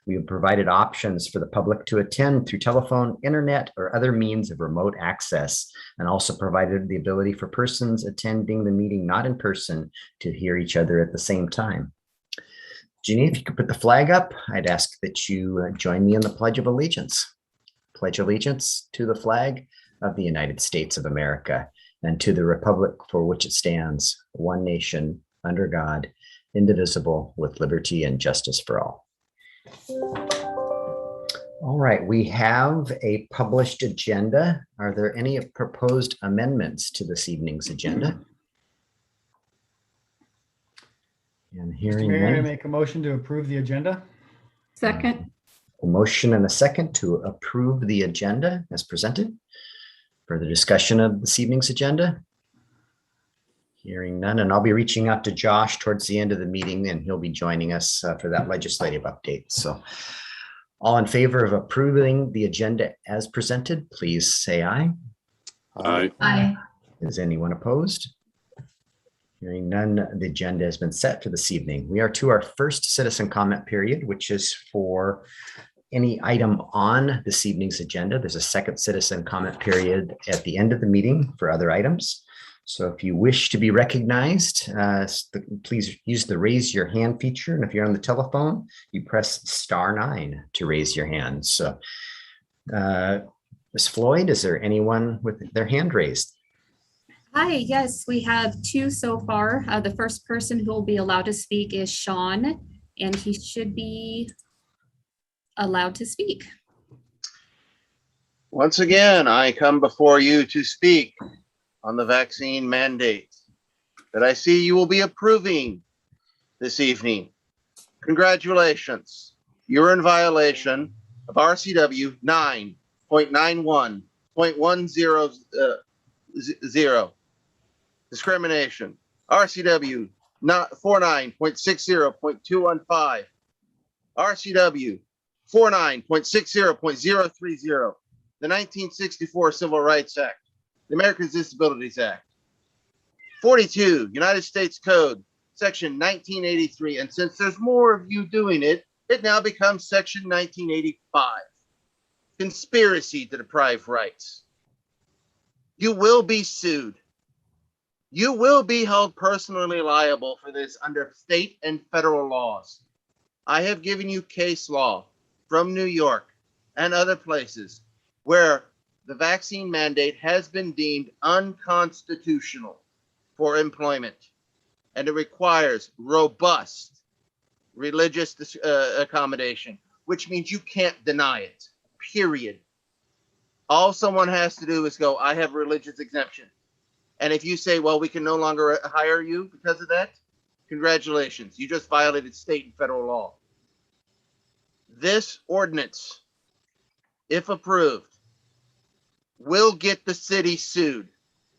We have provided options for the public to attend through telephone, internet, or other means of remote access, and also provided the ability for persons attending the meeting not in person to hear each other at the same time. Jeannie, if you could put the flag up, I'd ask that you join me in the Pledge of Allegiance. Pledge allegiance to the flag of the United States of America and to the republic for which it stands, one nation, under God, indivisible, with liberty and justice for all. All right, we have a published agenda. Are there any proposed amendments to this evening's agenda? And hearing Mr. Mayor, I none. make a motion to approve the agenda. Second. A motion and a second to approve the agenda as presented. Further discussion of this evening's agenda? Hearing none, and I'll be reaching out to Josh towards the end of the meeting, and he'll be joining us for that legislative update. So all in favor of approving the agenda as presented, please say aye. Aye. Aye. Is anyone opposed? Hearing none, the agenda has been set for this evening. We are to our first citizen comment period, which is for any item on this evening's agenda. There's a second citizen comment period at the end of the meeting for other items. So if you wish to be recognized, please use the raise your hand feature. And if you're on the telephone, you press *9 to raise your hand. So Ms. Floyd, is there anyone with their hand raised? Hi, yes, we have two so far. The first person who will be allowed to speak is Sean, and he should be allowed to speak. Once again, I come before you to speak on the vaccine mandate that I see you will be approving this evening. Congratulations. You're in violation of RCW 9.91.100. Discrimination. RCW 49.60.215. RCW 49.60.030. The 1964 Civil Rights Act. The Americans with Disabilities Act. 42, United States Code, Section 1983. And since there's more of you doing it, it now becomes Section 1985. Conspiracy to deprive rights. You will be sued. You will be held personally liable for this under state and federal laws. I have given you case law from New York and other places where the vaccine mandate has been deemed unconstitutional for employment, and it requires robust religious accommodation, which means you can't deny it, period. All someone has to do is go, I have religious exemption. And if you say, well, we can no longer hire you because of that, congratulations, you just violated state and federal law. This ordinance, if approved, will get the city sued.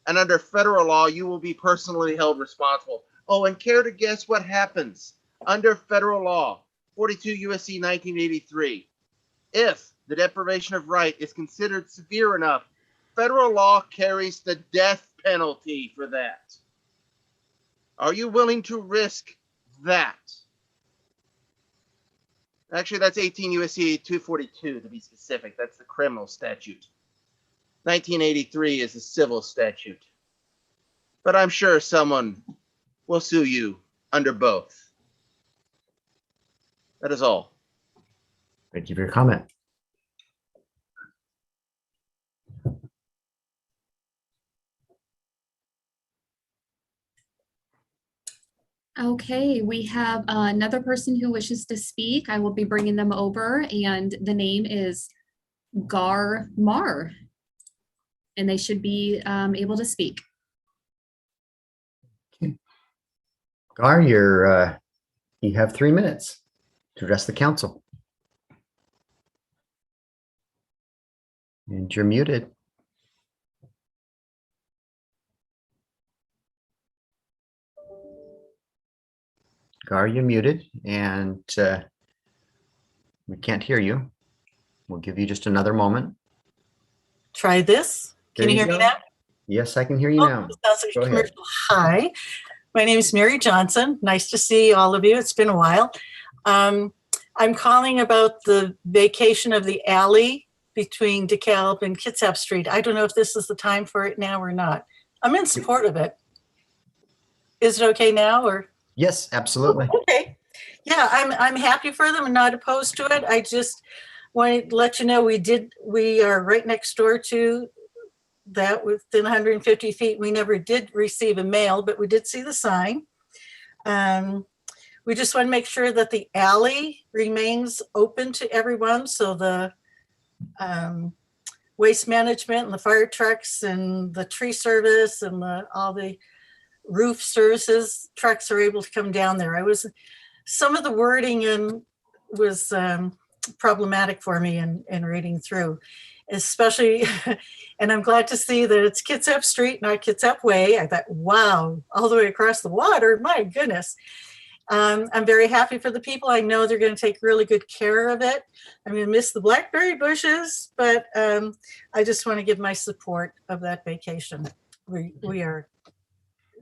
And under federal law, you will be personally held responsible. Oh, and care to guess what happens under federal law, 42 U.S.C. 1983? If the deprivation of right is considered severe enough, federal law carries the death penalty for that. Are you willing to risk that? Actually, that's 18 U.S.C. 242 to be specific. That's the criminal statute. 1983 is a civil statute. But I'm sure someone will sue you under both. That is all. Thank you for your comment. Okay, we have another person who wishes to speak. I will be bringing them over, and the name is Gar Mar, and they should be able to speak. Okay. Gar, you have 3 minutes to address the council. And you're muted. Gar, you're muted, and we can't hear you. We'll give you just another moment. Try this. Can you hear me now? Yes, I can hear you now. Sounds like Go a ahead. commercial. Hi, my name is Mary Johnson. Nice to see all of you. It's been a while. I'm calling about the vacation of the alley between Dekalb and Kitsap Street. I don't know if this is the time for it now or not. I'm in support of it. Is it okay now or? Yes, absolutely. Okay. Yeah, I'm happy for them and not opposed to it. I just want to let you know we are right next door to that within 150 feet. We never did receive a mail, but we did see the sign. We just want to make sure that the alley remains open to everyone. So the waste management and the fire trucks and the tree service and all the roof services trucks are able to come down there. Some of the wording was problematic for me in reading through, especially, and I'm glad to see that it's Kitsap Street, not Kitsap Way. I thought, wow, all the way across the water, my goodness. I'm very happy for the people. I know they're going to take really good care of it. I'm going to miss the blackberry bushes, but I just want to give my support of that vacation. We are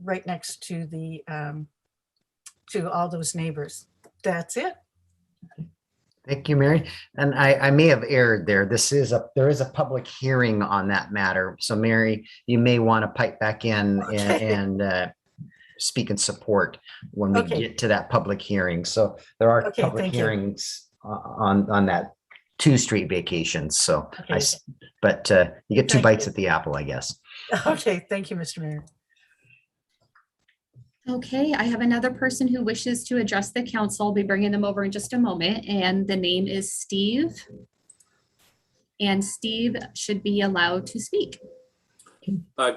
right next to to all those neighbors. That's it. Thank you, Mary. And I may have erred there. There is a public hearing on that matter. So Mary, you may want to pipe back in and speak in support when we get to that public hearing. So there are public hearings on that 2 street vacations. So but you get 2 bites at the apple, I guess. Okay, thank you, Mr. Mayor. Okay, I have another person who wishes to address the council. I'll be bringing them over in just a moment, and the name is Steve. And Steve should be allowed to speak.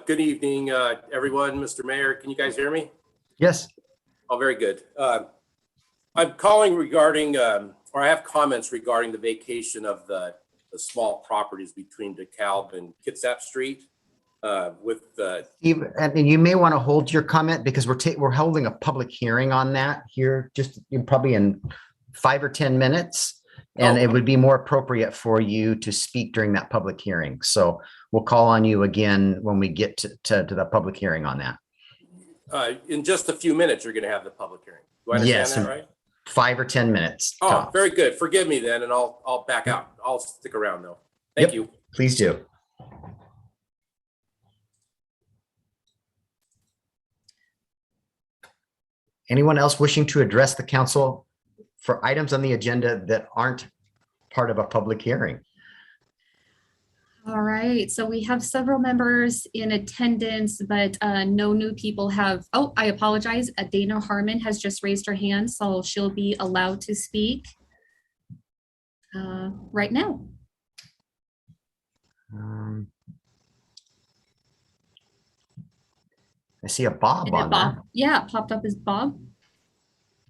Good evening, everyone. Mr. Mayor, can you guys hear me? Yes. Oh, very good. I'm calling regarding, or I have comments regarding the vacation of the small properties between Dekalb and Kitsap Street. Steve, and you may want to hold your comment because we're holding a public hearing on that here, just probably in 5 or 10 minutes, and it would be more appropriate for you to speak during that public hearing. So we'll call on you again when we get to the public hearing on that. In just a few minutes, you're going to have the public hearing. Do I understand that right? 5 or 10 minutes. Oh, tops. very good. Forgive me then, and I'll back out. I'll stick around though. Thank you. Please do. Anyone else wishing to address the council for items on the agenda that aren't part of a public hearing? All right, so we have several members in attendance, but no new people have, oh, I apologize. Dana Harmon has just raised her hand, so she'll be allowed to speak right now. I see a Bob on Bob, there. yeah, popped up as Bob.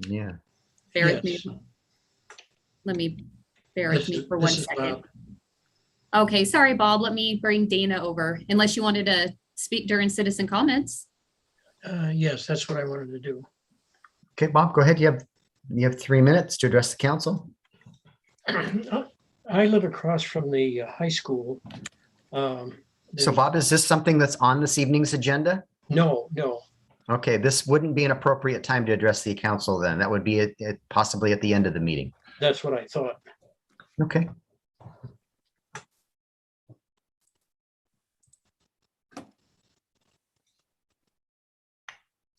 Yeah. Bear with me. Let me bear with me for 1 second. Okay, sorry, Bob. Let me bring Dana over, unless you wanted to speak during citizen comments. Yes, that's what I wanted to do. Okay, Bob, go ahead. You have 3 minutes to address the council. I live across from the high school. So Bob, is this something that's on this evening's agenda? No. Okay, this wouldn't be an appropriate time to address the council then. That would be possibly at the end of the meeting. That's what I thought. Okay.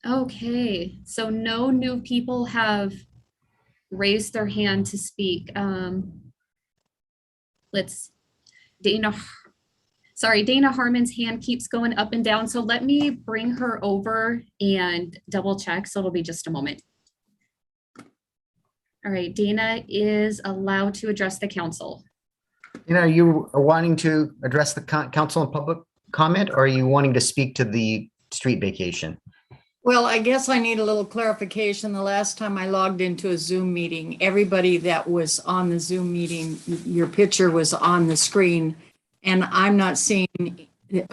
Okay, so no new people have raised their hand to speak. Dana Harmon's hand keeps going up and down, so let me bring her over and double check, so it'll be just a moment. All right, Dana is allowed to address the council. You are wanting to address the council in public comment, or are you wanting to speak to the street vacation? Well, I guess I need a little clarification. The last time I logged into a Zoom meeting, everybody that was on the Zoom meeting, your picture was on the screen, and I'm not seeing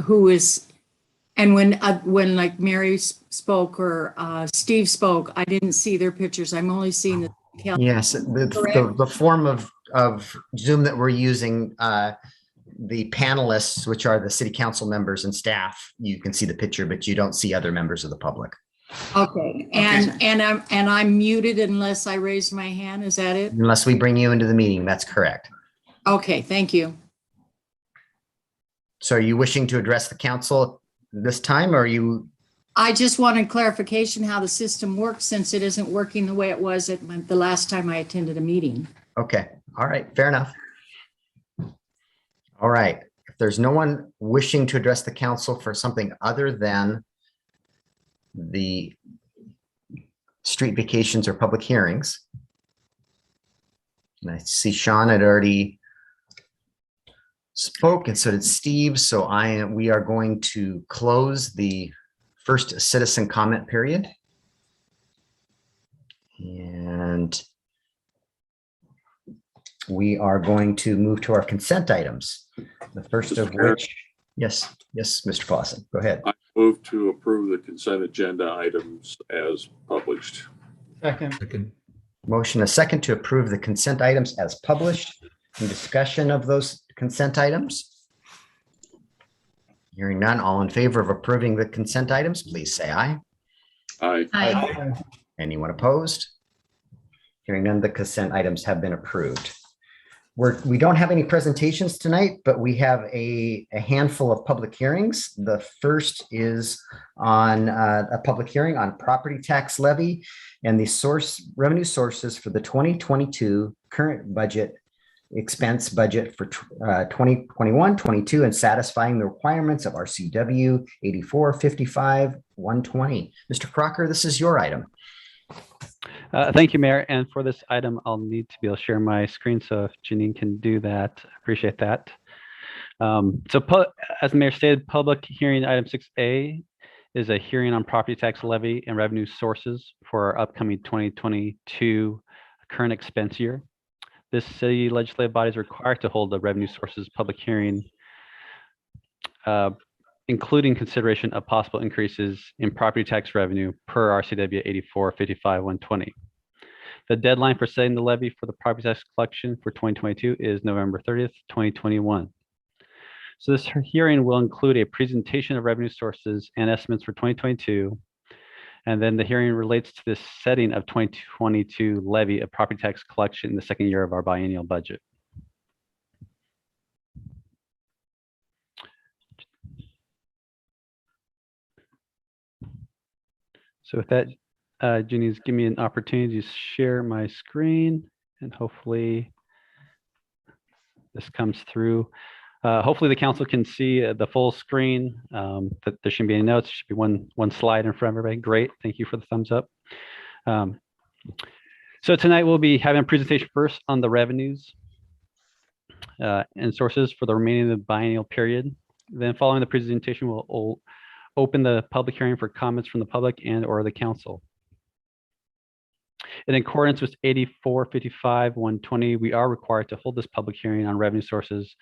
who is. And when like Mary spoke or Steve spoke, I didn't see their pictures. I'm only seeing the. Yes, the form of Zoom that we're using, the panelists, which are the city council members and staff, you can see the picture, but you don't see other members of the public. Okay, and I'm muted unless I raise my hand. Is that it? Unless we bring you into the meeting, that's correct. Okay, thank you. So are you wishing to address the council this time, or are you? I just wanted clarification how the system works since it isn't working the way it was the last time I attended a meeting. Okay, all right, fair enough. All right, if there's no one wishing to address the council for something other than the street vacations or public hearings. And I see Sean had already spoke, and so did Steve. So we are going to close the first citizen comment period. And we are going to move to our consent items. The first of which, yes, Mr. Clausen, go ahead. I move to approve the consent agenda items as published. Second. Motion a second to approve the consent items as published. Any discussion of those consent items? Hearing none, all in favor of approving the consent items, please say aye. Aye. Anyone opposed? Hearing none, the consent items have been approved. We don't have any presentations tonight, but we have a handful of public hearings. The first is on a public hearing on property tax levy and the revenue sources for the 2022 current budget expense budget for 2021-22 and satisfying the requirements of RCW 8455-120. Mr. Crocker, this is your item. Thank you, Mayor. And for this item, I'll need to be able to share my screen. So if Janine can do that, appreciate that. As the Mayor stated, public hearing item 6A is a hearing on property tax levy and revenue sources for our upcoming 2022 current expense year. This city legislative body is required to hold a revenue sources public hearing, including consideration of possible increases in property tax revenue per RCW 8455-120. The deadline for setting the levy for the property tax collection for 2022 is November 30th, 2021. So this hearing will include a presentation of revenue sources and estimates for 2022. And then the hearing relates to the setting of 2022 levy of property tax collection in the second year of our biennial budget. So with that, Ginny's give me an opportunity to share my screen, and hopefully this comes through. Hopefully the council can see the full screen. That there shouldn't be any notes. There should be one slide in front of everybody. Great, thank you for the thumbs up. So tonight we'll be having a presentation first on the revenues and sources for the remaining of the biennial period. Then following the presentation, we'll open the public hearing for comments from the public and or the council. In accordance with 8455-120, we are required to hold this public hearing on revenue sources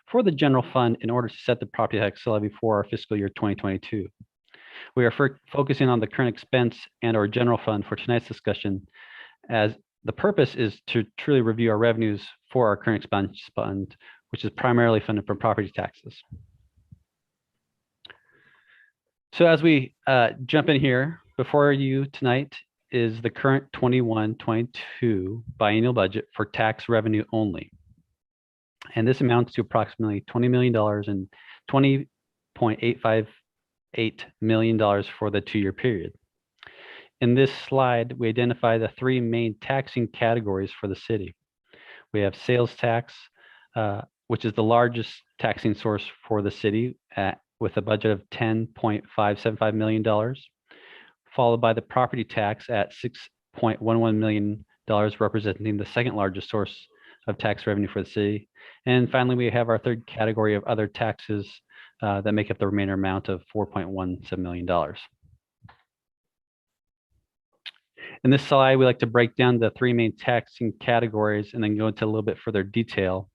for the general fund in order to set the property tax levy for our fiscal year 2022. We are focusing on the current expense and our general fund for tonight's discussion, as the purpose is to truly review our revenues for our current expense fund, which is primarily funded from property taxes. So as we jump in here, before you tonight is the current 21-22 biennial budget for tax revenue only. And this amounts to approximately $20 million and $20.858 million for the 2-year period. In this slide, we identify the 3 main taxing categories for the city. We have sales tax, which is the largest taxing source for the city with a budget of $10.575 million, followed by the property tax at $6.11 million, representing the second largest source of tax revenue for the city. And finally, we have our third category of other taxes that make up the remainder amount of $4.17 million. In this slide, we like to break down the 3 main taxing categories and then go into a little bit further detail.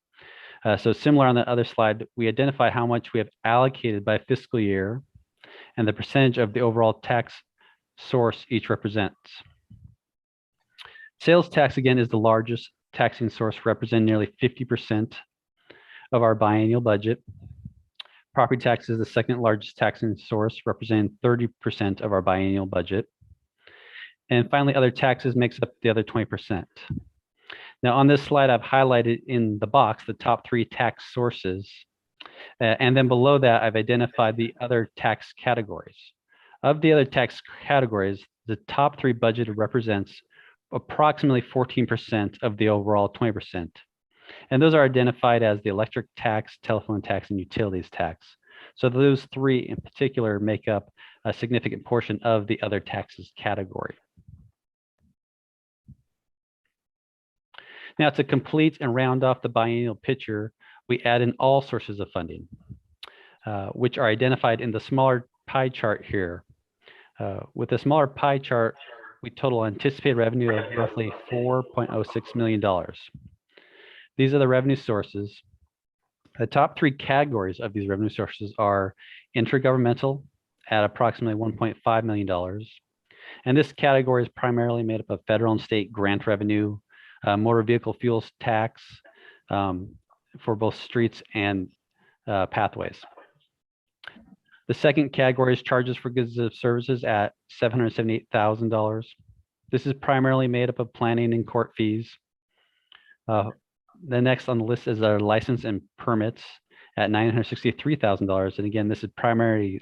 So similar on the other slide, we identify how much we have allocated by fiscal year and the percentage of the overall tax source each represents. Sales tax, again, is the largest taxing source, representing nearly 50% of our biennial budget. Property tax is the second largest taxing source, representing 30% of our biennial budget. And finally, other taxes makes up the other 20%. Now on this slide, I've highlighted in the box the top 3 tax sources. And then below that, I've identified the other tax categories. Of the other tax categories, the top 3 budgeted represents approximately 14% of the overall 20%. And those are identified as the electric tax, telephone tax, and utilities tax. So those 3 in particular make up a significant portion of the other taxes category. Now, to complete and round off the biennial picture, we add in all sources of funding, which are identified in the smaller pie chart here. With the smaller pie chart, we total anticipated revenue of roughly $4.06 million. These are the revenue sources. The top 3 categories of these revenue sources are intergovernmental at approximately $1.5 million. And this category is primarily made up of federal and state grant revenue, motor vehicle fuels tax for both streets and pathways. The second category is charges for goods and services at $778,000. This is primarily made up of planning and court fees. The next on the list is our license and permits at $963,000. And again, this is primarily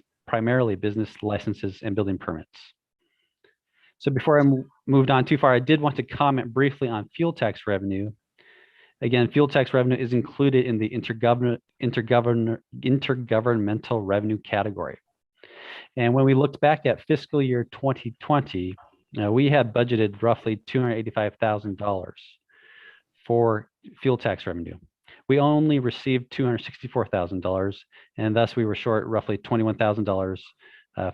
business licenses and building permits. So before I moved on too far, I did want to comment briefly on fuel tax revenue. Again, fuel tax revenue is included in the intergovernmental revenue category. And when we looked back at fiscal year 2020, we had budgeted roughly $285,000 for fuel tax revenue. We only received $264,000, and thus we were short roughly $21,000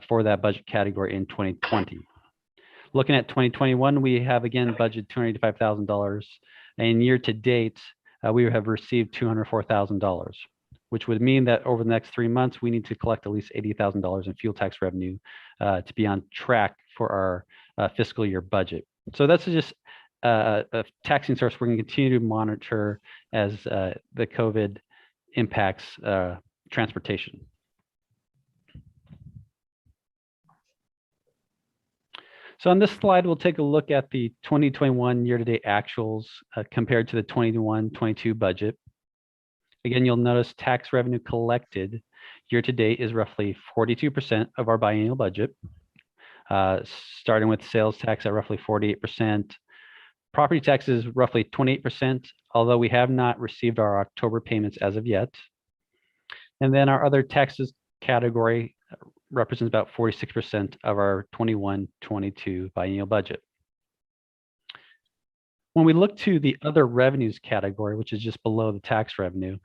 for that budget category in 2020. Looking at 2021, we have again budgeted $285,000, and year to date, we have received $204,000, which would mean that over the next 3 months, we need to collect at least $80,000 in fuel tax revenue to be on track for our fiscal year budget. So that's just a taxing source we're going to continue to monitor as the COVID impacts transportation. So on this slide, we'll take a look at the 2021 year-to-date actuals compared to the 21-22 budget. Again, you'll notice tax revenue collected year-to-date is roughly 42% of our biennial budget, starting with sales tax at roughly 48%. Property tax is roughly 28%, although we have not received our October payments as of yet. And then our other taxes category represents about 46% of our 21-22 biennial budget. When we look to the other revenues category, which is just below the tax revenue,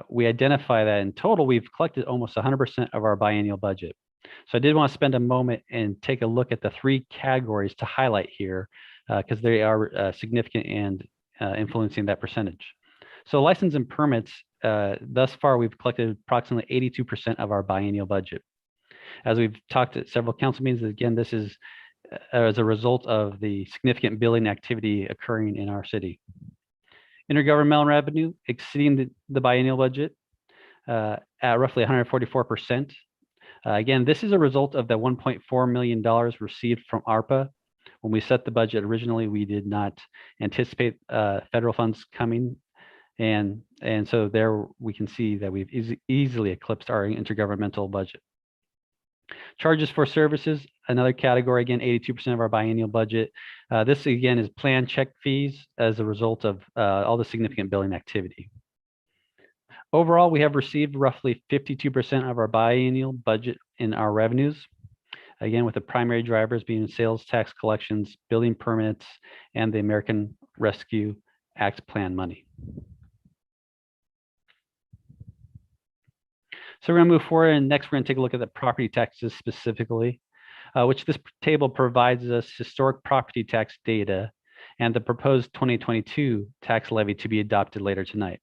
we identify that in total, we've collected almost 100% of our biennial budget. So I did want to spend a moment and take a look at the 3 categories to highlight here, because they are significant and influencing that percentage. So license and permits, thus far, we've collected approximately 82% of our biennial budget. As we've talked at several council meetings, again, this is as a result of the significant billing activity occurring in our city. Intergovernmental revenue exceeding the biennial budget at roughly 144%. Again, this is a result of the $1.4 million received from ARPA. When we set the budget originally, we did not anticipate federal funds coming. And so there we can see that we've easily eclipsed our intergovernmental budget. Charges for services, another category, again, 82% of our biennial budget. This again is planned check fees as a result of all the significant billing activity. Overall, we have received roughly 52% of our biennial budget in our revenues. Again, with the primary drivers being sales tax collections, building permits, and the American Rescue Act plan money. So we're going to move forward, and next we're going to take a look at the property taxes specifically, which this table provides us historic property tax data and the proposed 2022 tax levy to be adopted later tonight.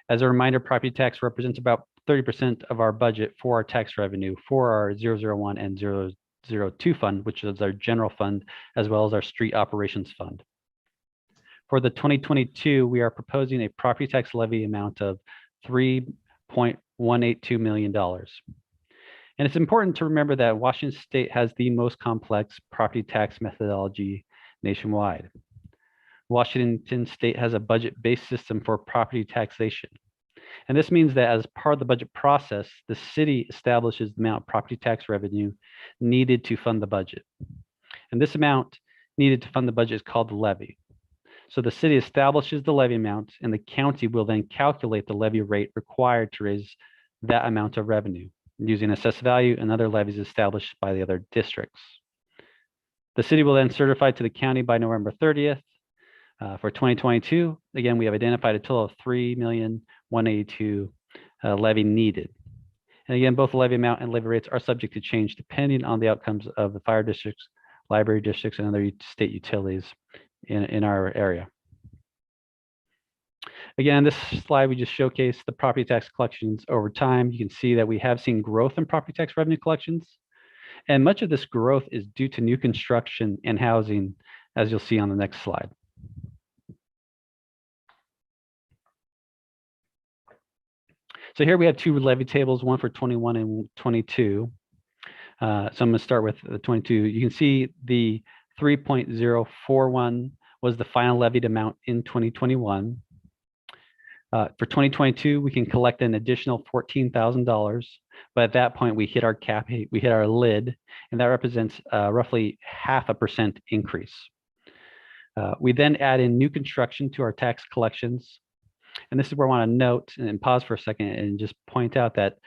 As a reminder, property tax represents about 30% of our budget for our tax revenue for our 001 and 002 fund, which is our general fund, as well as our street operations fund. For the 2022, we are proposing a property tax levy amount of $3.182 million. And it's important to remember that Washington State has the most complex property tax methodology nationwide. Washington State has a budget-based system for property taxation. And this means that as part of the budget process, the city establishes the amount of property tax revenue needed to fund the budget. And this amount needed to fund the budget is called the levy. So the city establishes the levy amount, and the county will then calculate the levy rate required to raise that amount of revenue using assessed value and other levies established by the other districts. The city will then certify to the county by November 30th. For 2022, again, we have identified a total of $3,182,000 levy needed. And again, both the levy amount and levy rates are subject to change depending on the outcomes of the fire districts, library districts, and other state utilities in our area. Again, this slide, we just showcased the property tax collections over time. You can see that we have seen growth in property tax revenue collections. And much of this growth is due to new construction and housing, as you'll see on the next slide. So here we have two levy tables, one for 21 and 22. So I'm going to start with the 22. You can see the 3.041 was the final levied amount in 2021. For 2022, we can collect an additional $14,000, but at that point we hit our cap, we hit our lid, and that represents roughly 0.5% increase. We then add in new construction to our tax collections. And this is where I want to note and pause for a second and just point out that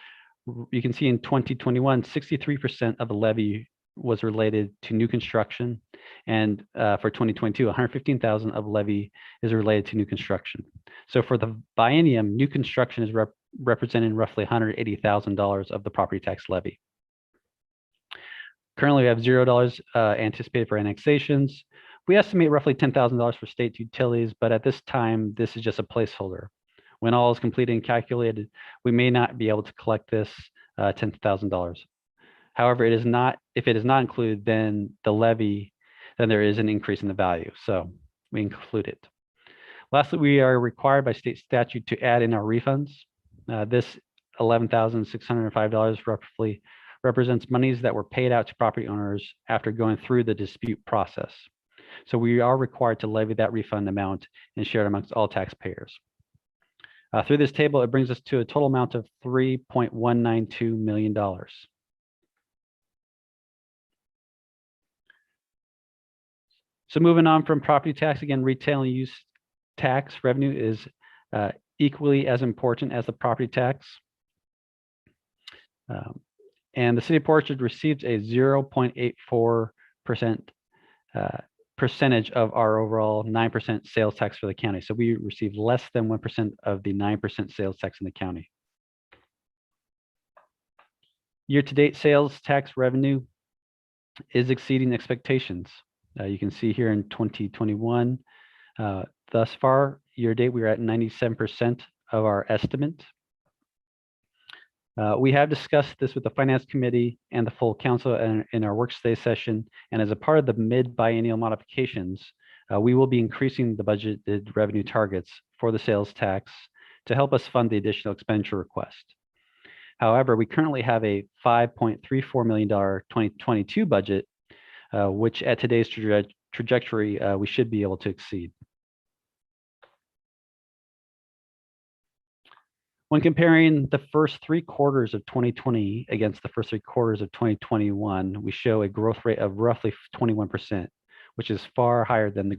you can see in 2021, 63% of the levy was related to new construction. And for 2022, 115,000 of levy is related to new construction. So for the biennium, new construction is representing roughly $180,000 of the property tax levy. Currently, we have $0 anticipated for annexations. We estimate roughly $10,000 for state utilities, but at this time, this is just a placeholder. When all is completed and calculated, we may not be able to collect this $10,000. However, if it is not included, then the levy, then there is an increase in the value. So we include it. Lastly, we are required by state statute to add in our refunds. This $11,605 roughly represents monies that were paid out to property owners after going through the dispute process. So we are required to levy that refund amount and share it amongst all taxpayers. Through this table, it brings us to a total amount of $3.192 million. So moving on from property tax, again, retail and use tax revenue is equally as important as the property tax. And the city of Portage received a 0.84% percentage of our overall 9% sales tax for the county. So we received less than 1% of the 9% sales tax in the county. Year-to-date sales tax revenue is exceeding expectations. You can see here in 2021, thus far, year-to-date, we are at 97% of our estimate. We have discussed this with the Finance Committee and the full council in our workstudy session. And as a part of the mid-biennial modifications, we will be increasing the budgeted revenue targets for the sales tax to help us fund the additional expenditure request. However, we currently have a $5.34 million 2022 budget, which at today's trajectory, we should be able to exceed. When comparing the first 3 quarters of 2020 against the first 3 quarters of 2021, we show a growth rate of roughly 21%, which is far higher than the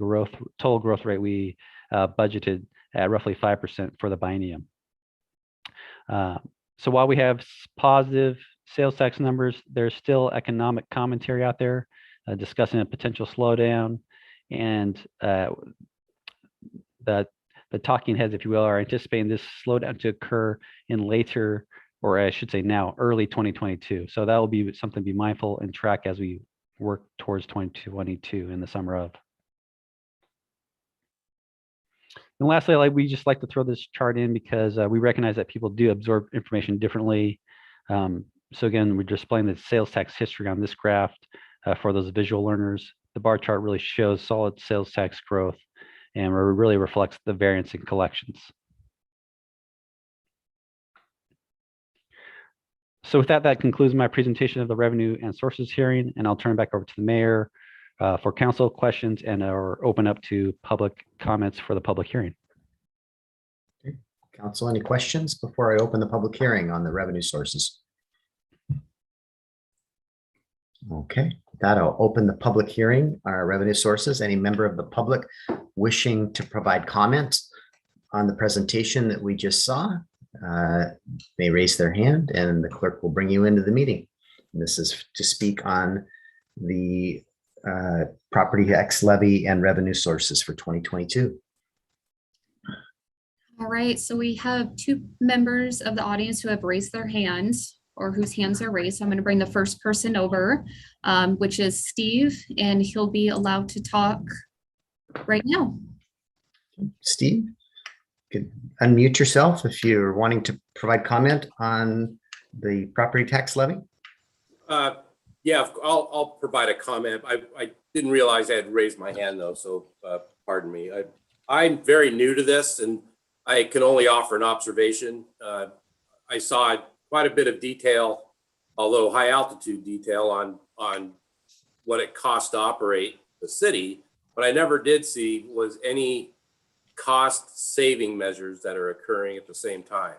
total growth rate we budgeted at roughly 5% for the biennium. So while we have positive sales tax numbers, there's still economic commentary out there discussing a potential slowdown, and the talking heads, if you will, are anticipating this slowdown to occur in later, or I should say now, early 2022. So that will be something to be mindful and track as we work towards 2022 in the summer of. And lastly, we just like to throw this chart in because we recognize that people do absorb information differently. So again, we're displaying the sales tax history on this graph for those visual learners. The bar chart really shows solid sales tax growth and really reflects the variance in collections. So with that, that concludes my presentation of the revenue and sources hearing, and I'll turn it back over to the mayor for council questions and or open up to public comments for the public hearing. Council, any questions before I open the public hearing on the revenue sources? Okay, with that I'll open the public hearing on our revenue sources. Any member of the public wishing to provide comments on the presentation that we just saw may raise their hand and the clerk will bring you into the meeting. And this is to speak on the property tax levy and revenue sources for 2022. All right, so we have two members of the audience who have raised their hands or whose hands are raised. So I'm going to bring the first person over, which is Steve, and he'll be allowed to talk right now. Steve, you could unmute yourself if you're wanting to provide comment on the property tax levy. Yeah, I'll provide a comment. I didn't realize I had raised my hand though, so pardon me. I'm very new to this and I can only offer an observation. I saw quite a bit of detail, although high altitude detail on what it costs to operate the city. What I never did see was any cost saving measures that are occurring at the same time.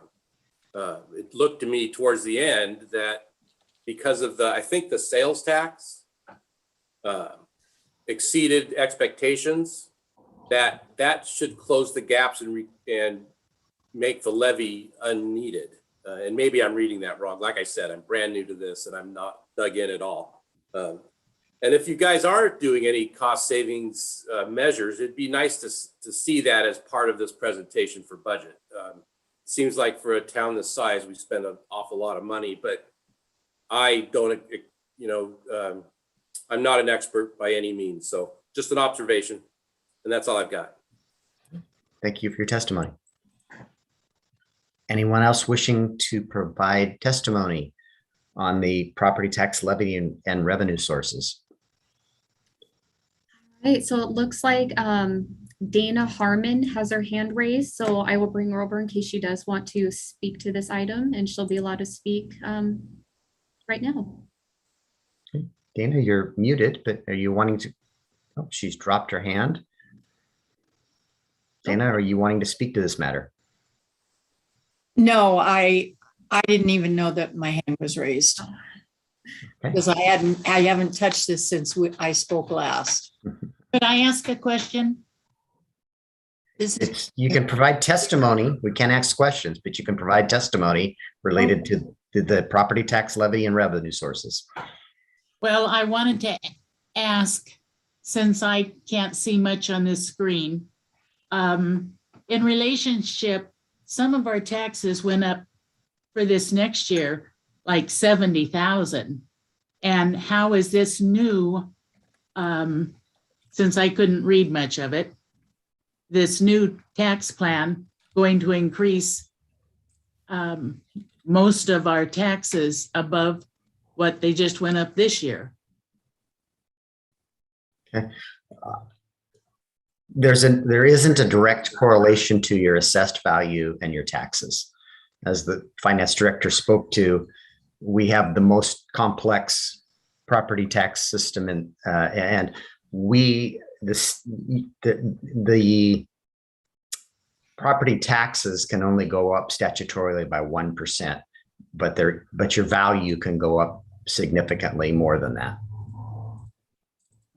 It looked to me towards the end that because of I think the sales tax exceeded expectations, that should close the gaps and make the levy unneeded. And maybe I'm reading that wrong. Like I said, I'm brand new to this and I'm not dug in at all. And if you guys are doing any cost savings measures, it'd be nice to see that as part of this presentation for budget. Seems like for a town this size, we spend an awful lot of money, but I don't, I'm not an expert by any means. So just an observation. And that's all I've got. Thank you for your testimony. Anyone else wishing to provide testimony on the property tax levy and revenue sources? All right, so it looks like Dana Harmon has her hand raised, so I will bring her over in case she does want to speak to this item, and she'll be allowed to speak right now. Okay. Dana, you're muted, but are you wanting to? Oh, she's dropped her hand. Dana, are you wanting to speak to this matter? No, I didn't even know that my hand was raised. Okay. Because I haven't touched this since I spoke last. Could I ask a question? You can provide testimony. We can't ask questions, but you can provide testimony related to the property tax levy and revenue sources. Well, I wanted to ask, since I can't see much on this screen, in relationship, some of our taxes went up for this next year, like 70,000. And how is this new, since I couldn't read much of it, this new tax plan going to increase most of our taxes above what they just went up this year? Okay. There isn't a direct correlation to your assessed value and your taxes. As the finance director spoke to, we have the most complex property tax system, and the property taxes can only go up statutorily by 1%, but your value can go up significantly more than that.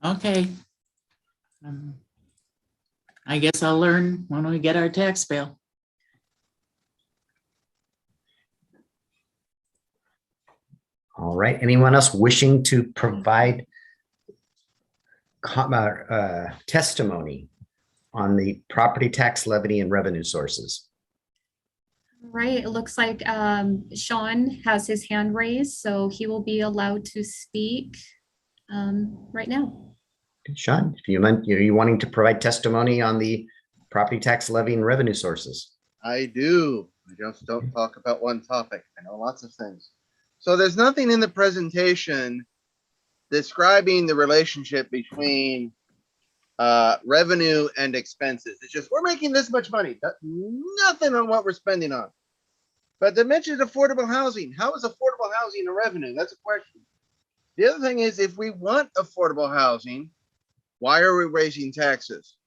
Okay. I guess I'll learn when we get our tax bill. All right. Anyone else wishing to provide testimony on the property tax levy and revenue sources? All right, it looks like Sean has his hand raised, so he will be allowed to speak right now. Sean, are you wanting to provide testimony on the property tax levy and revenue sources? I do. I just don't talk about one topic. I know lots of things. So there's nothing in the presentation describing the relationship between revenue and expenses. It's just, we're making this much money. Nothing on what we're spending on. But they mentioned affordable housing. How is affordable housing a revenue? That's a question. The other thing is, if we want affordable housing, why are we raising taxes?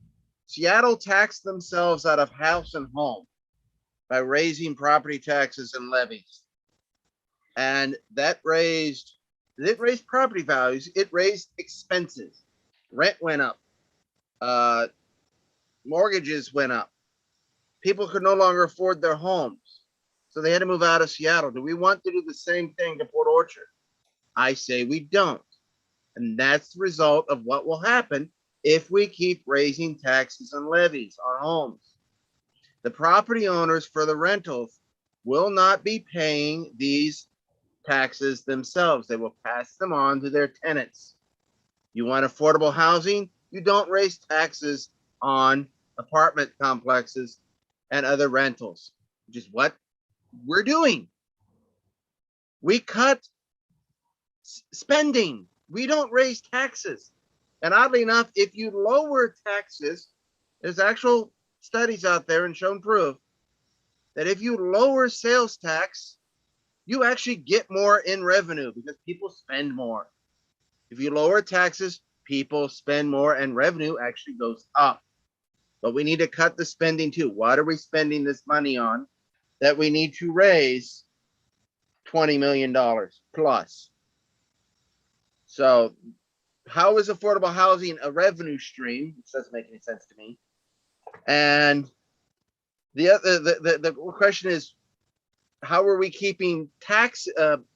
Seattle taxed themselves out of house and home by raising property taxes and levies. And it raised property values, it raised expenses. Rent went up. Mortgages went up. People could no longer afford their homes. So they had to move out of Seattle. Do we want to do the same thing to Port Orchard? I say we don't. And that's the result of what will happen if we keep raising taxes and levies on homes. The property owners for the rentals will not be paying these taxes themselves. They will pass them on to their tenants. You want affordable housing? You don't raise taxes on apartment complexes and other rentals, which is what we're doing. We cut spending. We don't raise taxes. And oddly enough, if you lower taxes, there's actual studies out there and shown proof that if you lower sales tax, you actually get more in revenue because people spend more. If you lower taxes, people spend more and revenue actually goes up. But we need to cut the spending too. What are we spending this money on that we need to raise $20 million plus? So how is affordable housing a revenue stream? Which doesn't make any sense to me. And the question is, how are we keeping tax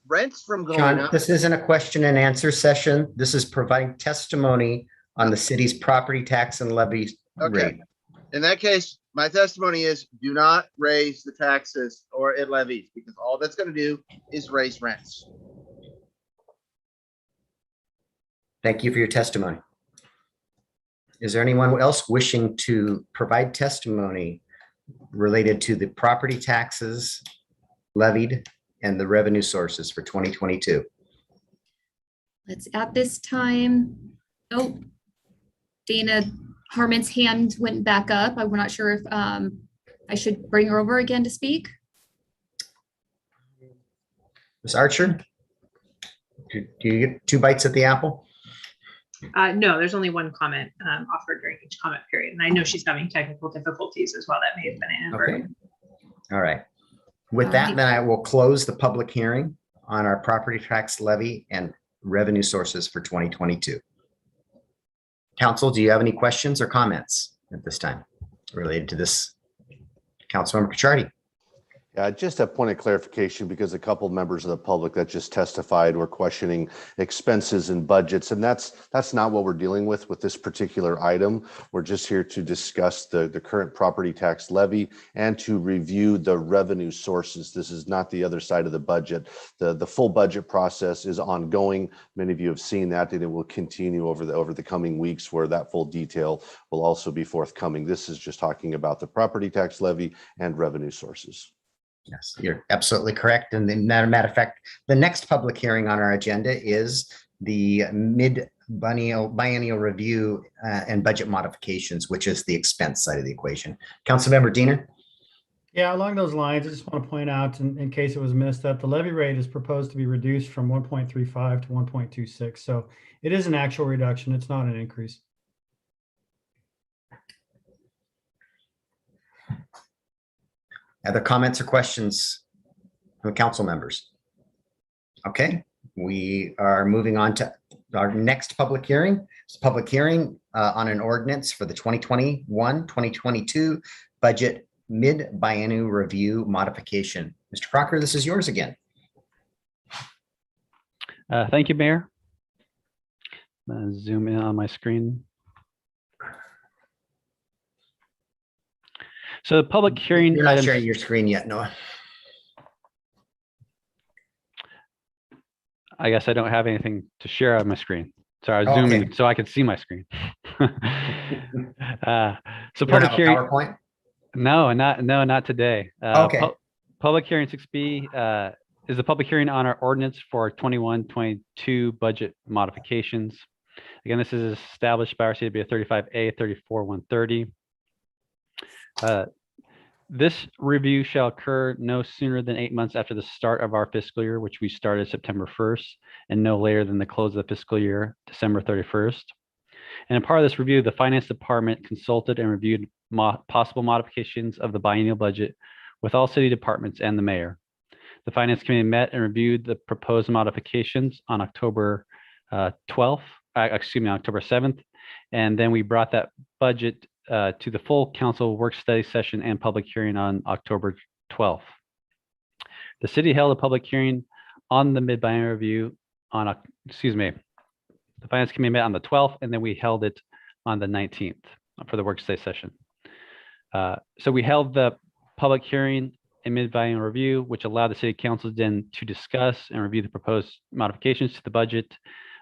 rents from going John, up? this isn't a question and answer session. This is providing testimony on the city's property tax and levy Okay. rate. In that case, my testimony is do not raise the taxes or levies because all that's going to do is raise rents. Thank you for your testimony. Is there anyone else wishing to provide testimony related to the property taxes levied and the revenue sources for 2022? Let's at this time, oh, Dana Harmon's hand went back up. I'm not sure if I should bring her over again to speak. Ms. Archer, do you get 2 bites at the apple? No, there's only one comment offered during each comment period. And I know she's having technical difficulties as well. That may have been an inadvertent. Okay. All right. With that, then I will close the public hearing on our property tax levy and revenue sources for 2022. Council, do you have any questions or comments at this time related to this? Councilmember Cacciardi. Just a point of clarification, because a couple of members of the public that just testified were questioning expenses and budgets, and that's not what we're dealing with this particular item. We're just here to discuss the current property tax levy and to review the revenue sources. This is not the other side of the budget. The full budget process is ongoing. Many of you have seen that, and it will continue over the coming weeks, where that full detail will also be forthcoming. This is just talking about the property tax levy and revenue sources. Yes, you're absolutely correct. And then, matter of fact, the next public hearing on our agenda is the biennial review and budget modifications, which is the expense side of the equation. Councilmember Diener. Yeah, along those lines, I just want to point out, in case it was missed, that the levy rate is proposed to be reduced from 1.35 to 1.26. So it is an actual reduction. It's not an increase. Other comments or questions from council members? Okay, we are moving on to our next public hearing. It's a public hearing on an ordinance for the 2021-2022 budget mid-biennial review modification. Mr. Crocker, this is yours again. Thank you, Mayor. Zoom in on my screen. So the public hearing. You're not sharing your screen yet, Noah. I guess I don't have anything to share on my screen. So I was Oh, okay. zooming so I could see my screen. So You don't public have a hearing. PowerPoint? No, not today. Okay. Public hearing 6B is the public hearing on our ordinance for 21-22 budget modifications. Again, this is established by our CWA 35A 34-130. This review shall occur no sooner than 8 months after the start of our fiscal year, which we started September 1st, and no later than the close of the fiscal year, December 31st. And a part of this review, the Finance Department consulted and reviewed possible modifications of the biennial budget with all city departments and the mayor. The Finance Committee met and reviewed the proposed modifications on October 7th. And then we brought that budget to the full council work study session and public hearing on October 12th. The city held a public hearing on the mid-biennial review on, the Finance Committee met on the 12th, and then we held it on the 19th for the work study session. So we held the public hearing and mid-biennial review, which allowed the city council then to discuss and review the proposed modifications to the budget.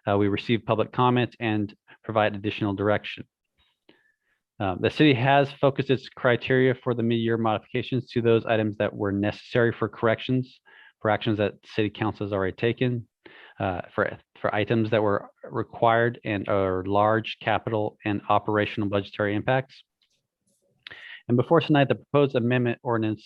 We received public comment and provide additional direction. The city has focused its criteria for the mid-year modifications to those items that were necessary for corrections, for actions that city council has already taken, for items that were required and are large capital and operational budgetary impacts. And before tonight, the proposed amendment ordinance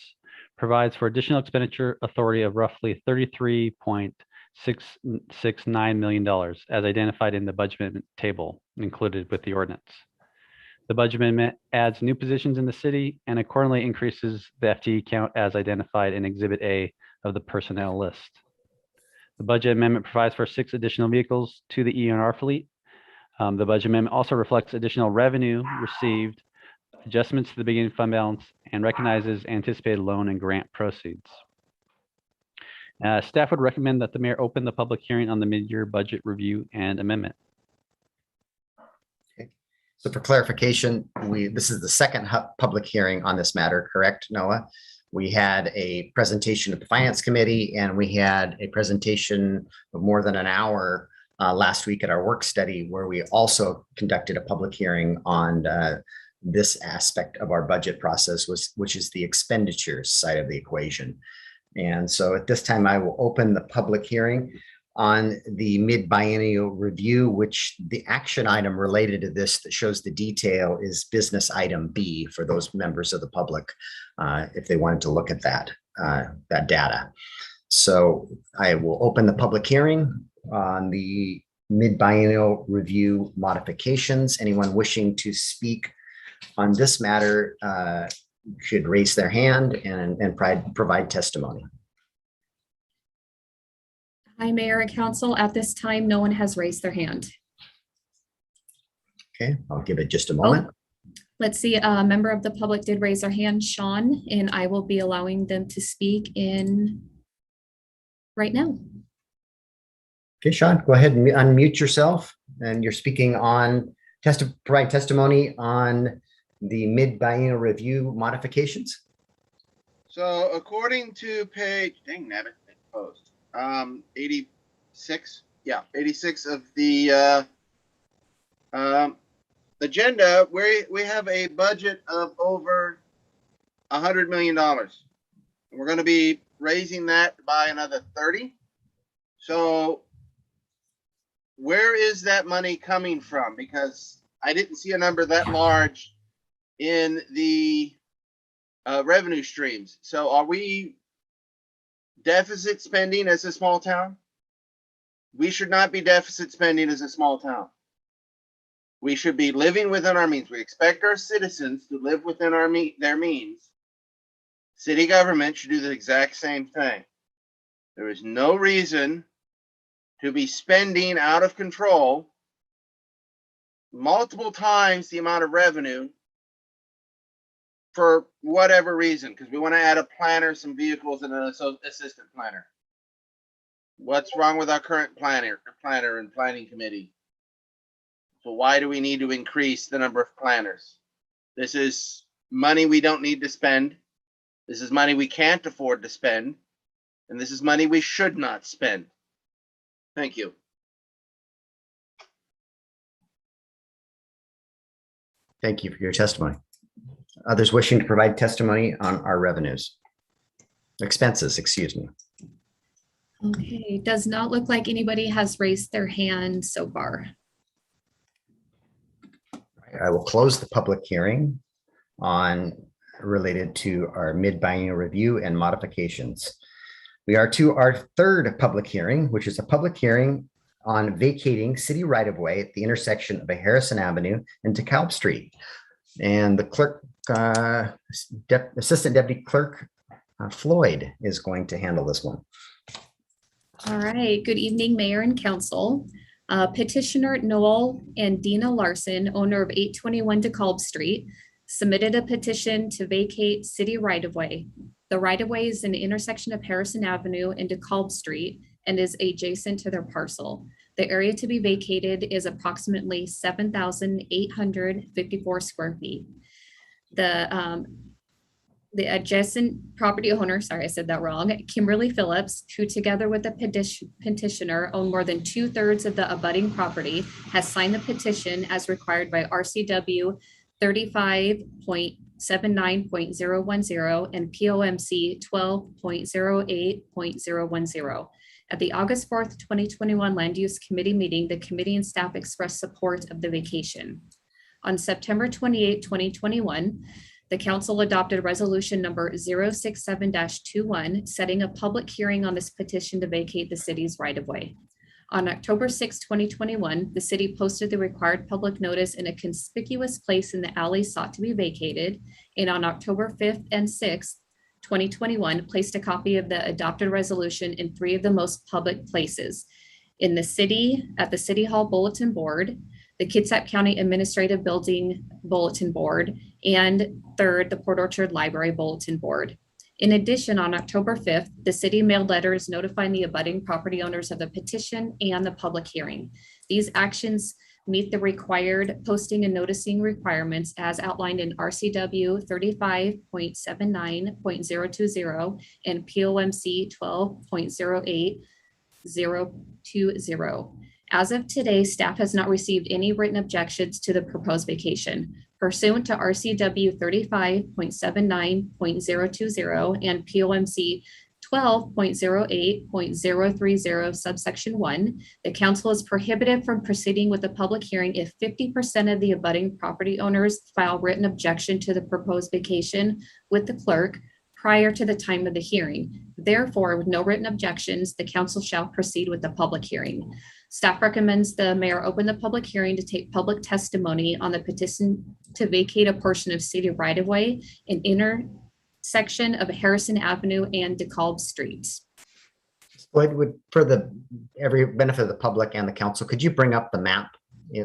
provides for additional expenditure authority of roughly $33.669 million as identified in the budget amendment table included with the ordinance. The budget amendment adds new positions in the city and accordingly increases the FTE count as identified in Exhibit A of the personnel list. The budget amendment provides for 6 additional vehicles to the ENR fleet. The budget amendment also reflects additional revenue received, adjustments to the beginning fund balance, and recognizes anticipated loan and grant proceeds. Staff would recommend that the mayor open the public hearing on the mid-year budget review and amendment. Okay. So for clarification, this is the second public hearing on this matter, correct, Noah? We had a presentation at the Finance Committee, and we had a presentation of more than an hour last week at our work study, where we also conducted a public hearing on this aspect of our budget process, which is the expenditures side of the equation. And so at this time, I will open the public hearing on the mid-biennial review, which the action item related to this that shows the detail is business item B for those members of the public, if they wanted to look at that data. So I will open the public hearing on the mid-biennial review modifications. Anyone wishing to speak on this matter should raise their hand and provide testimony. Hi, Mayor and Council. At this time, no one has raised their hand. Okay, I'll give it just a moment. Let's see, a member of the public did raise their hand, Sean, and I will be allowing them to speak in right now. Okay, Sean, go ahead and unmute yourself, and you're speaking on provide testimony on the mid-biennial review modifications. So according to page, dang nabbit, post 86, yeah, 86 of the agenda, we have a budget of over $100 million. We're going to be raising that by another 30. So where is that money coming from? Because I didn't see a number that large in the revenue streams. So are we deficit spending as a small town? We should not be deficit spending as a small town. We should be living within our means. We expect our citizens to live within their means. City government should do the exact same thing. There is no reason to be spending out of control multiple times the amount of revenue for whatever reason, because we want to add a planner, some vehicles, and an assistant planner. What's wrong with our current planner and planning committee? So why do we need to increase the number of planners? This is money we don't need to spend. This is money we can't afford to spend. And this is money we should not spend. Thank you. Thank you for your testimony. Others wishing to provide testimony on our expenses, excuse me. Okay, does not look like anybody has raised their hand so far. I will close the public hearing on related to our mid-biennial review and modifications. We are to our third public hearing, which is a public hearing on vacating city right-of-way at the intersection of Harrison Avenue and Dekalb Street. And the clerk, Assistant Deputy Clerk Floyd is going to handle this one. All right, good evening, Mayor and Council. Petitioner Noel and Dina Larson, owner of 821 Dekalb Street, submitted a petition to vacate city right-of-way. The right-of-way is in the intersection of Harrison Avenue and Dekalb Street and is adjacent to their parcel. The area to be vacated is approximately 7,854 square feet. The adjacent property owner, sorry, I said that wrong, Kimberly Phillips, who together with the petitioner own more than 2/3 of the abutting property, has signed the petition as required by RCW 35.79.010 and POMC 12.08.010. At the August 4th, 2021 Land Use Committee meeting, the committee and staff expressed support of the vacation. On September 28, 2021, the council adopted resolution number 067-21, setting a public hearing on this petition to vacate the city's right-of-way. On October 6, 2021, the city posted the required public notice in a conspicuous place in the alley sought to be vacated, and on October 5th and 6th, 2021, placed a copy of the adopted resolution in 3 of the most public places: in the city, at the City Hall Bulletin Board, the Kitsap County Administrative Building Bulletin Board, and third, the Port Orchard Library Bulletin Board. In addition, on October 5th, the city mailed letters notifying the abutting property owners of the petition and the public hearing. These actions meet the required posting and noticing requirements as outlined in RCW 35.79.020 and POMC 12.08.020. As of today, staff has not received any written objections to the proposed vacation. Pursuant to RCW 35.79.020 and POMC 12.08.030 subsection 1, the council is prohibited from proceeding with the public hearing if 50% of the abutting property owners file written objection to the proposed vacation with the clerk prior to the time of the hearing. Therefore, with no written objections, the council shall proceed with the public hearing. Staff recommends the mayor open the public hearing to take public testimony on the petition to vacate a portion of city right-of-way in intersection of Harrison Avenue and Dekalb Street. Floyd, for the every benefit of the public and the council, could you bring up the map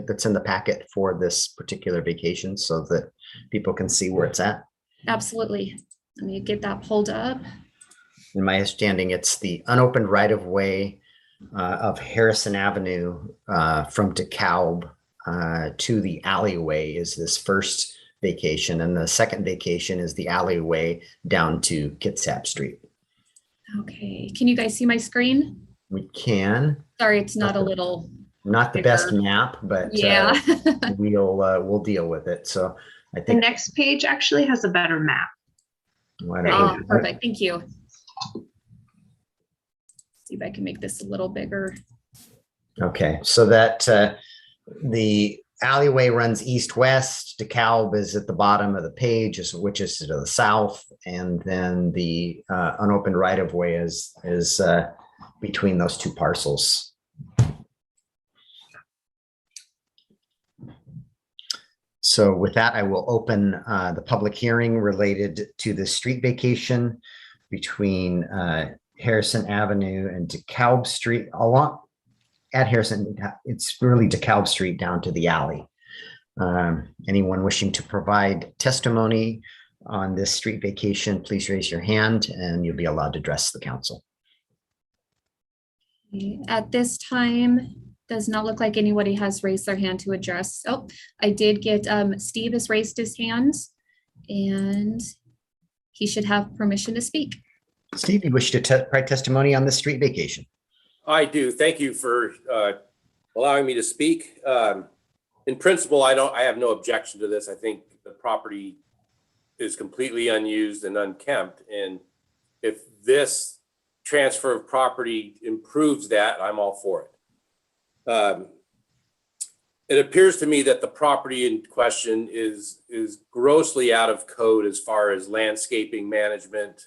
that's in the packet for this particular vacation so that people can see where it's at? Absolutely. Let me get that pulled up. In my understanding, it's the unopened right-of-way of Harrison Avenue from Dekalb to the alleyway is this first vacation, and the second vacation is the alleyway down to Kitsap Street. Okay, can you guys see my screen? We can. Sorry, it's not a little. Not the best map, but yeah, we'll deal with it. So I The think next page actually has a better map. oh, perfect. Thank you. See if I can make this a little bigger. Okay, so that the alleyway runs east-west. Dekalb is at the bottom of the page, which is to the south, and then the unopened right-of-way is between those two parcels. So with that, I will open the public hearing related to the street vacation between Harrison Avenue and Dekalb Street. Along at Harrison, it's really Dekalb Street down to the alley. Anyone wishing to provide testimony on this street vacation, please raise your hand and you'll be allowed to address the council. At this time, does not look like anybody has raised their hand to address. Oh, I did get, Steve has raised his hand and he should have permission to speak. Steve, you wish to provide testimony on this street vacation? I do. Thank you for allowing me to speak. In principle, I have no objection to this. I think the property is completely unused and unkempt. And if this transfer of property improves that, I'm all for it. it appears to me that the property in question is grossly out of code as far as landscaping management,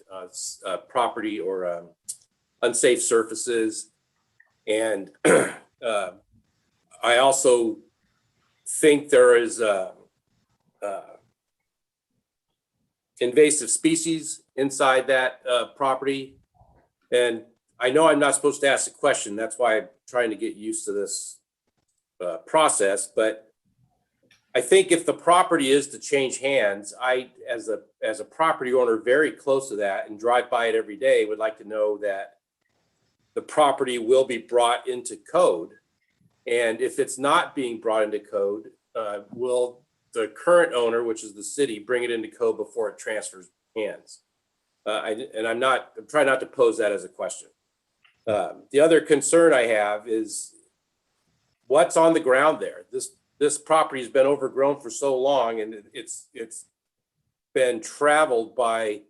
property or unsafe surfaces. And I also think there is invasive species inside that property. And I know I'm not supposed to ask a question. That's why I'm trying to get used to this process. But I think if the property is to change hands, I, as a property owner very close to that and drive by it every day, would like to know that the property will be brought into code. And if it's not being brought into code, will the current owner, which is the city, bring it into code before it transfers hands? I'm trying not to pose that as a question. The other concern I have is what's on the ground there. This property has been overgrown for so long, and it's been traveled by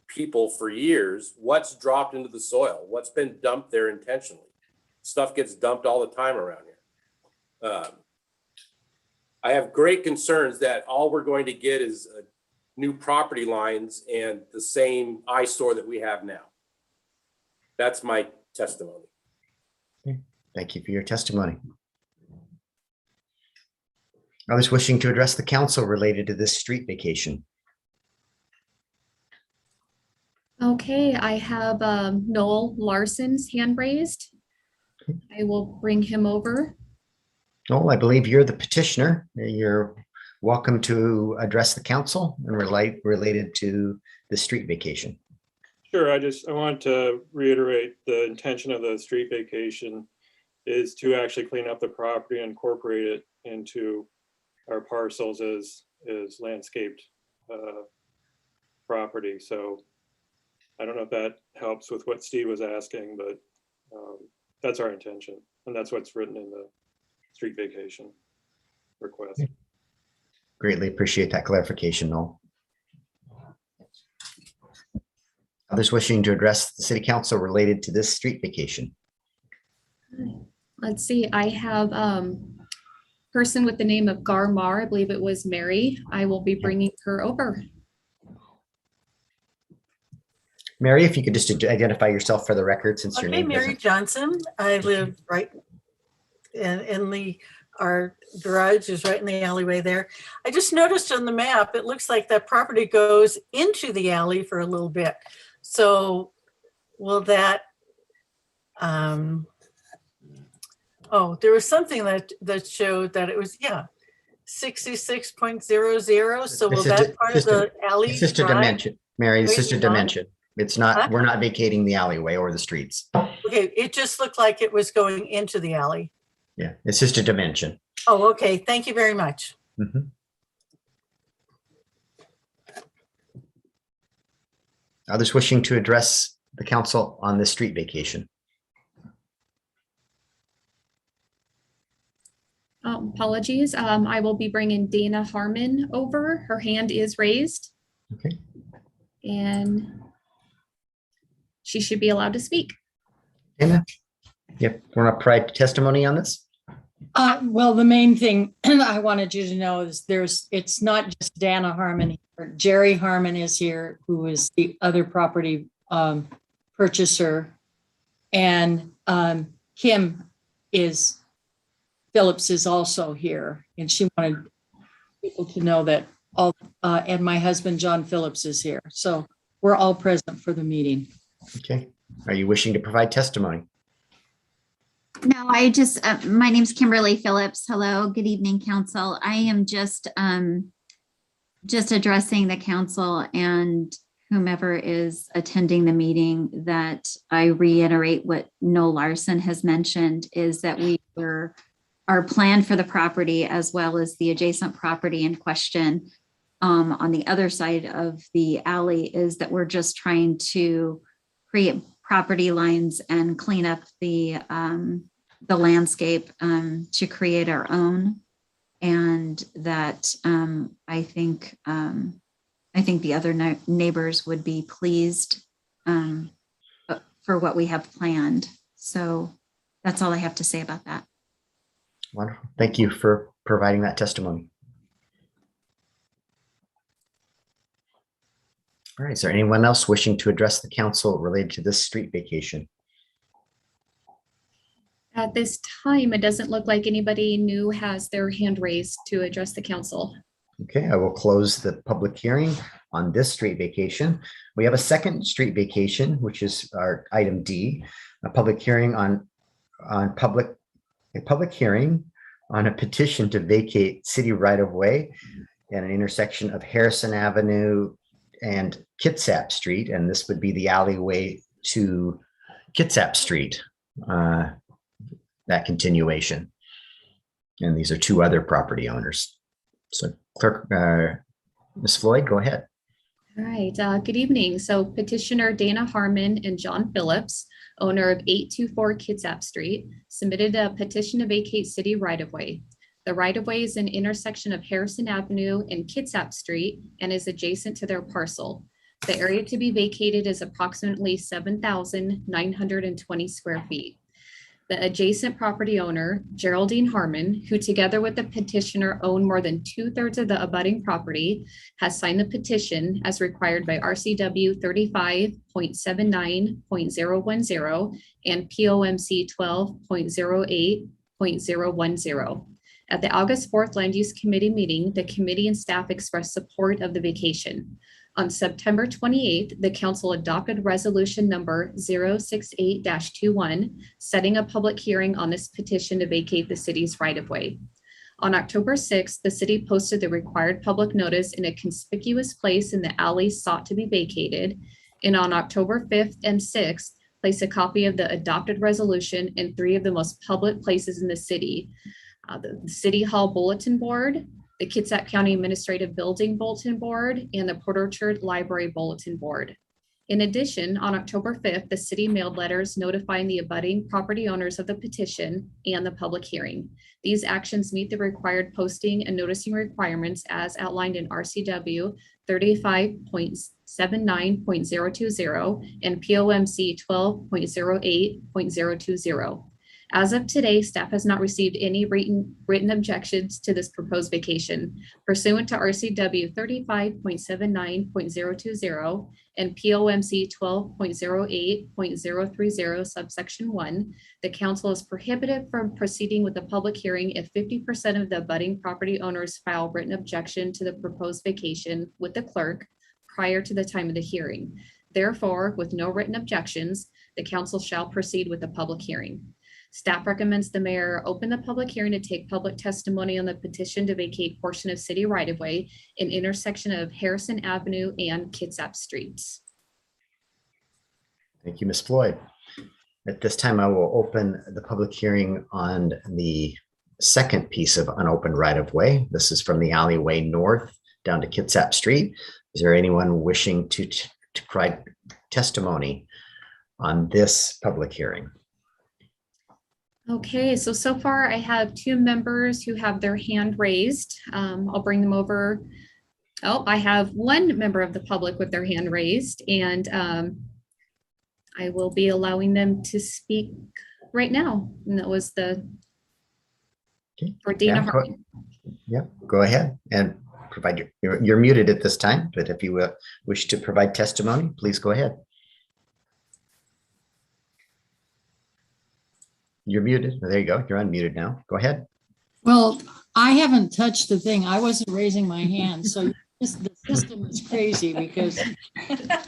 people for years. What's dropped into the soil? What's been dumped there intentionally? Stuff gets dumped all the time around here. I have great concerns that all we're going to get is new property lines and the same eyesore that we have now. That's my testimony. Okay. Thank you for your testimony. Others wishing to address the council related to this street vacation? Okay, I have Noel Larson's hand raised. I will bring him over. Noel, I believe you're the petitioner. You're welcome to address the council and related to the street vacation. Sure, I want to reiterate the intention of the street vacation is to actually clean up the property and incorporate it into our parcels as landscaped property. So I don't know if that helps with what Steve was asking, but that's our intention. And that's what's written in the street vacation request. Greatly appreciate that clarification, Noel. Others wishing to address the city council related to this street vacation? Let's see, I have person with the name of Garmar. I believe it was Mary. I will be bringing her over. Mary, if you could just identify yourself for the record, since your Okay, name Mary doesn't. Johnson. I live right our garage is right in the alleyway there. I just noticed on the map, it looks like that property goes into the alley for a little bit. So will that, oh, there was something that showed that it was, 66.00. So will that part of the alley? It's just a dimension, Mary, it's just a dimension. It's not, we're not vacating the alleyway or the streets. Okay, it just looked like it was going into the alley. Yeah, it's just a dimension. Oh, okay. Thank you very much. Mhm. Others wishing to address the council on this street vacation? Apologies. I will be bringing Dana Harmon over. Her hand is raised. Okay. And she should be allowed to speak. Dana, yep, we're not private testimony on this? Well, the main thing I wanted you to know is it's not just Dana Harmon here. Jerry Harmon is here, who is the other property purchaser. And Kim Phillips is also here. And she wanted people to know that and my husband, John Phillips, is here. So we're all present for the meeting. Okay. Are you wishing to provide testimony? No, I just, my name's Kimberly Phillips. Hello, good evening, council. I am just addressing the council and whomever is attending the meeting that I reiterate what Noel Larson has mentioned is that our plan for the property as well as the adjacent property in question on the other side of the alley is that we're just trying to create property lines and clean up the landscape to create our own, and that I think the other neighbors would be pleased for what we have planned. So that's all I have to say about that. Wonderful. Thank you for providing that testimony? All right, is there anyone else wishing to address the council related to this street vacation? At this time, it doesn't look like anybody new has their hand raised to address the council. Okay, I will close the public hearing on this street vacation. We have a second street vacation, which is our item D, a public hearing on a public hearing on a petition to vacate city right-of-way at an intersection of Harrison Avenue and Kitsap Street, and this would be the alleyway to Kitsap Street, that continuation. And these are two other property owners. So Clerk, Ms. Floyd, go ahead. All right, good evening. So petitioner Dana Harmon and John Phillips, owner of 824 Kitsap Street, submitted a petition to vacate city right-of-way. The right-of-way is an intersection of Harrison Avenue and Kitsap Street and is adjacent to their parcel. The area to be vacated is approximately 7,920 square feet. The adjacent property owner, Geraldine Harmon, who together with the petitioner own more than 2/3 of the abutting property, has signed the petition as required by RCW 35.79.010 and POMC 12.08.010. At the August 4th Land Use Committee meeting, the committee and staff expressed support of the vacation. On September 28th, the council adopted resolution number 068-21, setting a public hearing on this petition to vacate the city's right-of-way. On October 6th, the city posted the required public notice in a conspicuous place in the alley sought to be vacated. And on October 5th and 6th, placed a copy of the adopted resolution in 3 of the most public places in the city. The City Hall Bulletin Board, the Kitsap County Administrative Building Bulletin Board, and the Port Orchard Library Bulletin Board. In addition, on October 5th, the city mailed letters notifying the abutting property owners of the petition and the public hearing. These actions meet the required posting and noticing requirements as outlined in RCW 35.79.020 and POMC 12.08.020. As of today, staff has not received any written objections to this proposed vacation. Pursuant to RCW 35.79.020 and POMC 12.08.030 subsection 1, the council is prohibited from proceeding with the public hearing if 50% of the abutting property owners file written objection to the proposed vacation with the clerk prior to the time of the hearing. Therefore, with no written objections, the council shall proceed with the public hearing. Staff recommends the mayor open the public hearing to take public testimony on the petition to vacate portion of city right-of-way in intersection of Harrison Avenue and Kitsap Streets. Thank you, Ms. Floyd. At this time, I will open the public hearing on the second piece of unopened right-of-way. This is from the alleyway north down to Kitsap Street. Is there anyone wishing to provide testimony on this public hearing? Okay, so far I have 2 members who have their hand raised. I'll bring them over. Oh, I have 1 member of the public with their hand raised, and I will be allowing them to speak right now. And that was for Dana Harmon. Go ahead and provide you're muted at this time, but if you wish to provide testimony, please go ahead. You're muted. There you go. You're unmuted now. Go ahead. Well, I haven't touched the thing. I wasn't raising my hand. So the system is crazy because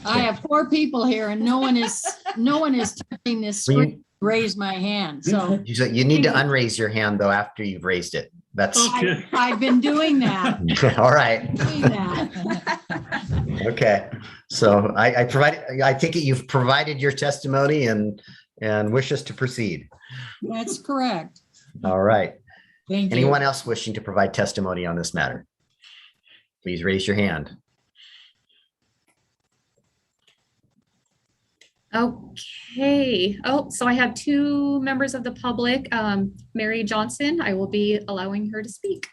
I have 4 people here and no one is touching this screen to raise my hand. So you need to unraise your hand though after you've raised it. That's okay. I've been doing that. All right. Okay. So I think you've provided your testimony and wish us to proceed. That's correct. All right. Thank you. Anyone else wishing to provide testimony on this matter? Please raise your hand. Okay. Oh, so I have 2 members of the public. Mary Johnson, I will be allowing her to speak.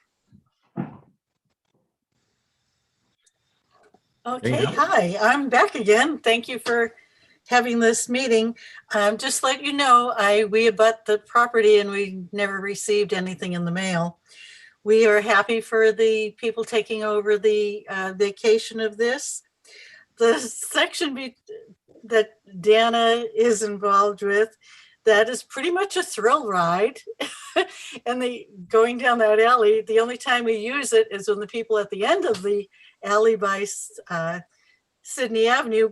Okay, hi, I'm back again. Thank you for having this meeting. Just let you know, we abut the property and we never received anything in the mail. We are happy for the people taking over the vacation of this. The section that Dana is involved with, that is pretty much a thrill ride. And going down that alley, the only time we use it is when the people at the end of the alley by Sydney Avenue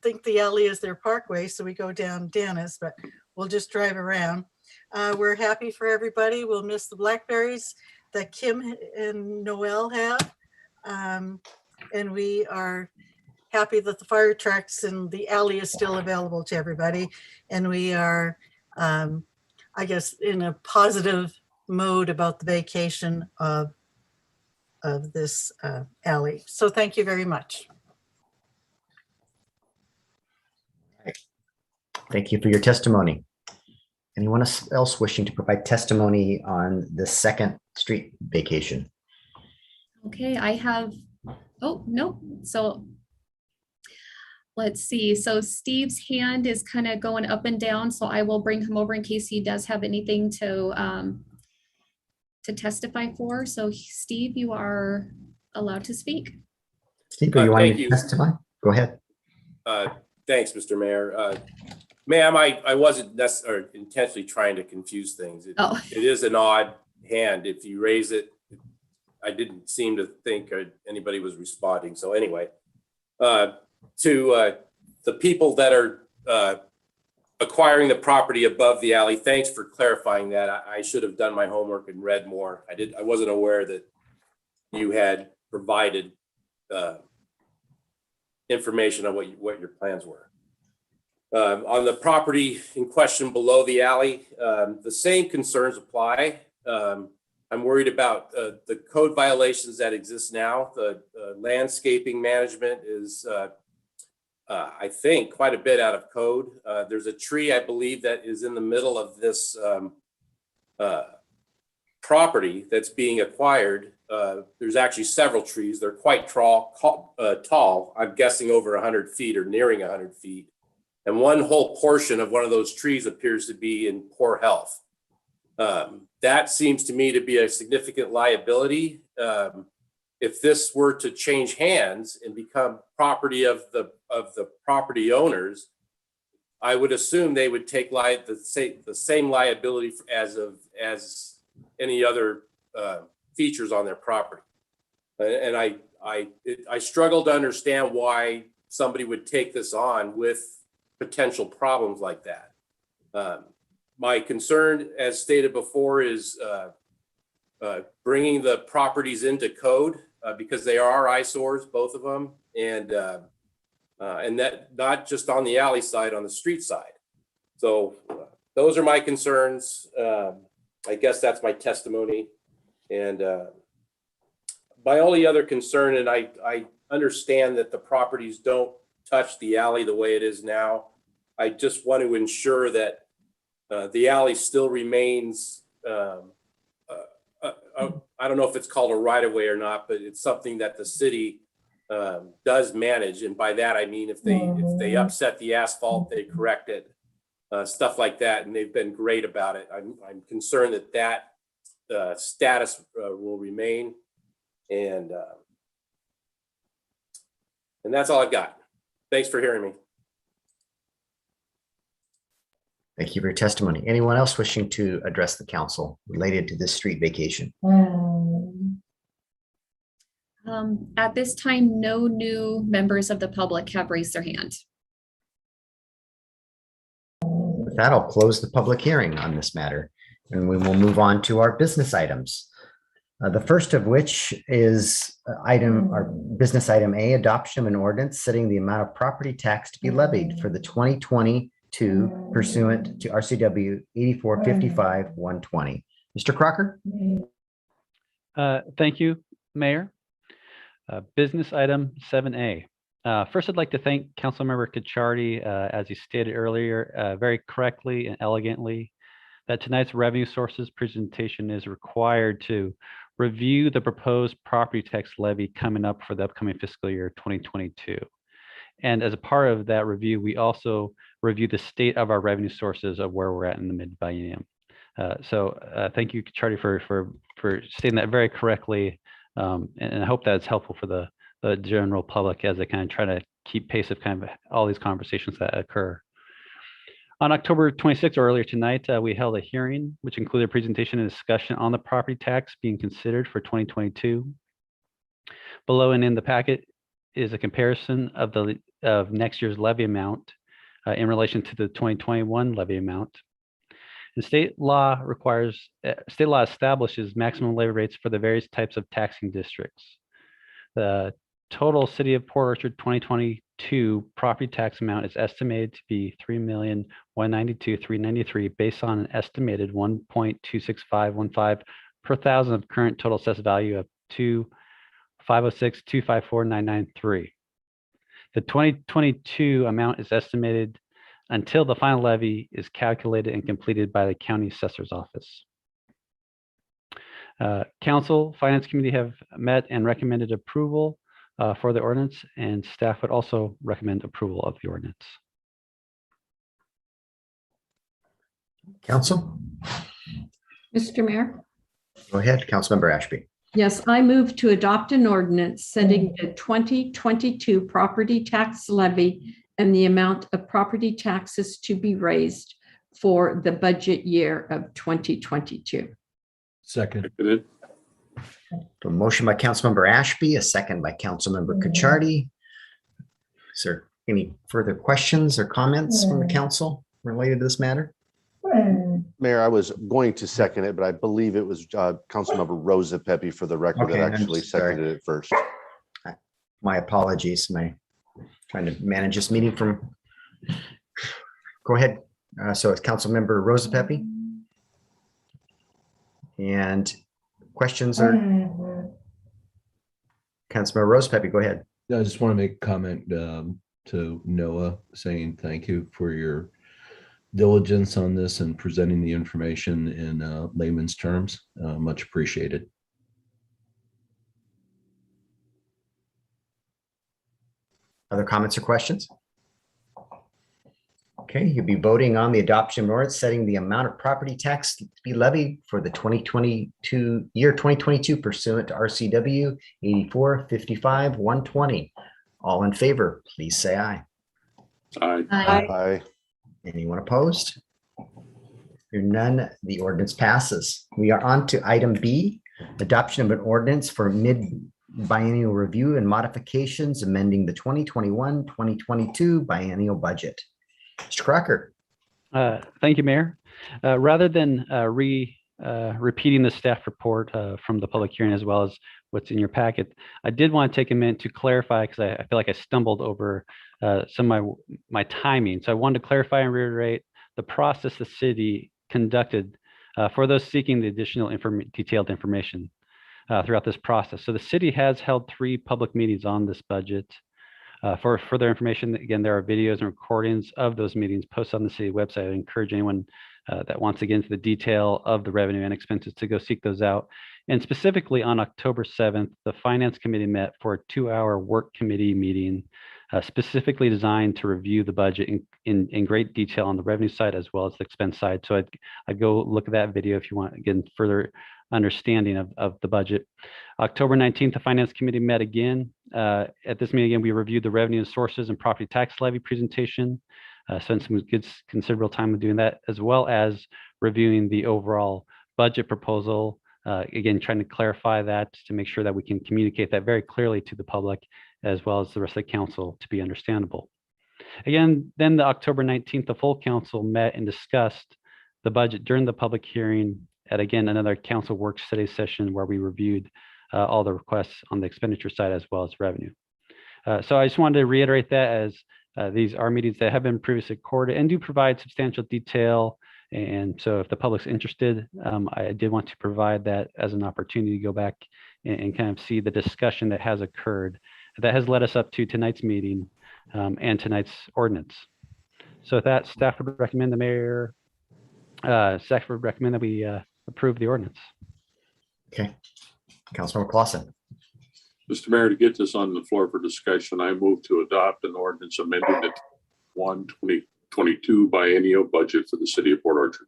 think the alley is their parkway, so we go down Dana's, but we'll just drive around. We're happy for everybody. We'll miss the blackberries that Kim and Noel have. And we are happy that the fire trucks and the alley is still available to everybody. And we are, I guess, in a positive mode about the vacation of this alley. So thank you very much. Thank you for your testimony. Anyone else wishing to provide testimony on the second street vacation? Okay, I have, oh, no. So let's see. So Steve's hand is kind of going up and down. So I will bring him over in case he does have anything to testify for. So Steve, you are allowed to speak. Steve, you want Thank to you. testify? Go ahead. Thanks, Mr. Mayor. Ma'am, I wasn't necessarily intentionally trying to confuse things. It is an odd hand. If you raise it, I didn't seem to think anybody was responding. So anyway, to the people that are acquiring the property above the alley, thanks for clarifying that. I should have done my homework and read more. I wasn't aware that you had provided information on what your plans were. On the property in question below the alley, the same concerns apply. I'm worried about the code violations that exist now. The landscaping management is, I think, quite a bit out of code. There's a tree, I believe, that is in the middle of this property that's being acquired. There's actually several trees. They're quite tall. I'm guessing over 100 feet or nearing 100 feet. And one whole portion of one of those trees appears to be in poor health. That seems to me to be a significant liability. If this were to change hands and become property of the property owners, I would assume they would take the same liability as any other features on their property. And I struggle to understand why somebody would take this on with potential problems like that. My concern, as stated before, is bringing the properties into code because they are eyesores, both of them, and that not just on the alley side, on the street side. So those are my concerns. I guess that's my testimony. And my only other concern, and I understand that the properties don't touch the alley the way it is now. I just want to ensure that the alley still remains, I don't know if it's called a right of way or not, but it's something that the city does manage. And by that, I mean, if they upset the asphalt, they correct it, stuff like that. And they've been great about it. I'm concerned that status will remain. And that's all I've got. Thanks for hearing me. Thank you for your testimony. Anyone else wishing to address the council related to this street vacation? At this time, no new members of the public have raised their hand. With that, I'll close the public hearing on this matter, and we will move on to our business items. The first of which is our business item A, adoption of an ordinance setting the amount of property tax to be levied for the 2022 pursuant to RCW 8455-120. Mr. Crocker? Thank you, Mayor. Business item 7A. First, I'd like to thank Councilmember Kichardi, as he stated earlier, very correctly and elegantly, that tonight's revenue sources presentation is required to review the proposed property tax levy coming up for the upcoming fiscal year 2022. And as a part of that review, we also review the state of our revenue sources of where we're at in the mid-biennium. Thank you, Charlie, for stating that very correctly. And I hope that's helpful for the general public as they kind of try to keep pace of kind of all these conversations that occur. On October 26th, or earlier tonight, we held a hearing which included a presentation and discussion on the property tax being considered for 2022. Below and in the packet is a comparison of next year's levy amount in relation to the 2021 levy amount. The state law establishes maximum levy rates for the various types of taxing districts. The total City of Port Orchard 2022 property tax amount is estimated to be $3,192,393 based on an estimated 1.26515 per thousand of current total assessed value of $2,506,254,993. The 2022 amount is estimated until the final levy is calculated and completed by the county assessor's office. Council, Finance Committee have met and recommended approval for the ordinance, and staff would also recommend approval of the ordinance. Council, Mr. Mayor? go ahead. Councilmember Ashby. Yes, I move to adopt an ordinance setting the 2022 property tax levy and the amount of property taxes to be raised for the budget year of 2022. Second. A motion by Councilmember Ashby, a second by Councilmember Kucharty. Is there any further questions or comments from the council related to this matter? Mayor, I was going to second it, but I believe it was Councilmember Rosa Pepe for the record Okay, that I'm actually sorry. seconded it first. My apologies. Trying to manage this meeting from. Go ahead. So it's Councilmember Rosa Pepe. And questions or Councilmember Rosa Pepe, go ahead. I just want to make a comment to Noah saying thank you for your diligence on this and presenting the information in layman's terms. Much appreciated. Other comments or questions? Okay, you'll be voting on the adoption of an ordinance setting the amount of property tax to be levied for the 2022 pursuant to RCW 8455-120. All in favor, please say aye. Aye. Aye. Anyone opposed? Hearing none, the ordinance passes. We are on to item B, adoption of an ordinance for mid-biennial review and modifications amending the 2021-2022 biennial budget. Mr. Crocker. Thank you, Mayor. Rather than repeating the staff report from the public hearing as well as what's in your packet, I did want to take a minute to clarify because I feel like I stumbled over some of my timing. So I wanted to clarify and reiterate the process the city conducted for those seeking the additional detailed information throughout this process. So the city has held 3 public meetings on this budget. For further information, again, there are videos and recordings of those meetings posted on the city website. I encourage anyone that wants to get into the detail of the revenue and expenses to go seek those out. And specifically on October 7th, the Finance Committee met for a 2-hour work committee meeting specifically designed to review the budget in great detail on the revenue side as well as the expense side. So I'd go look at that video if you want, again, further understanding of the budget. October 19th, the Finance Committee met again. At this meeting, again, we reviewed the revenue sources and property tax levy presentation. Spent some good considerable time doing that, as well as reviewing the overall budget proposal. Again, trying to clarify that to make sure that we can communicate that very clearly to the public, as well as the rest of the council to be understandable. Again, then the October 19th, the full council met and discussed the budget during the public hearing at, again, another council work study session where we reviewed all the requests on the expenditure side as well as revenue. So I just wanted to reiterate that as these are meetings that have been previously recorded and do provide substantial detail. And so if the public's interested, I did want to provide that as an opportunity to go back and kind of see the discussion that has occurred that has led us up to tonight's meeting and tonight's ordinance. So with that, staff would recommend the mayor, staff would recommend that we approve the ordinance. Okay. Councilmember Clausen. Mr. Mayor, to get this on the floor for discussion, I move to adopt an ordinance amending the 2022 biennial budget for the city of Port Orchard.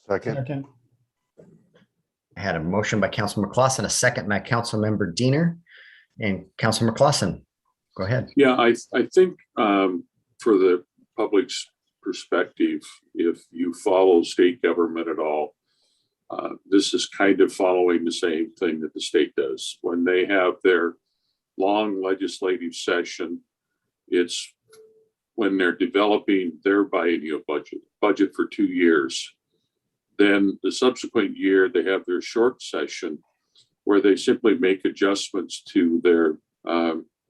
Second. Second. I had a motion by Councilman McClosson, a second by Councilmember Diener. And Councilman McClosson, go ahead. Yeah, I think for the public's perspective, if you follow state government at all, this is kind of following the same thing that the state does. When they have their long legislative session, it's when they're developing their biennial budget for 2 years. Then the subsequent year, they have their short session where they simply make adjustments to their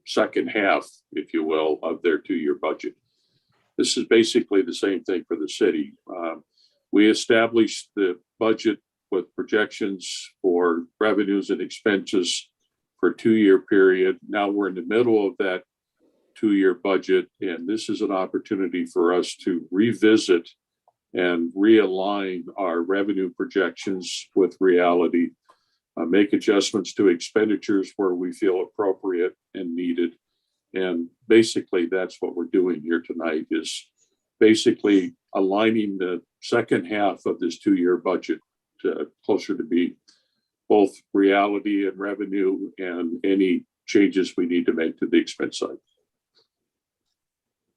second half, if you will, of their 2-year budget. This is basically the same thing for the city. We established the budget with projections for revenues and expenses for a 2-year period. Now we're in the middle of that 2-year budget, and this is an opportunity for us to revisit and realign our revenue projections with reality, make adjustments to expenditures where we feel appropriate and needed. And basically that's what we're doing here tonight, is basically aligning the second half of this 2-year budget to closer to be both reality and revenue and any changes we need to make to the expense side.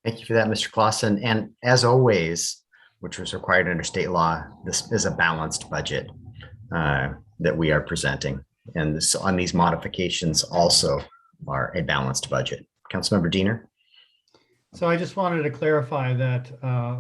Thank you for that, Mr. Clausen. And as always, which was required under state law, this is a balanced budget that we are presenting. And this, on these modifications also are a balanced budget. Councilmember Diener. So I just wanted to clarify that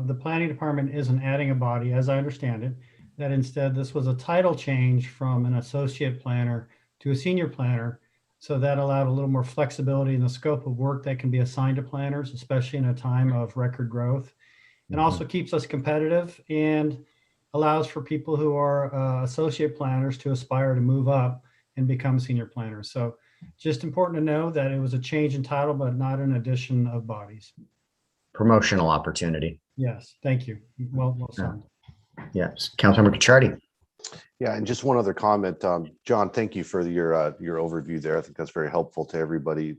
the planning department isn't adding a body, as I understand it, that instead this was a title change from an associate planner to a senior planner. So that allowed a little more flexibility in the scope of work that can be assigned to planners, especially in a time of record growth. It also keeps us competitive and allows for people who are associate planners to aspire to move up and become senior planners. So just important to know that it was a change in title, but not an addition of bodies. Promotional opportunity. Yes, thank you. Well said. Yes, Councilmember Cacciardi. Yeah, and just one other comment, John. Thank you for your overview there. I think that's very helpful to everybody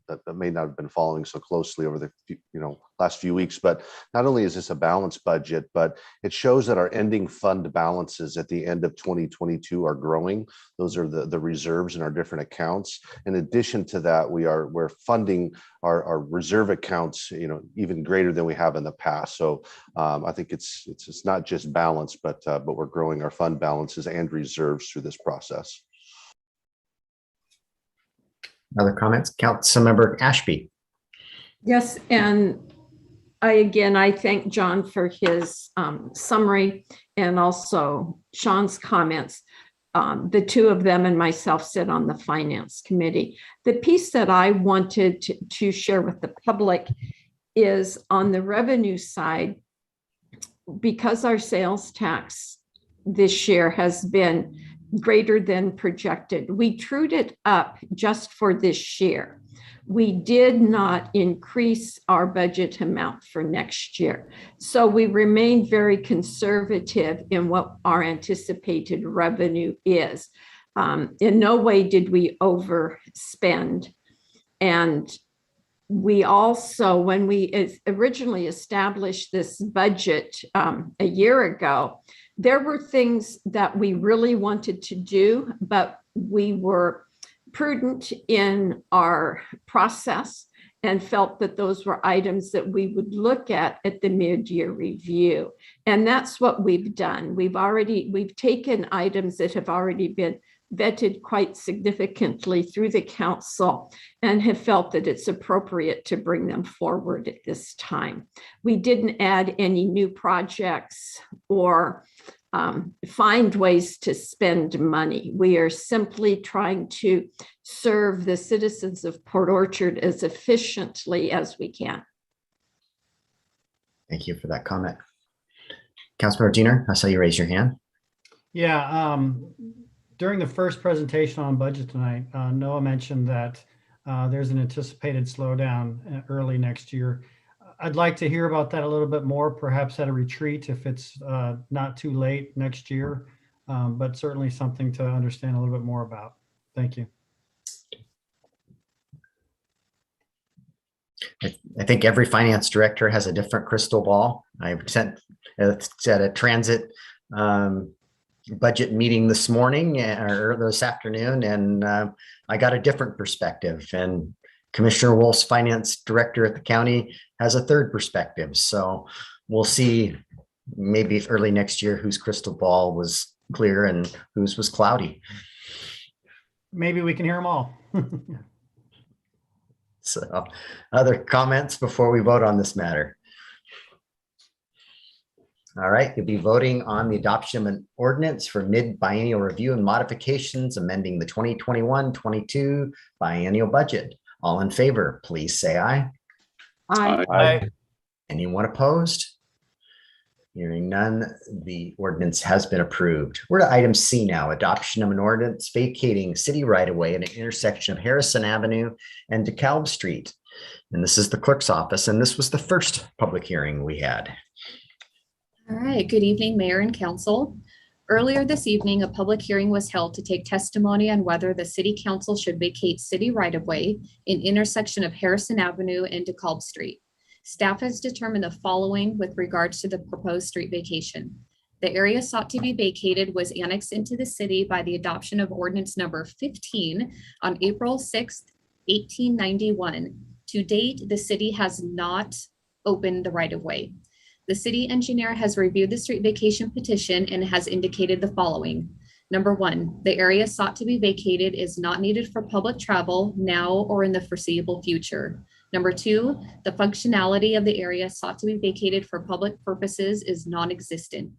that may not have been following so closely over the last few weeks. But not only is this a balanced budget, but it shows that our ending fund balances at the end of 2022 are growing. Those are the reserves in our different accounts. In addition to that, we're funding our reserve accounts, even greater than we have in the past. So I think it's not just balance, but we're growing our fund balances and reserves through this process. Other comments? Councilmember Ashby. Yes, and I thank John for his summary and also Sean's comments. The two of them and myself sit on the finance committee. The piece that I wanted to share with the public is on the revenue side, because our sales tax this year has been greater than projected. We trued it up just for this year. We did not increase our budget amount for next year. So we remain very conservative in what our anticipated revenue is. In no way did we overspend. And we also, when we originally established this budget a year ago, there were things that we really wanted to do, but we were prudent in our process and felt that those were items that we would look at the mid-year review. And that's what we've done. We've taken items that have already been vetted quite significantly through the council and have felt that it's appropriate to bring them forward at this time. We didn't add any new projects or find ways to spend money. We are simply trying to serve the citizens of Port Orchard as efficiently as we can. Thank you for that comment. Councilmember Diener, I saw you raise your hand. Yeah, during the first presentation on budget tonight, Noah mentioned that there's an anticipated slowdown early next year. I'd like to hear about that a little bit more, perhaps at a retreat if it's not too late next year, but certainly something to understand a little bit more about. Thank you. I think every finance director has a different crystal ball. I've sat at a transit budget meeting this morning or this afternoon, and I got a different perspective. And Commissioner Wolf's finance director at the county has a third perspective. So we'll see maybe early next year whose crystal ball was clear and whose was cloudy. Maybe we can hear them all. So other comments before we vote on this matter? All right, you'll be voting on the adoption of an ordinance for mid-biennial review and modifications, amending the 2021-22 biennial budget. All in favor, please say aye. Aye. Anyone opposed? Hearing none, the ordinance has been approved. We're to item C now, adoption of an ordinance vacating city right-of-way at an intersection of Harrison Avenue and Dekalb Street. And this is the clerk's office, and this was the first public hearing we had. All right, good evening, Mayor and Council. Earlier this evening, a public hearing was held to take testimony on whether the City Council should vacate city right-of-way in intersection of Harrison Avenue and Dekalb Street. Staff has determined the following with regards to the proposed street vacation. The area sought to be vacated was annexed into the city by the adoption of ordinance number 15 on April 6th, 1891. To date, the city has not opened the right-of-way. The city engineer has reviewed the street vacation petition and has indicated the following. Number one, the area sought to be vacated is not needed for public travel now or in the foreseeable future. Number two, the functionality of the area sought to be vacated for public purposes is non-existent.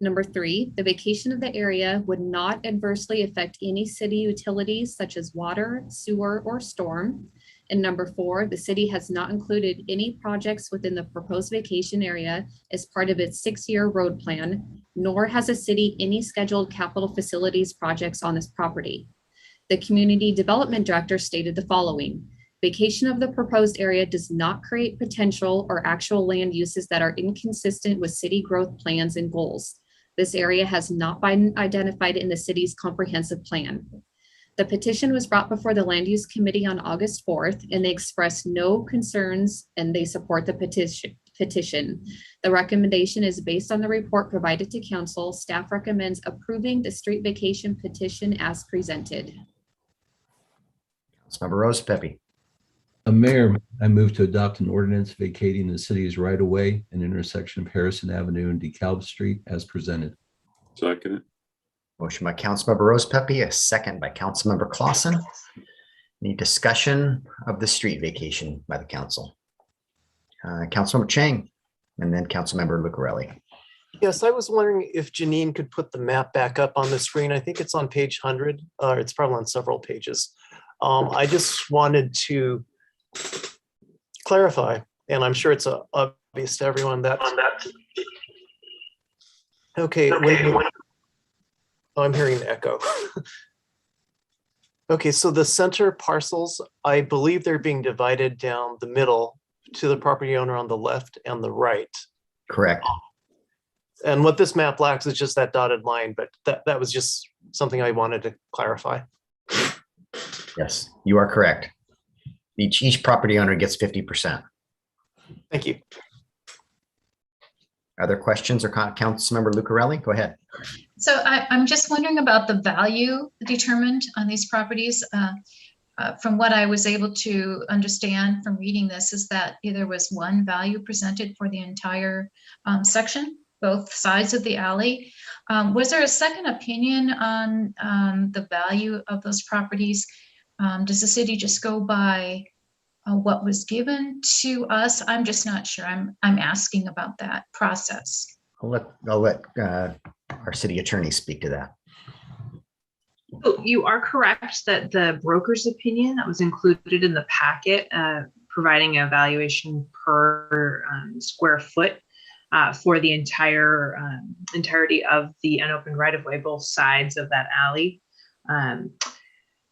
Number three, the vacation of the area would not adversely affect any city utilities such as water, sewer, or storm. And number four, the city has not included any projects within the proposed vacation area as part of its 6-year road plan, nor has the city any scheduled capital facilities projects on this property. The community development director stated the following. Vacation of the proposed area does not create potential or actual land uses that are inconsistent with city growth plans and goals. This area has not been identified in the city's comprehensive plan. The petition was brought before the Land Use Committee on August 4th, and they expressed no concerns and they support the petition. The recommendation is based on the report provided to council. Staff recommends approving the street vacation petition as presented. Councilmember Rose Pepe. Mayor, I move to adopt an ordinance vacating the city's right-of-way and intersection of Harrison Avenue and Dekalb Street as presented. Second it. Motion by Councilmember Rose Pepe, a second by Councilmember Clausen. Any discussion of the street vacation by the council? Councilmember Chang, and then Councilmember Lucarelli. Yes, I was wondering if Janine could put the map back up on the screen. I think it's on page 100, or it's probably on several pages. I just wanted to clarify, and I'm sure it's obvious to everyone that. Okay, I'm hearing the echo. Okay, so the center parcels, I believe they're being divided down the middle to the property owner on the left and the right. Correct. And what this map lacks is just that dotted line, but that was just something I wanted to clarify. Yes, you are correct. Each property owner gets 50%. Thank you. Other questions or Councilmember Lucarelli? Go ahead. So I'm just wondering about the value determined on these properties. From what I was able to understand from reading this is that there was one value presented for the entire section, both sides of the alley. Was there a second opinion on the value of those properties? Does the city just go by what was given to us? I'm just not sure. I'm asking about that process. I'll let our city attorney speak to that. You are correct that the broker's opinion that was included in the packet, providing a valuation per square foot for the entirety of the unopened right-of-way, both sides of that alley,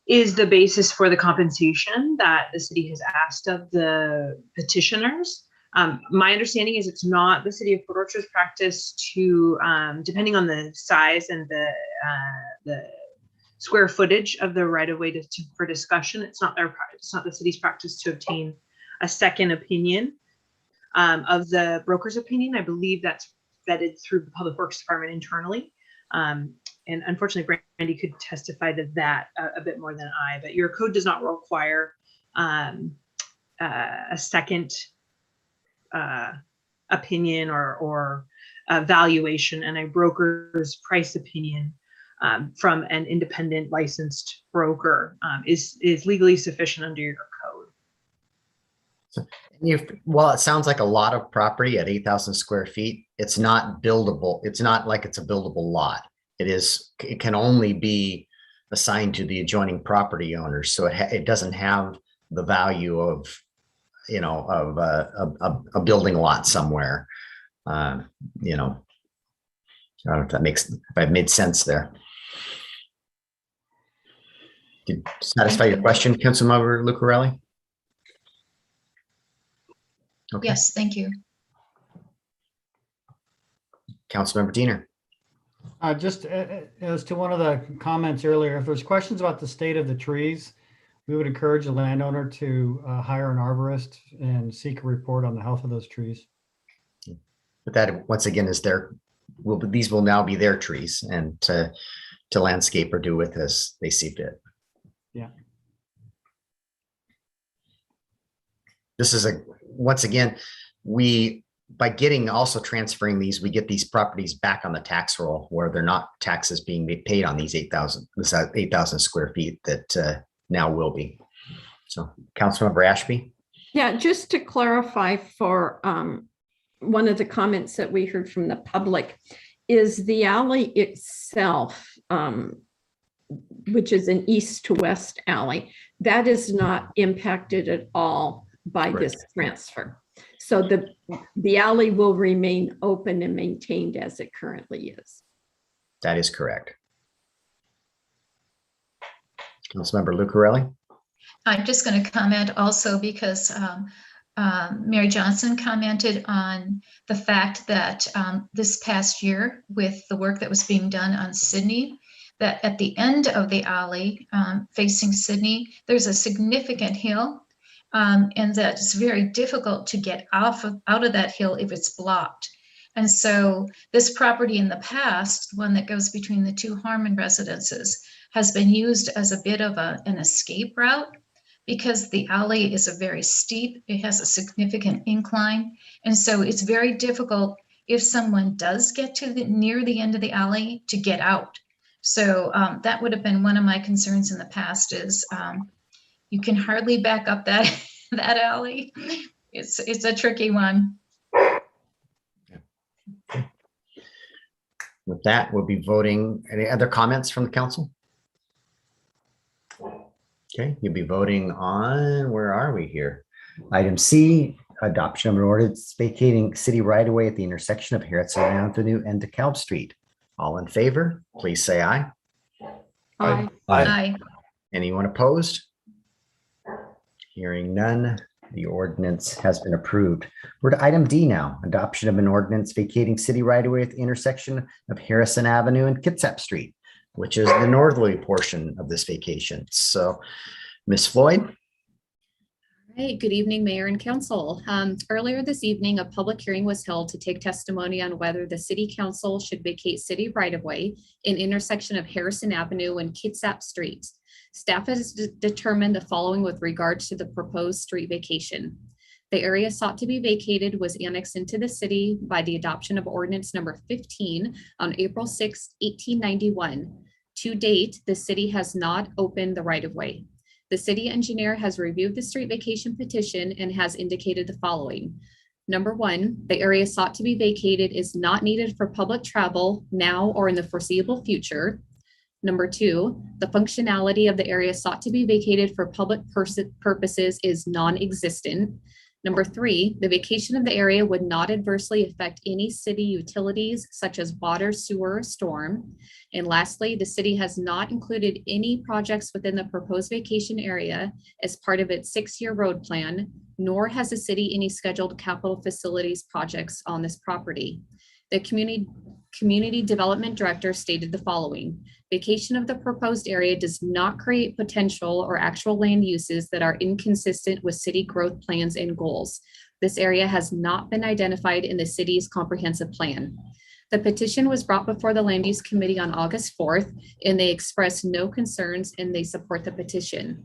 is the basis for the compensation that the city has asked of the petitioners. My understanding is it's not the city of Port Orchard's practice to, depending on the size and the square footage of the right-of-way for discussion, it's not the city's practice to obtain a second opinion of the broker's opinion. I believe that's vetted through the Public Works Department internally. And unfortunately, Brandy could testify to that a bit more than I, but your code does not require a second opinion or valuation, and a broker's price opinion from an independent licensed broker is legally sufficient under your code. Well, it sounds like a lot of property at 8,000 square feet. It's not buildable. It's not like it's a buildable lot. It can only be assigned to the adjoining property owners. So it doesn't have the value of, a building lot somewhere. I don't know if I've made sense there. Did satisfy your question, Councilmember Lucarelli? Okay. Yes, thank you. Councilmember Diener. Just as to one of the comments earlier, if there's questions about the state of the trees, we would encourage the landowner to hire an arborist and seek a report on the health of those trees. But that, once again, these will now be their trees, and to landscape or do with as they see fit. Yeah. This is once again, by getting also transferring these, we get these properties back on the tax roll where they're not taxes being paid on these 8,000 square feet that now will be. So, Councilmember Ashby. Yeah, just to clarify for one of the comments that we heard from the public, is the alley itself, which is an east to west alley, that is not impacted at all by this transfer. So the alley will remain open and maintained as it currently is. That is correct. Councilmember Lucarelli. I'm just going to comment also because Mary Johnson commented on the fact that this past year, with the work that was being done on Sydney, that at the end of the alley facing Sydney, there's a significant hill, and that it's very difficult to get out of that hill if it's blocked. And so this property in the past, one that goes between the two Harmon residences, has been used as a bit of an escape route, because the alley is very steep. It has a significant incline. And so it's very difficult if someone does get to near the end of the alley to get out. So that would have been one of my concerns in the past, is you can hardly back up that alley. It's a tricky one. With that, we'll be voting. Any other comments from the council? Okay, you'll be voting on, where are we here? Item C, adoption of an ordinance vacating city right-of-way at the intersection of Harrison Avenue and Dekalb Street. All in favor, please say aye. Aye. Aye. Anyone opposed? Hearing none, the ordinance has been approved. We're to item D now, adoption of an ordinance vacating city right-of-way at the intersection of Harrison Avenue and Kitsap Street, which is the northerly portion of this vacation. So, Ms. Floyd. Hey, good evening, Mayor and Council. Earlier this evening, a public hearing was held to take testimony on whether the City Council should vacate city right-of-way in intersection of Harrison Avenue and Kitsap Street. Staff has determined the following with regards to the proposed street vacation. The area sought to be vacated was annexed into the city by the adoption of ordinance number 15 on April 6, 1891. To date, the city has not opened the right-of-way. The city engineer has reviewed the street vacation petition and has indicated the following. Number one, the area sought to be vacated is not needed for public travel now or in the foreseeable future. Number two, the functionality of the area sought to be vacated for public purposes is non-existent. Number three, the vacation of the area would not adversely affect any city utilities such as water, sewer, or storm. And lastly, the city has not included any projects within the proposed vacation area as part of its 6-year road plan, nor has the city any scheduled capital facilities projects on this property. The community development director stated the following. Vacation of the proposed area does not create potential or actual land uses that are inconsistent with city growth plans and goals. This area has not been identified in the city's comprehensive plan. The petition was brought before the Land Use Committee on August 4th, and they expressed no concerns and they support the petition.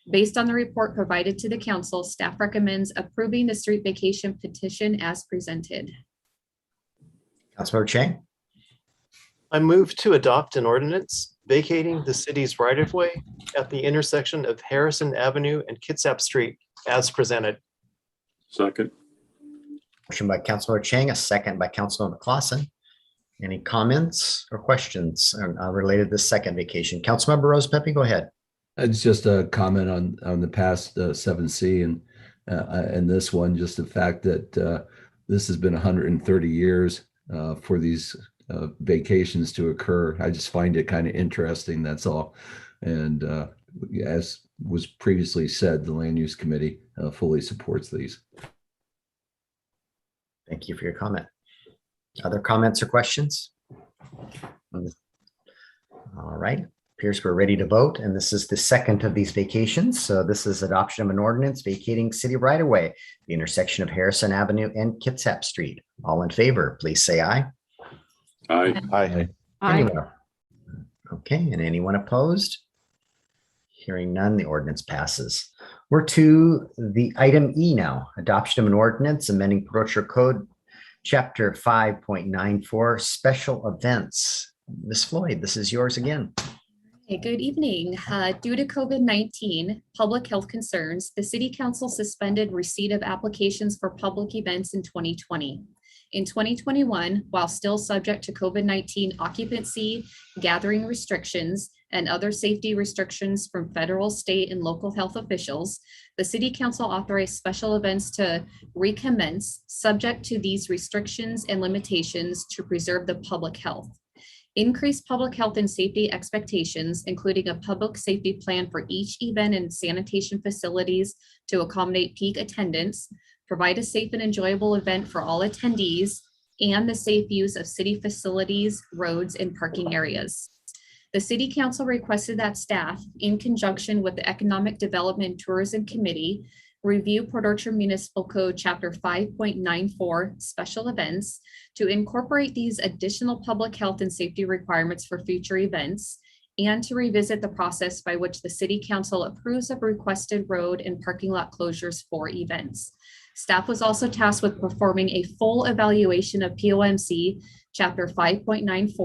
Based on the report provided to the council, staff recommends approving the street vacation petition as presented. Councilmember Chang, I move to adopt an ordinance vacating the city's right-of-way at the intersection of Harrison Avenue and Kitsap Street as presented. Second. motion by Councilmember Chang, a second by Councilmember Clausen. Any comments or questions related to the second vacation? Councilmember Rose Pepe, go ahead. It's just a comment on the past 7C and this one, just the fact that this has been 130 years for these vacations to occur. I just find it kind of interesting, that's all. And as was previously said, the Land Use Committee fully supports these. Thank you for your comment. Other comments or questions? All right, appears we're ready to vote, and this is the second of these vacations. So this is adoption of an ordinance vacating city right-of-way, the intersection of Harrison Avenue and Kitsap Street. All in favor, please say aye. Aye. Aye. Anyone? Okay, and anyone opposed? Hearing none, the ordinance passes. We're to the item E now, adoption of an ordinance amending Property Code Chapter 5.94, special events. Ms. Floyd, this is yours again. Hey, good evening. Due to COVID-19 public health concerns, the City Council suspended receipt of applications for public events in 2020. In 2021, while still subject to COVID-19 occupancy, gathering restrictions, and other safety restrictions from federal, state, and local health officials, the City Council authorized special events to recommence subject to these restrictions and limitations to preserve the public health. Increased public health and safety expectations, including a public safety plan for each event and sanitation facilities to accommodate peak attendance, provide a safe and enjoyable event for all attendees, and the safe use of city facilities, roads, and parking areas. The City Council requested that staff, in conjunction with the Economic Development and Tourism Committee, review Port Orchard Municipal Code Chapter 5.94 special events to incorporate these additional public health and safety requirements for future events, and to revisit the process by which the City Council approves of requested road and parking lot closures for events. Staff was also tasked with performing a full evaluation of POMC Chapter 5.94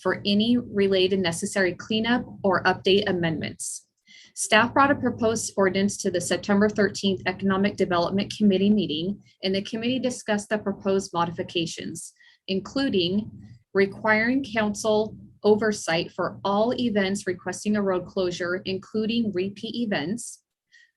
for any related necessary cleanup or update amendments. Staff brought a proposed ordinance to the September 13th Economic Development Committee meeting, and the committee discussed the proposed modifications, including requiring council oversight for all events requesting a road closure, including repeat events,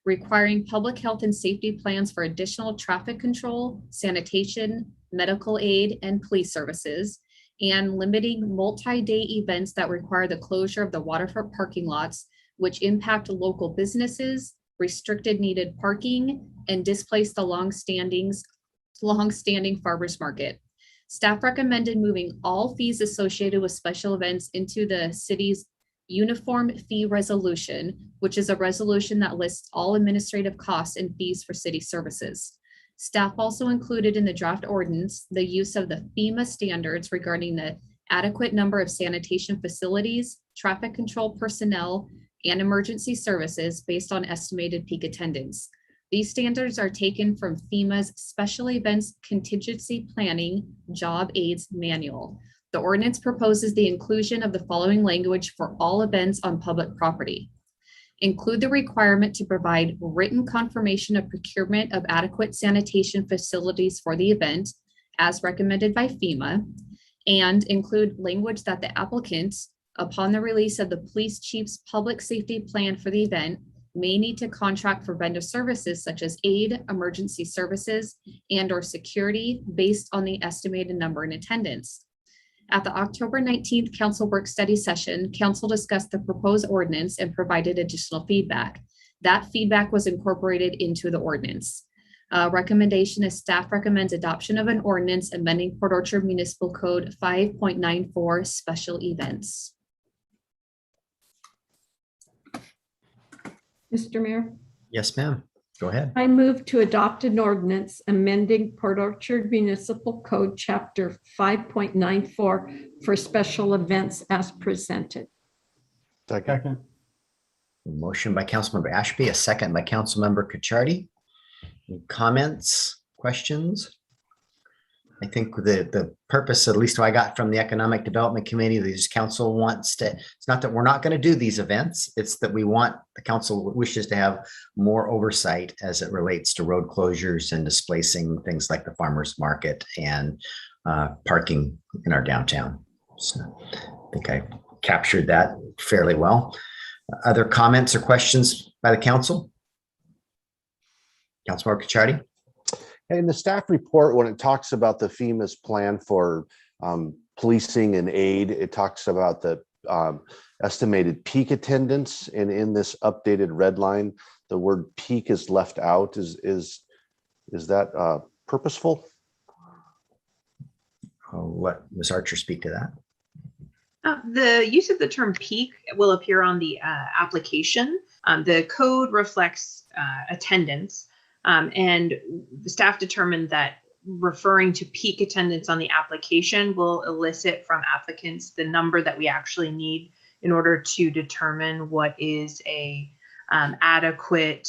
requiring public health and safety plans for additional traffic control, sanitation, medical aid, and police services, and limiting multi-day events that require the closure of the waterfront parking lots, which impact local businesses, restricted needed parking, and displace the long-standing farmers market. Staff recommended moving all fees associated with special events into the city's uniform fee resolution, which is a resolution that lists all administrative costs and fees for city services. Staff also included in the draft ordinance the use of the FEMA standards regarding the adequate number of sanitation facilities, traffic control personnel, and emergency services based on estimated peak attendance. These standards are taken from FEMA's Special Events Contingency Planning Job Aids Manual. The ordinance proposes the inclusion of the following language for all events on public property. Include the requirement to provide written confirmation of procurement of adequate sanitation facilities for the event, as recommended by FEMA, and include language that the applicant, upon the release of the police chief's public safety plan for the event, may need to contract for vendor services such as aid, emergency services, and/or security based on the estimated number in attendance. At the October 19th Council Work Study Session, Council discussed the proposed ordinance and provided additional feedback. That feedback was incorporated into the ordinance. Recommendation is staff recommends adoption of an ordinance amending Port Orchard Municipal Code 5.94 special events. Mr. Mayor, Yes, ma'am. Go ahead. I move to adopt an ordinance amending Port Orchard Municipal Code, Chapter 5.94 for special events as presented. Second. Second. Motion by Councilmember Ashby, a second by Councilmember Cacciardi. Any comments, questions? I think the purpose, at least what I got from the Economic Development Committee, the council wants to, it's not that we're not going to do these events, it's that we want, the council wishes to have more oversight as it relates to road closures and displacing things like the farmers market and parking in our downtown. So I think I captured that fairly well. Other comments or questions by the council? Councilmember Cacciardi? In the staff report, when it talks about the FEMA's plan for policing and aid, it talks about the estimated peak attendance. And in this updated red line, the word peak is left out. Is that purposeful? I'll let Ms. Archer speak to that. The use of the term peak will appear on the application. The code reflects attendance. And the staff determined that referring to peak attendance on the application will elicit from applicants the number that we actually need in order to determine what is a adequate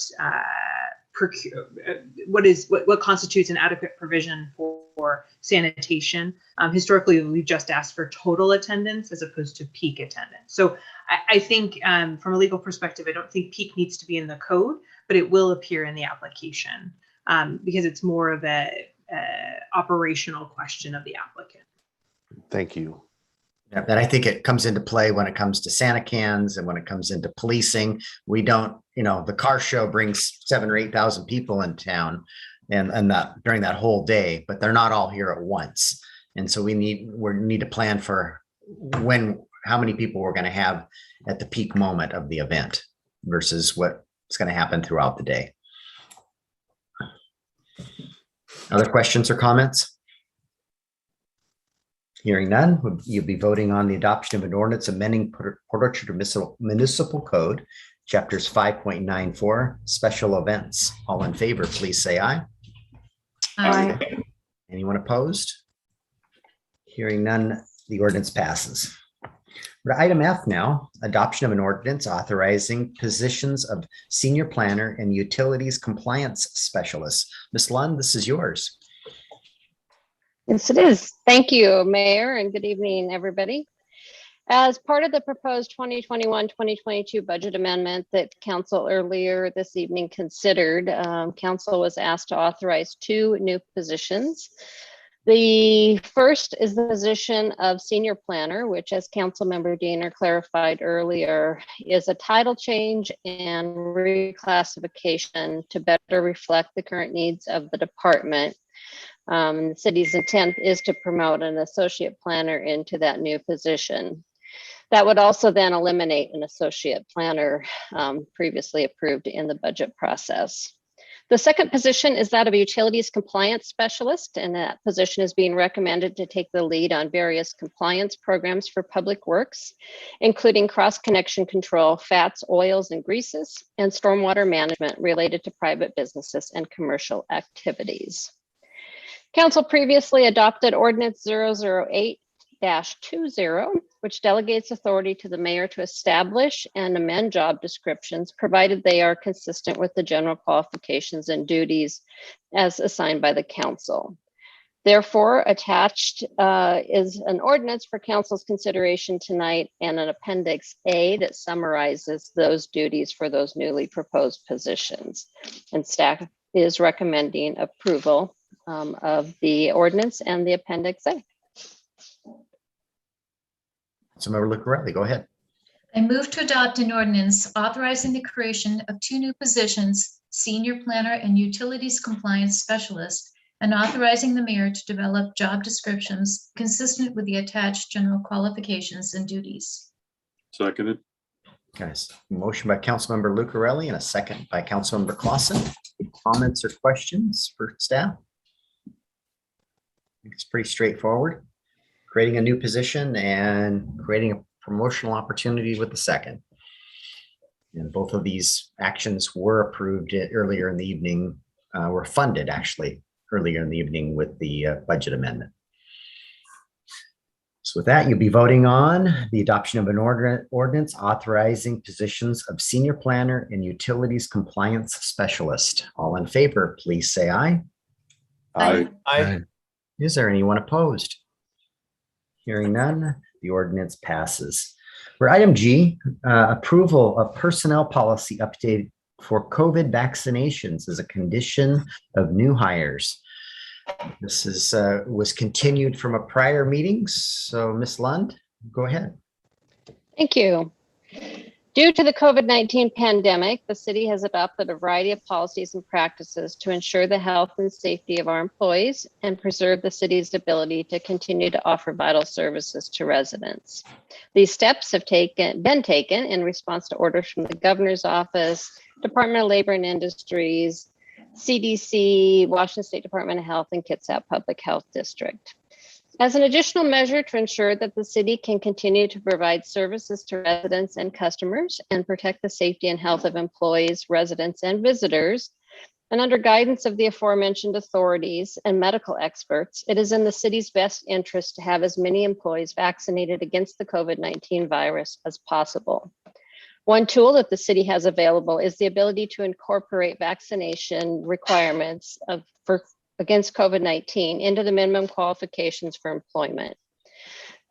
what constitutes an adequate provision for sanitation. Historically, we've just asked for total attendance as opposed to peak attendance. So I think from a legal perspective, I don't think peak needs to be in the code, but it will appear in the application because it's more of a operational question of the applicant. Thank you. And I think it comes into play when it comes to Santa cans and when it comes into policing. We don't, the car show brings 7,000 or 8,000 people in town and that during that whole day, but they're not all here at once. And so we need to plan for how many people we're going to have at the peak moment of the event versus what's going to happen throughout the day. Other questions or comments? Hearing none, you'll be voting on the adoption of an ordinance amending Port Orchard Municipal Code, chapters 5.94, special events. All in favor, please say aye. Aye. Anyone opposed? Hearing none, the ordinance passes. We're to item F now, adoption of an ordinance authorizing positions of senior planner and utilities compliance specialist. Ms. Lund, this is yours. Yes, it is. Thank you, Mayor, and good evening, everybody. As part of the proposed 2021-2022 budget amendment that Council earlier this evening considered, Council was asked to authorize 2 new positions. The first is the position of senior planner, which, as Councilmember Diener clarified earlier, is a title change and reclassification to better reflect the current needs of the department. The city's intent is to promote an associate planner into that new position. That would also then eliminate an associate planner previously approved in the budget process. The second position is that of a utilities compliance specialist, and that position is being recommended to take the lead on various compliance programs for public works, including cross-connection control, fats, oils, and greases, and stormwater management related to private businesses and commercial activities. Council previously adopted Ordinance 008-20, which delegates authority to the mayor to establish and amend job descriptions, provided they are consistent with the general qualifications and duties as assigned by the council. Therefore, attached is an ordinance for council's consideration tonight and an Appendix A that summarizes those duties for those newly proposed positions. And staff is recommending approval of the ordinance and the Appendix A. Councilmember Lucarelli, go ahead. I move to adopt an ordinance authorizing the creation of 2 new positions, senior planner and utilities compliance specialist, and authorizing the mayor to develop job descriptions consistent with the attached general qualifications and duties. Seconded. Guys, motion by Councilmember Lucarelli and a second by Councilmember Clausen. Comments or questions for staff? It's pretty straightforward. Creating a new position and creating a promotional opportunity with the second. And both of these actions were approved earlier in the evening, were funded actually earlier in the evening with the budget amendment. So with that, you'll be voting on the adoption of an ordinance authorizing positions of senior planner and utilities compliance specialist. All in favor, please say aye. I, Is there anyone opposed? Hearing none, the ordinance passes. For item G, approval of personnel policy update for COVID vaccinations as a condition of new hires. This is was continued from a prior meeting. So Ms. Lund, go ahead. Thank you. Due to the COVID-19 pandemic, the city has adopted a variety of policies and practices to ensure the health and safety of our employees and preserve the city's ability to continue to offer vital services to residents. These steps have been taken in response to orders from the governor's office, Department of Labor and Industries, CDC, Washington State Department of Health, and Kitsap Public Health District. As an additional measure to ensure that the city can continue to provide services to residents and customers and protect the safety and health of employees, residents, and visitors, and under guidance of the aforementioned authorities and medical experts, it is in the city's best interest to have as many employees vaccinated against the COVID-19 virus as possible. One tool that the city has available is the ability to incorporate vaccination requirements against COVID-19 into the minimum qualifications for employment.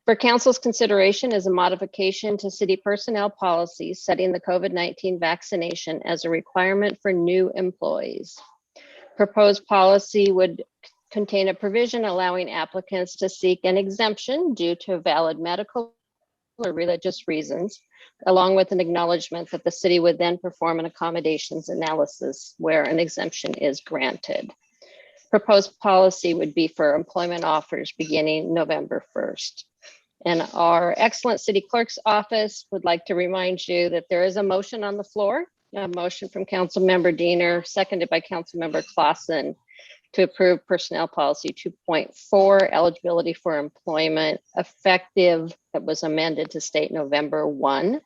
For council's consideration is a modification to city personnel policies setting the COVID-19 vaccination as a requirement for new employees. Proposed policy would contain a provision allowing applicants to seek an exemption due to valid medical or religious reasons, along with an acknowledgement that the city would then perform an accommodations analysis where an exemption is granted. Proposed policy would be for employment offers beginning November 1st. And our excellent city clerk's office would like to remind you that there is a motion on the floor, a motion from Councilmember Diener, seconded by Councilmember Clausen, to approve personnel policy 2.4, eligibility for employment, effective, that was amended to state November 1,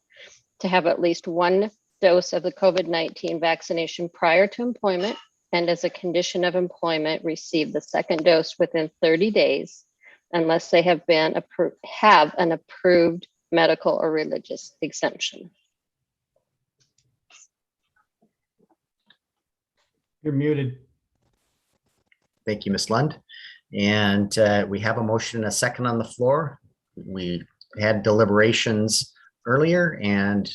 to have at least one dose of the COVID-19 vaccination prior to employment, and as a condition of employment, receive the second dose within 30 days, unless they have an approved medical or religious exemption. You're muted. Thank you, Ms. Lund. And we have a motion and a second on the floor. We had deliberations earlier and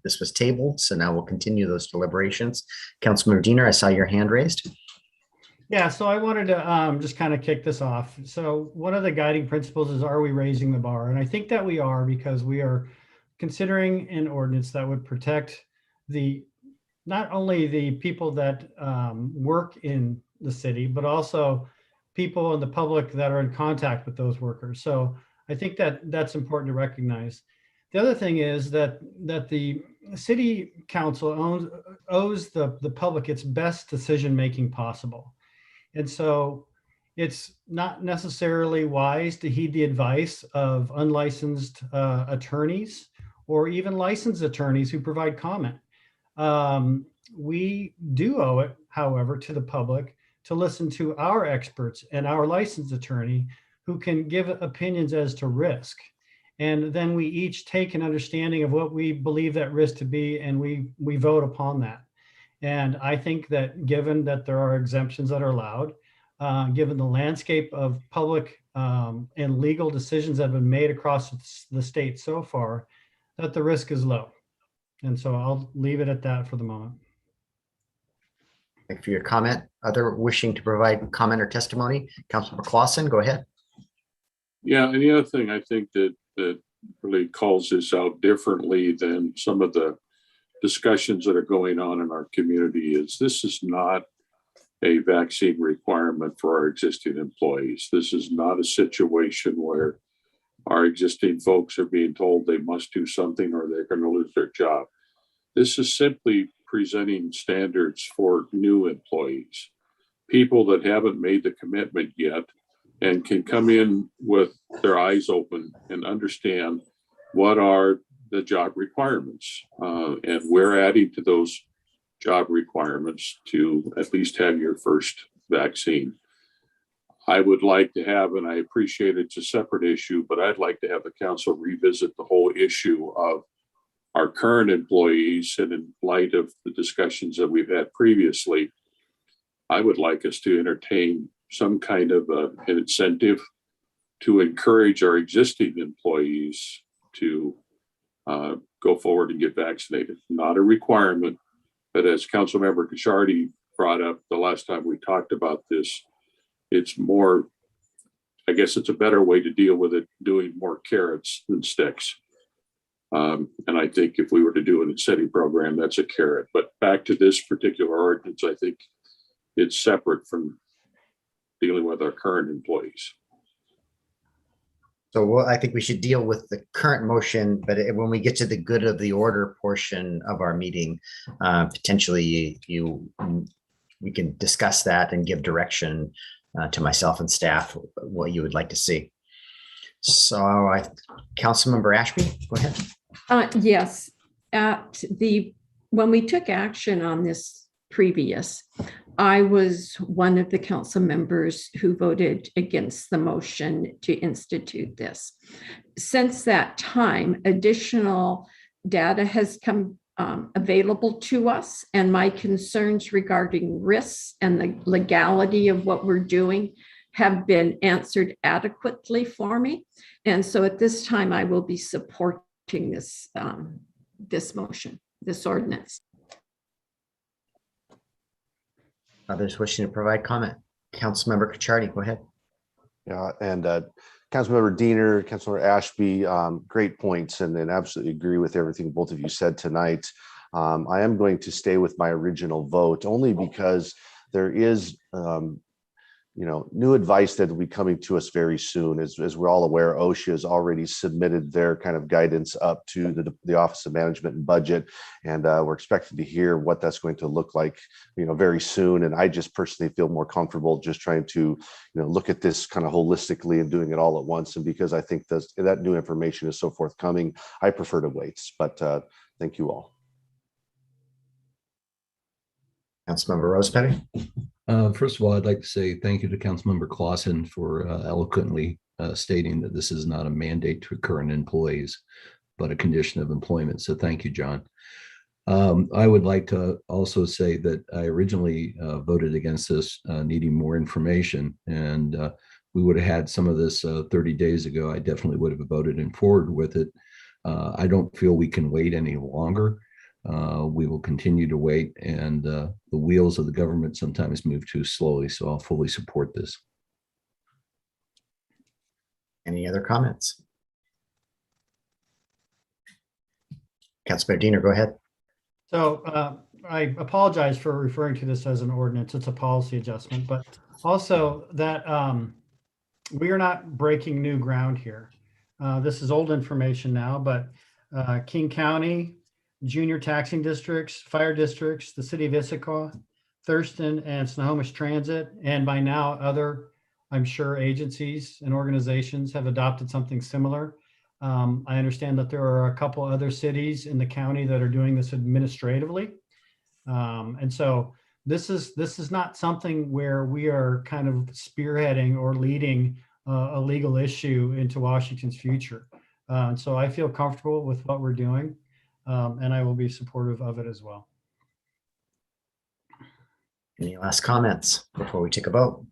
this was tabled. So now we'll continue those deliberations. Councilmember Diener, I saw your hand raised. Yeah, so I wanted to just kind of kick this off. So one of the guiding principles is, are we raising the bar? And I think that we are, because we are considering an ordinance that would protect not only the people that work in the city, but also people in the public that are in contact with those workers. So I think that that's important to recognize. The other thing is that the city council owes the public its best decision-making possible. And so it's not necessarily wise to heed the advice of unlicensed attorneys or even licensed attorneys who provide comment. We do owe it, however, to the public to listen to our experts and our licensed attorney who can give opinions as to risk. And then we each take an understanding of what we believe that risk to be, and we vote upon that. And I think that given that there are exemptions that are allowed, given the landscape of public and legal decisions that have been made across the state so far, that the risk is low. And so I'll leave it at that for the moment. Thank you for your comment. Other wishing to provide comment or testimony? Councilmember Clausen, go ahead. Yeah, and the other thing I think that really calls this out differently than some of the discussions that are going on in our community is this is not a vaccine requirement for our existing employees. This is not a situation where our existing folks are being told they must do something or they're going to lose their job. This is simply presenting standards for new employees, people that haven't made the commitment yet and can come in with their eyes open and understand what are the job requirements. And we're adding to those job requirements to at least have your first vaccine. I would like to have, and I appreciate it's a separate issue, but I'd like to have the council revisit the whole issue of our current employees. And in light of the discussions that we've had previously, I would like us to entertain some kind of an incentive to encourage our existing employees to go forward and get vaccinated. Not a requirement, but as Councilmember Kachardi brought up the last time we talked about this, it's more, I guess it's a better way to deal with it, doing more carrots than sticks. And I think if we were to do an incentive program, that's a carrot. But back to this particular ordinance, I think it's separate from dealing with our current employees. So I think we should deal with the current motion, but when we get to the good of the order portion of our meeting, potentially we can discuss that and give direction to myself and staff what you would like to see. So Councilmember Ashby, go ahead. Yes, when we took action on this previous, I was one of the council members who voted against the motion to institute this. Since that time, additional data has come available to us, and my concerns regarding risks and the legality of what we're doing have been answered adequately for me. And so at this time, I will be supporting this, this motion, this ordinance. Others wishing to provide comment? Councilmember Kachardi, go ahead. Yeah, and Councilmember Diener, Councilmember Ashby, great points, and absolutely agree with everything both of you said tonight. I am going to stay with my original vote only because there is new advice that will be coming to us very soon. As we're all aware, OSHA has already submitted their kind of guidance up to the Office of Management and Budget, and we're expecting to hear what that's going to look like, very soon. And I just personally feel more comfortable just trying to, look at this kind of holistically and doing it all at once. And because I think that new information is so forthcoming, I prefer to wait. But thank you all. Councilmember Rosepetty. First of all, I'd like to say thank you to Councilmember Clausen for eloquently stating that this is not a mandate to current employees, but a condition of employment. So thank you, John. I would like to also say that I originally voted against this, needing more information, and we would have had some of this 30 days ago. I definitely would have voted in forward with it. I don't feel we can wait any longer. We will continue to wait, and the wheels of the government sometimes move too slowly, so I'll fully support this. Any other comments? Councilmember Diener, go ahead. So I apologize for referring to this as an ordinance. It's a policy adjustment, but also that we are not breaking new ground here. This is old information now, but King County, junior taxing districts, fire districts, the city of Issaquah, Thurston, and Snohomish Transit, and by now other, I'm sure, agencies and organizations have adopted something similar. I understand that there are a couple other cities in the county that are doing this administratively. And so this is not something where we are kind of spearheading or leading a legal issue into Washington's future. And so I feel comfortable with what we're doing. And I will be supportive of it as well. Any last comments before we take a vote?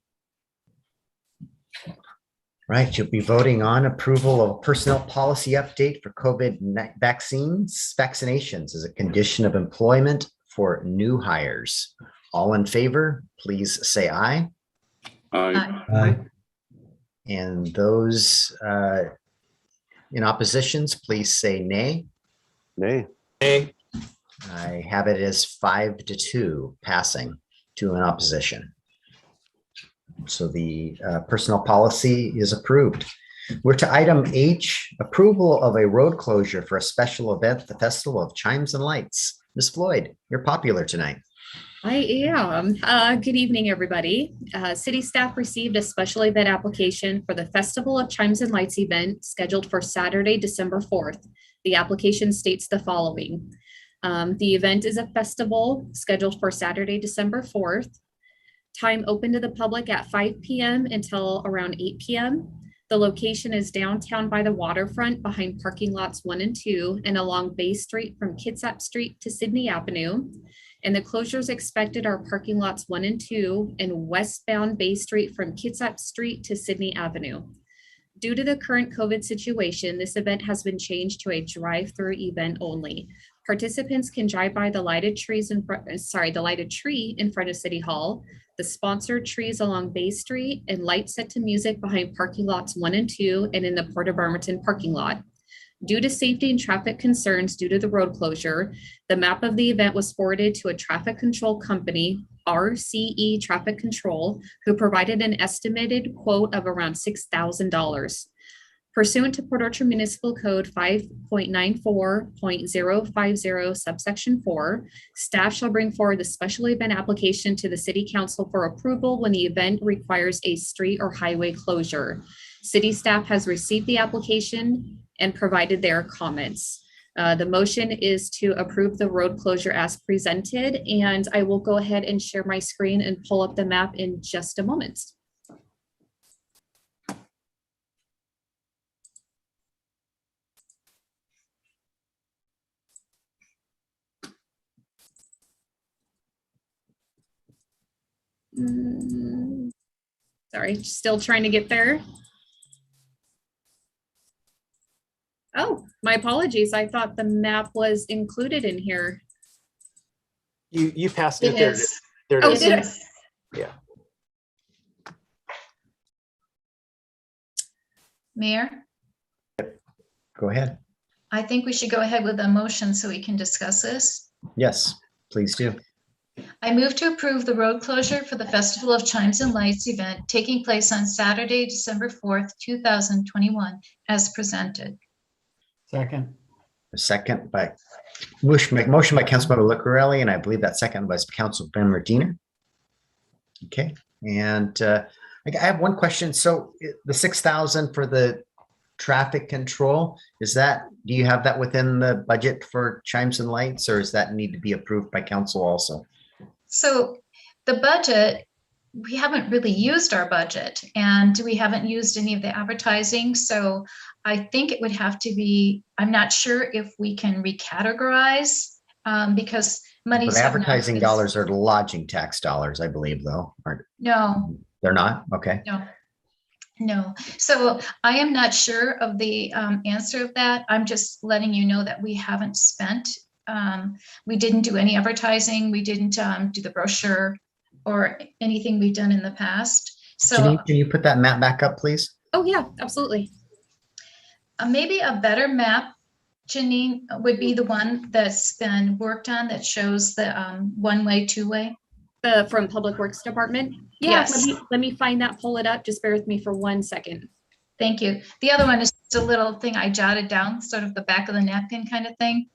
Right, you'll be voting on approval of a personnel policy update for COVID vaccinations as a condition of employment for new hires. All in favor, please say aye. Aye. Aye. And those in oppositions, please say nay. Nay. Nay. I have it as 5-2 passing to an opposition. So the personnel policy is approved. We're to item H, approval of a road closure for a special event, the Festival of Chimes and Lights. Ms. Floyd, you're popular tonight. I am. Good evening, everybody. City staff received a special event application for the Festival of Chimes and Lights event scheduled for Saturday, December 4th. The application states the following. The event is a festival scheduled for Saturday, December 4th. Time open to the public at 5 p.m. until around 8 p.m. The location is downtown by the waterfront behind parking lots 1 and 2 and along Bay Street from Kitsap Street to Sydney Avenue. And the closures expected are parking lots 1 and 2 and westbound Bay Street from Kitsap Street to Sydney Avenue. Due to the current COVID situation, this event has been changed to a drive-through event only. Participants can drive by the lighted trees the lighted tree in front of City Hall, the sponsored trees along Bay Street, and lights set to music behind parking lots 1 and 2 and in the Port of Bremerton parking lot. Due to safety and traffic concerns due to the road closure, the map of the event was forwarded to a traffic control company, RCE Traffic Control, who provided an estimated quote of around $6,000. Pursuant to Port Orchard Municipal Code 5.94.050 subsection 4, staff shall bring forward the special event application to the City Council for approval when the event requires a street or highway closure. City staff has received the application and provided their comments. The motion is to approve the road closure as presented, and I will go ahead and share my screen and pull up the map in just a moment. Sorry, still trying to get there. Oh, my apologies. I thought the map was included in here. You passed it. It There it is. is. There it Oh, is. did I? Yeah. Mayor, Go ahead. I think we should go ahead with a motion so we can discuss this. Yes, please do. I move to approve the road closure for the Festival of Chimes and Lights event taking place on Saturday, December 4th, 2021, as presented. Second. A second by motion by Councilmember Lucarelli, and I believe that second was Councilmember Diener. Okay, and I have one question. So the 6,000 for the traffic control, is that, do you have that within the budget for chimes and lights, or does that need to be approved by council also? So the budget, we haven't really used our budget and we haven't used any of the advertising. So I think it would have to be, I'm not sure if we can recategorize because money's. But advertising dollars are lodging tax dollars, I believe, though. No. They're not? Okay. No. So I am not sure of the answer of that. I'm just letting you know that we haven't spent. We didn't do any advertising. We didn't do the brochure or anything we've done in the past. So Janine, can you put that map back up, please? Oh, yeah, absolutely. Maybe a better map, Janine, would be the one that's been worked on that shows the one-way, two-way. From Public Works Department. Yeah, Yes. let me find that, pull it up. Just bear with me for 1 second. Thank you. The other one is just a little thing I jotted down, sort of the back of the napkin kind of thing.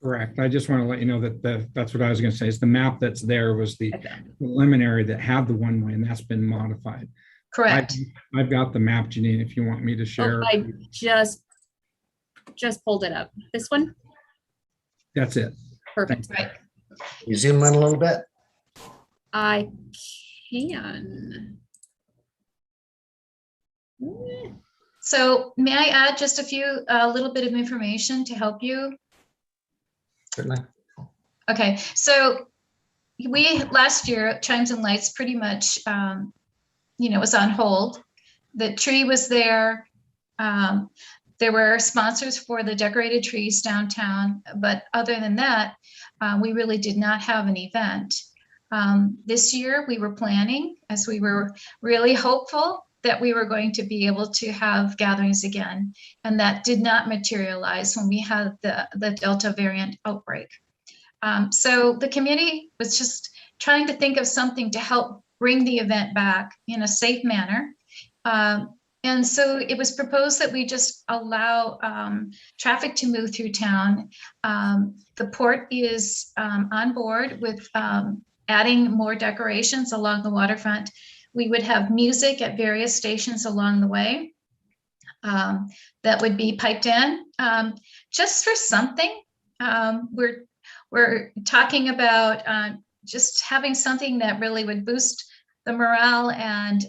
Correct. I just want to let you know that that's what I was going to say. Is the map that's there was the preliminary that had the one way, and that's been modified. Correct. I've got the map, Janine, if you want me to share. Oh, I just pulled it up. This one? That's it. Perfect. Right. You zoom in a little bit. I can. So may I add just a little bit of information to help you? Certainly. Okay, so last year, Chimes and Lights pretty much, was on hold. The tree was there. There were sponsors for the decorated trees downtown, but other than that, we really did not have an event. This year, we were planning, as we were really hopeful that we were going to be able to have gatherings again, and that did not materialize when we had the Delta variant outbreak. So the committee was just trying to think of something to help bring the event back in a safe manner. And so it was proposed that we just allow traffic to move through town. The port is on board with adding more decorations along the waterfront. We would have music at various stations along the way. that would be piped in, just for something. We're talking about just having something that really would boost the morale and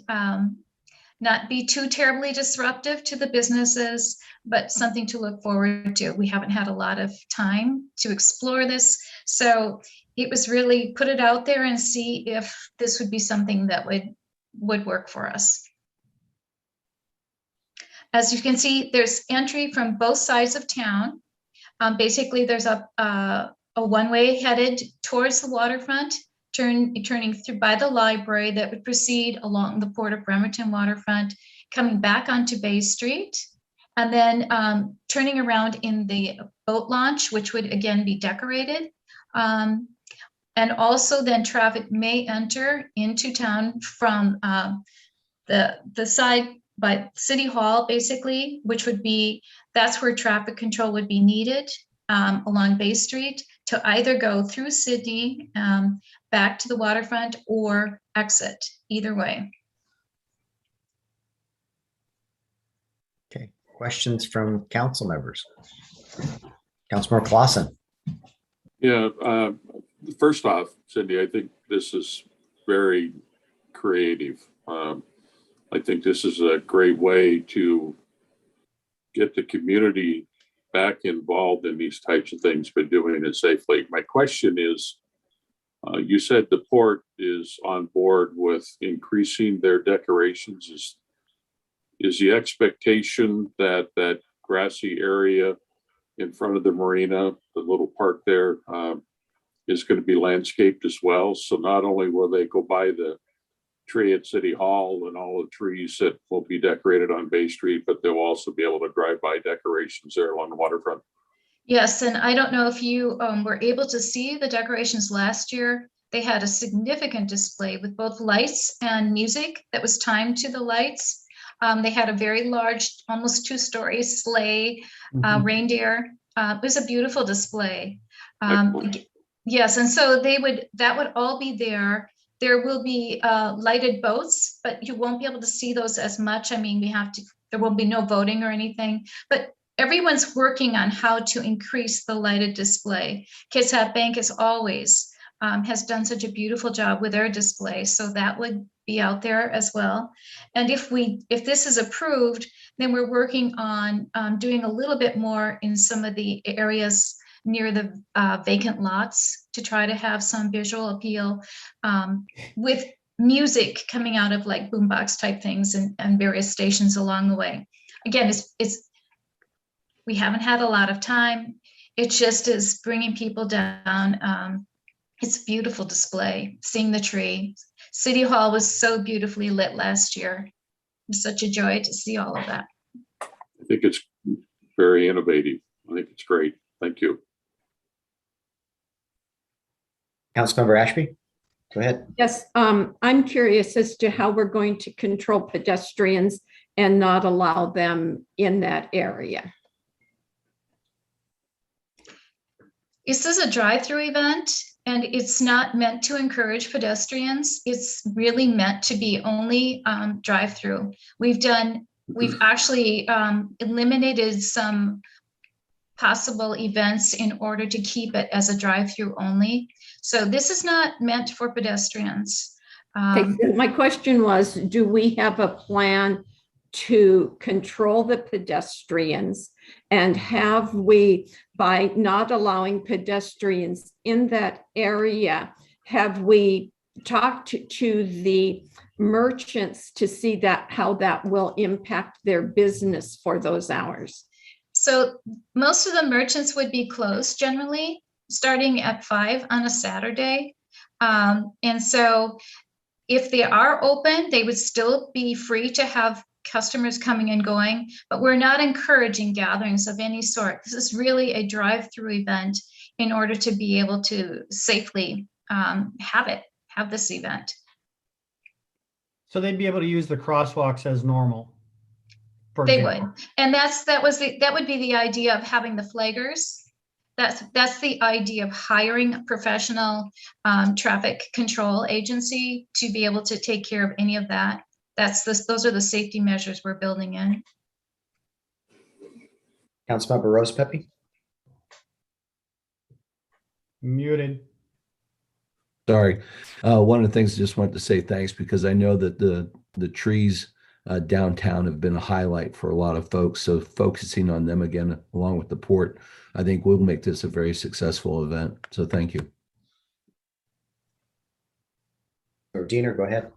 not be too terribly disruptive to the businesses, but something to look forward to. We haven't had a lot of time to explore this, so it was really put it out there and see if this would be something that would work for us. As you can see, there's entry from both sides of town. Basically, there's a one-way headed towards the waterfront, turning through by the library that would proceed along the Port of Bremerton waterfront, coming back onto Bay Street, and then turning around in the boat launch, which would again be decorated. And also then traffic may enter into town from the side by City Hall, basically, which would be, that's where traffic control would be needed along Bay Street to either go through Sydney, back to the waterfront, or exit, either way. Okay, questions from council members? Councilmember Clausen. Yeah, first off, Cindy, I think this is very creative. I think this is a great way to get the community back involved in these types of things, but doing it safely. My question is, you said the port is on board with increasing their decorations. Is the expectation that that grassy area in front of the marina, the little park there, is going to be landscaped as well? So not only will they go by the tree at City Hall and all the trees that will be decorated on Bay Street, but they'll also be able to drive by decorations there along the waterfront. Yes, and I don't know if you were able to see the decorations last year. They had a significant display with both lights and music that was timed to the lights. They had a very large, almost two-story sleigh, reindeer. It was a beautiful display. Yes, and so that would all be there. There will be lighted boats, but you won't be able to see those as much. I mean, there will be no voting or anything, but everyone's working on how to increase the lighted display. Kitsap Bank as always has done such a beautiful job with their display, so that would be out there as well. And if this is approved, then we're working on doing a little bit more in some of the areas near the vacant lots to try to have some visual appeal with music coming out of like boombox type things and various stations along the way. Again, we haven't had a lot of time. It just is bringing people down. It's a beautiful display, seeing the tree. City Hall was so beautifully lit last year. It was such a joy to see all of that. I think it's very innovative. I think it's great. Thank you. Councilmember Ashby, go ahead. Yes, I'm curious as to how we're going to control pedestrians and not allow them in that area. This is a drive-through event, and it's not meant to encourage pedestrians. It's really meant to be only drive-through. We've actually eliminated some possible events in order to keep it as a drive-through only. So this is not meant for pedestrians. My question was, do we have a plan to control the pedestrians? And have we, by not allowing pedestrians in that area, have we talked to the merchants to see how that will impact their business for those hours? So most of the merchants would be closed generally, starting at 5 on a Saturday. And so if they are open, they would still be free to have customers coming and going, but we're not encouraging gatherings of any sort. This is really a drive-through event in order to be able to safely have this event. So they'd be able to use the crosswalks as normal. They would, and that would be the idea of having the flaggers. That's the idea of hiring a professional traffic control agency to be able to take care of any of that. Those are the safety measures we're building in. Councilmember Rose Pepe. Muted. Sorry. One of the things I just wanted to say thanks, because I know that the trees downtown have been a highlight for a lot of folks. So focusing on them again, along with the port, I think will make this a very successful event. So thank you. Diener, go ahead.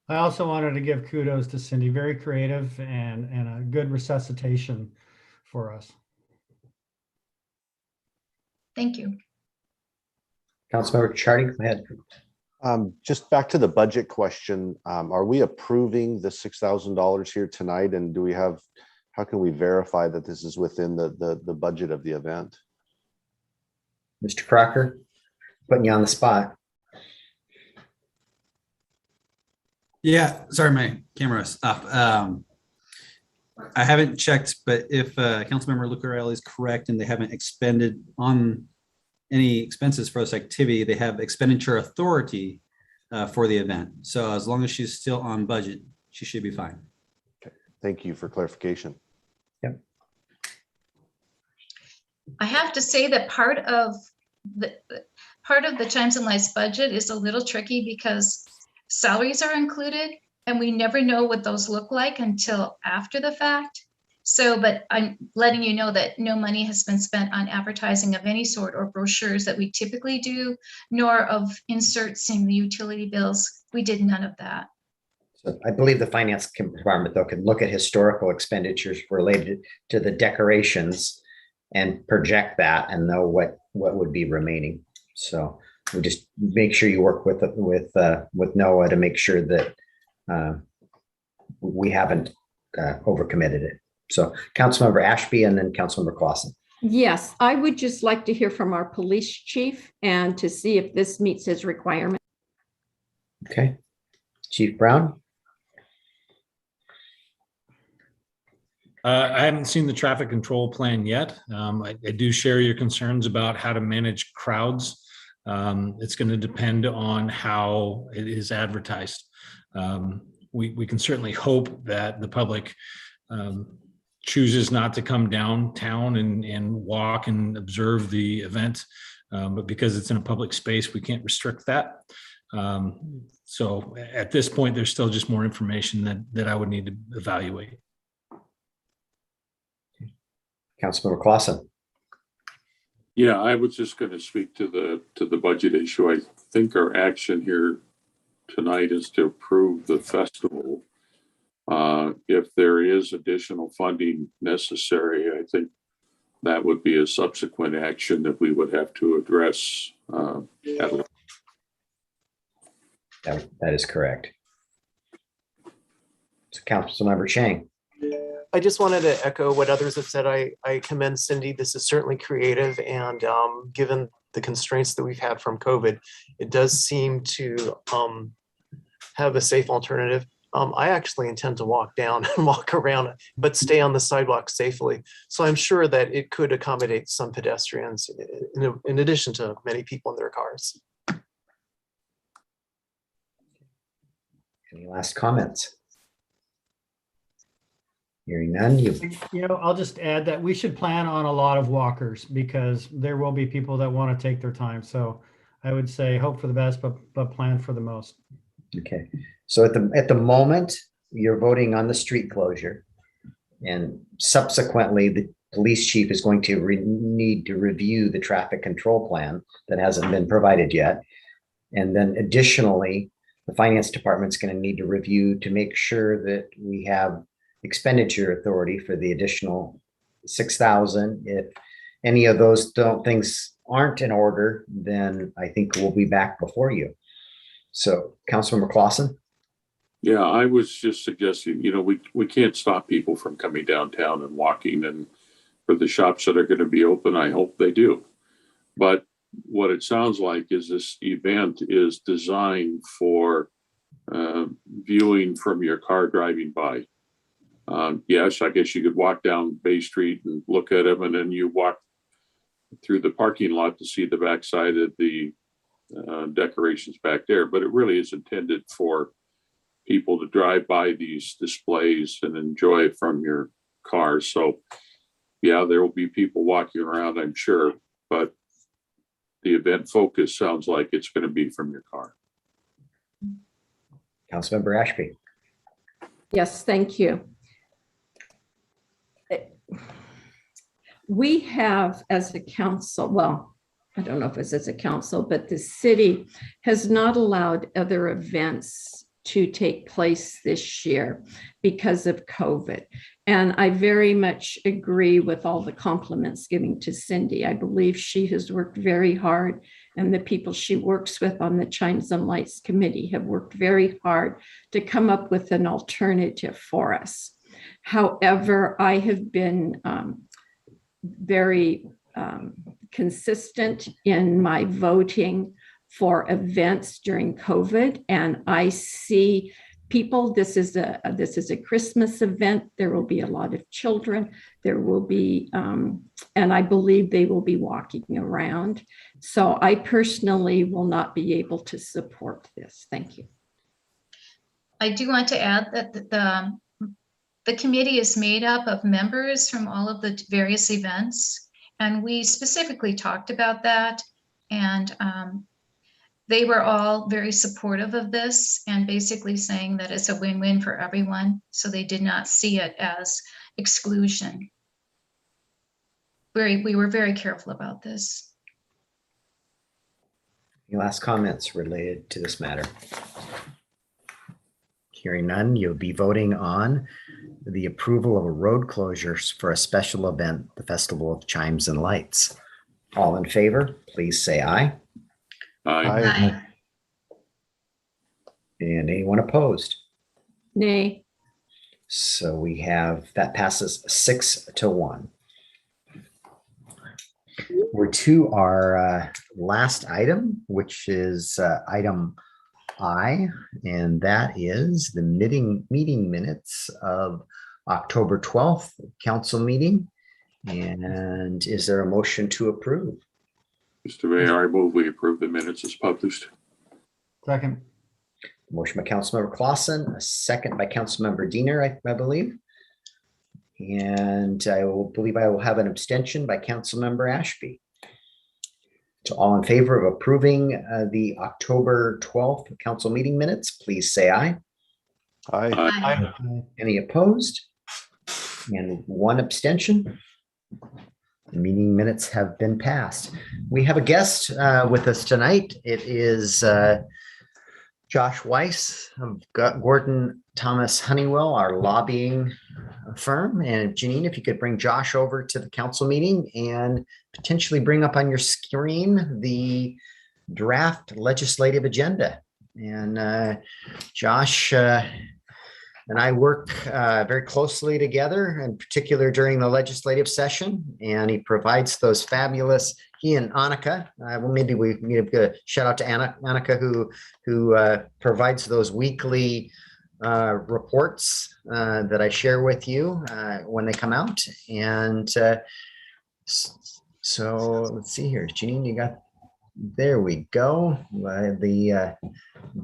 I also wanted to give kudos to Cindy, very creative and a good resuscitation for us. Thank you. Councilmember Charting, go ahead. Just back to the budget question, are we approving the $6,000 here tonight? And how can we verify that this is within the budget of the event? Mr. Crocker, putting you on the spot. Yeah, sorry, my camera is up. I haven't checked, but if Councilmember Lucarelli is correct and they haven't expended on any expenses for this activity, they have expenditure authority for the event. So as long as she's still on budget, she should be fine. Okay. Thank you for clarification. Yep. I have to say that part of the Chimes and Lights budget is a little tricky because salaries are included and we never know what those look like until after the fact. So, but I'm letting you know that no money has been spent on advertising of any sort or brochures that we typically do, nor of inserts in the utility bills. We did none of that. So I believe the finance department, though, can look at historical expenditures related to the decorations and project that and know what would be remaining. So we just make sure you work with NOAA to make sure that we haven't overcommitted it. So Councilmember Ashby and then Councilmember Clausen. Yes, I would just like to hear from our police chief and to see if this meets his requirement. Okay. Chief Brown. I haven't seen the traffic control plan yet. I do share your concerns about how to manage crowds. It's going to depend on how it is advertised. We can certainly hope that the public chooses not to come downtown and walk and observe the event. But because it's in a public space, we can't restrict that. So at this point, there's still just more information that I would need to evaluate. Councilmember Clausen. Yeah, I was just going to speak to the budget issue. I think our action here tonight is to approve the festival. If there is additional funding necessary, I think that would be a subsequent action that we would have to address. That is correct. So Councilmember Chang. I just wanted to echo what others have said. I commend Cindy. This is certainly creative, and given the constraints that we've had from COVID, it does seem to have a safe alternative. I actually intend to walk down and walk around, but stay on the sidewalk safely. So I'm sure that it could accommodate some pedestrians in addition to many people in their cars. Any last comments? Hearing none. I'll just add that we should plan on a lot of walkers because there will be people that want to take their time. So I would say hope for the best, but plan for the most. Okay. So at the moment, you're voting on the street closure, and subsequently, the police chief is going to need to review the traffic control plan that hasn't been provided yet, and then additionally, the finance department's going to need to review to make sure that we have expenditure authority for the additional 6,000. If any of those things aren't in order, then I think we'll be back before you. So, Councilmember Clausen. Yeah, I was just suggesting, we can't stop people from coming downtown and walking, and for the shops that are going to be open, I hope they do. But what it sounds like is this event is designed for viewing from your car driving by. Yes, I guess you could walk down Bay Street and look at them, and then you walk through the parking lot to see the backside of the decorations back there. But it really is intended for people to drive by these displays and enjoy it from your cars. So, yeah, there will be people walking around, I'm sure, but the event focus sounds like it's going to be from your car. Councilmember Ashby. Yes, thank you. We have, as a council, well, I don't know if it's as a council, but the city has not allowed other events to take place this year because of COVID. And I very much agree with all the compliments given to Cindy. I believe she has worked very hard, and the people she works with on the Chimes and Lights Committee have worked very hard to come up with an alternative for us. However, I have been very consistent in my voting for events during COVID, and I see people. This is a Christmas event. There will be a lot of children. There will be, and I believe they will be walking around. So I personally will not be able to support this. Thank you. I do want to add that the committee is made up of members from all of the various events, and we specifically talked about that, and they were all very supportive of this and basically saying that it's a win-win for everyone. So they did not see it as exclusion. We were very careful about this. Any last comments related to this matter? Hearing none, you'll be voting on the approval of a road closures for a special event, the Festival of Chimes and Lights. All in favor, please say aye. Aye. And anyone opposed? Nay. So we have, that passes 6-1. We're to our last item, which is item I, and that is the meeting minutes of October 12th council meeting. And is there a motion to approve? Mr. Mayor, I move we approve the minutes as published. Second. Motion by Councilmember Clausen, a second by Councilmember Diener, I believe. And I will have an abstention by Councilmember Ashby. So all in favor of approving the October 12th council meeting minutes, please say aye. Aye. Aye. Any opposed? And one abstention. The meeting minutes have been passed. We have a guest with us tonight. It is Josh Weiss of Gordon Thomas Honeywell, our lobbying firm. And Janine, if you could bring Josh over to the council meeting and potentially bring up on your screen the draft legislative agenda. And Josh and I work very closely together, in particular during the legislative session, and he provides those fabulous, he and Annika, well, maybe we need to shout out to Annika who provides those weekly reports that I share with you when they come out. And so let's see here, Janine, you got, there we go. The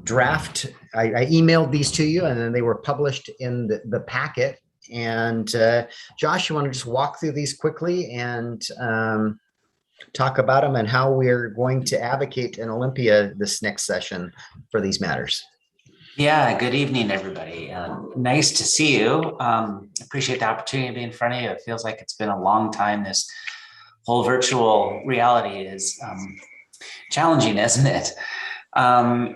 draft, I emailed these to you and then they were published in the packet. And Josh, you want to just walk through these quickly and talk about them and how we're going to advocate in Olympia this next session for these matters? Yeah, good evening, everybody. Nice to see you. Appreciate the opportunity to be in front of you. It feels like it's been a long time. This whole virtual reality is challenging, isn't it?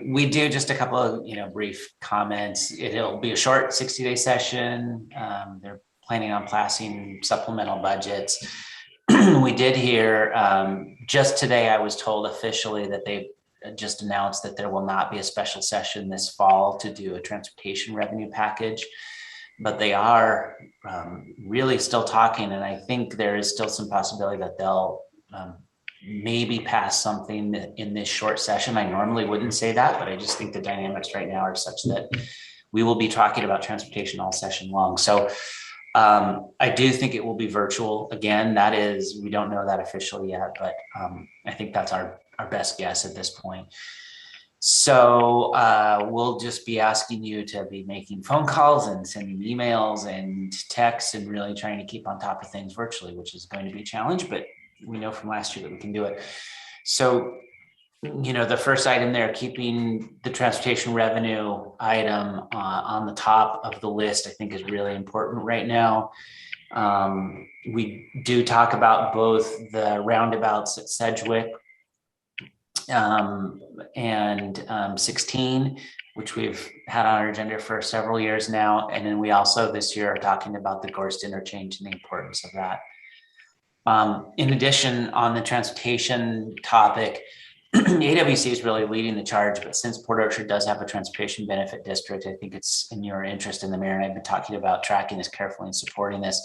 We do just a couple of brief comments. It'll be a short 60-day session. They're planning on passing supplemental budgets. We did hear just today, I was told officially that they just announced that there will not be a special session this fall to do a transportation revenue package, but they are really still talking. And I think there is still some possibility that they'll maybe pass something in this short session. I normally wouldn't say that, but I just think the dynamics right now are such that we will be talking about transportation all session long. So I do think it will be virtual. Again, that is, we don't know that officially yet, but I think that's our best guess at this point. So we'll just be asking you to be making phone calls and sending emails and texts and really trying to keep on top of things virtually, which is going to be a challenge, but we know from last year that we can do it. So, you know, the first item there, keeping the transportation revenue item on the top of the list, I think is really important right now. We do talk about both the roundabouts at Sedgwick and 16, which we've had on our agenda for several years now. And then we also this year are talking about the Gorst interchange and the importance of that. In addition, on the transportation topic, AWC is really leading the charge, but since Port Orchard does have a transportation benefit district, I think it's in your interest, in the mayor and I've been talking about tracking this carefully and supporting this,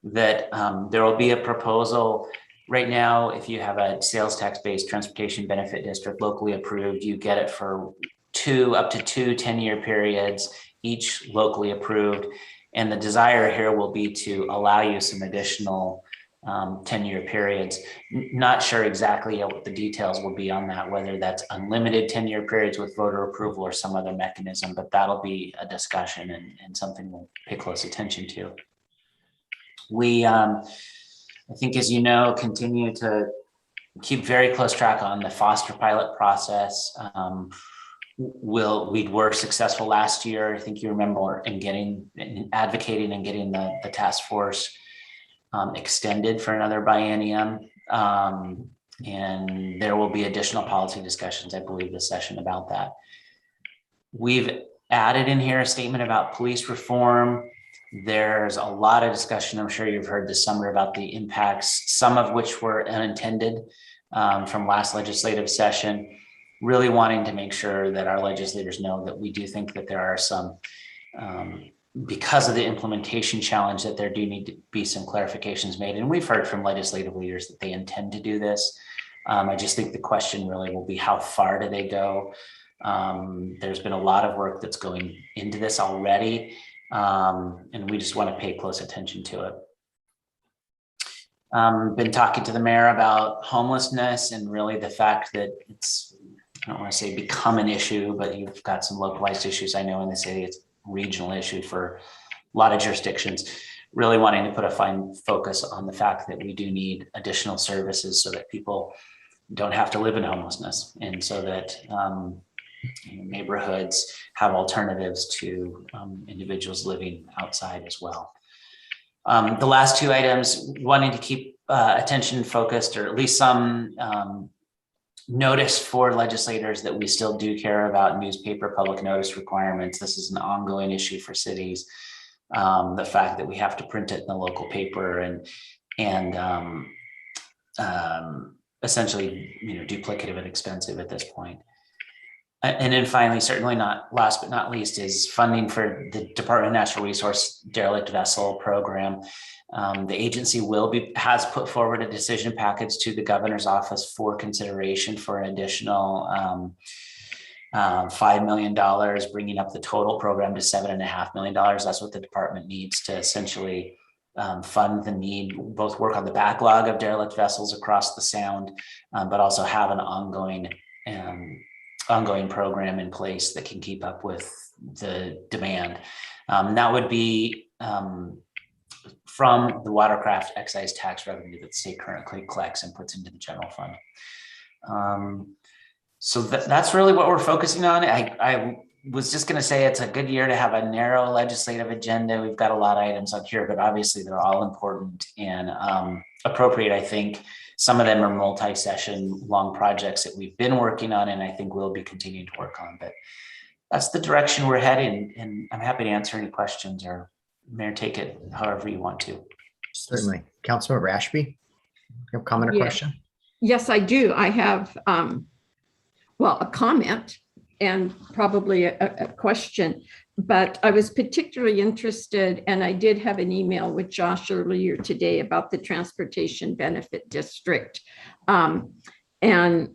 that there will be a proposal. Right now, if you have a sales tax-based transportation benefit district locally approved, you get it for up to two 10-year periods, each locally approved. And the desire here will be to allow you some additional 10-year periods. Not sure exactly what the details will be on that, whether that's unlimited 10-year periods with voter approval or some other mechanism, but that'll be a discussion and something we'll pay close attention to. We, I think, as you know, continue to keep very close track on the foster pilot process. We were successful last year. I think you remember in advocating and getting the task force extended for another biennium. And there will be additional policy discussions, I believe, this session about that. We've added in here a statement about police reform. There's a lot of discussion, I'm sure you've heard this summer, about the impacts, some of which were unintended from last legislative session. Really wanting to make sure that our legislators know that we do think that there are some, because of the implementation challenge, that there do need to be some clarifications made. And we've heard from legislative leaders that they intend to do this. I just think the question really will be, how far do they go? There's been a lot of work that's going into this already. And we just want to pay close attention to it. Been talking to the mayor about homelessness and really the fact that it's, I don't want to say become an issue, but you've got some localized issues. I know in the city it's a regional issue for a lot of jurisdictions. Really wanting to put a fine focus on the fact that we do need additional services so that people don't have to live in homelessness, and so that neighborhoods have alternatives to individuals living outside as well. The last two items, wanting to keep attention focused, or at least some notice for legislators that we still do care about newspaper public notice requirements. This is an ongoing issue for cities. The fact that we have to print it in the local paper and essentially, duplicative and expensive at this point. And then finally, certainly not last but not least, is funding for the Department of Natural Resource Derelict Vessel Program. The agency has put forward a decision package to the governor's office for consideration for an additional $5 million, bringing up the total program to $7.5 million. That's what the department needs to essentially fund the need, both work on the backlog of derelict vessels across the sound, but also have an ongoing program in place that can keep up with the demand. That would be from the watercraft excise tax revenue that the state currently collects and puts into the general fund. So that's really what we're focusing on. I was just going to say it's a good year to have a narrow legislative agenda. We've got a lot of items up here, but obviously they're all important and appropriate. I think some of them are multi-session long projects that we've been working on, and I think we'll be continuing to work on. But that's the direction we're heading, and I'm happy to answer any questions, or Mayor, take it however you want to. Certainly. Councilmember Ashby, you have a comment or question? Yes, I do. I have, a comment and probably a question, but I was particularly interested, and I did have an email with Josh earlier today about the Transportation Benefit District, and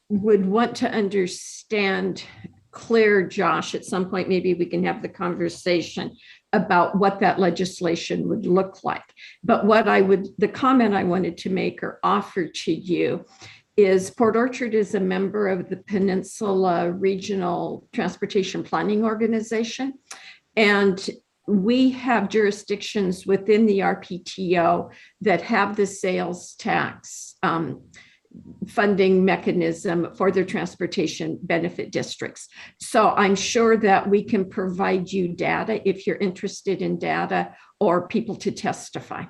would want to understand, Claire, Josh, at some point, maybe we can have the conversation about what that legislation would look like. But the comment I wanted to make or offer to you is Port Orchard is a member of the Peninsula Regional Transportation Planning Organization. And we have jurisdictions within the RPTO that have the sales tax funding mechanism for their transportation benefit districts. So I'm sure that we can provide you data if you're interested in data or people to testify.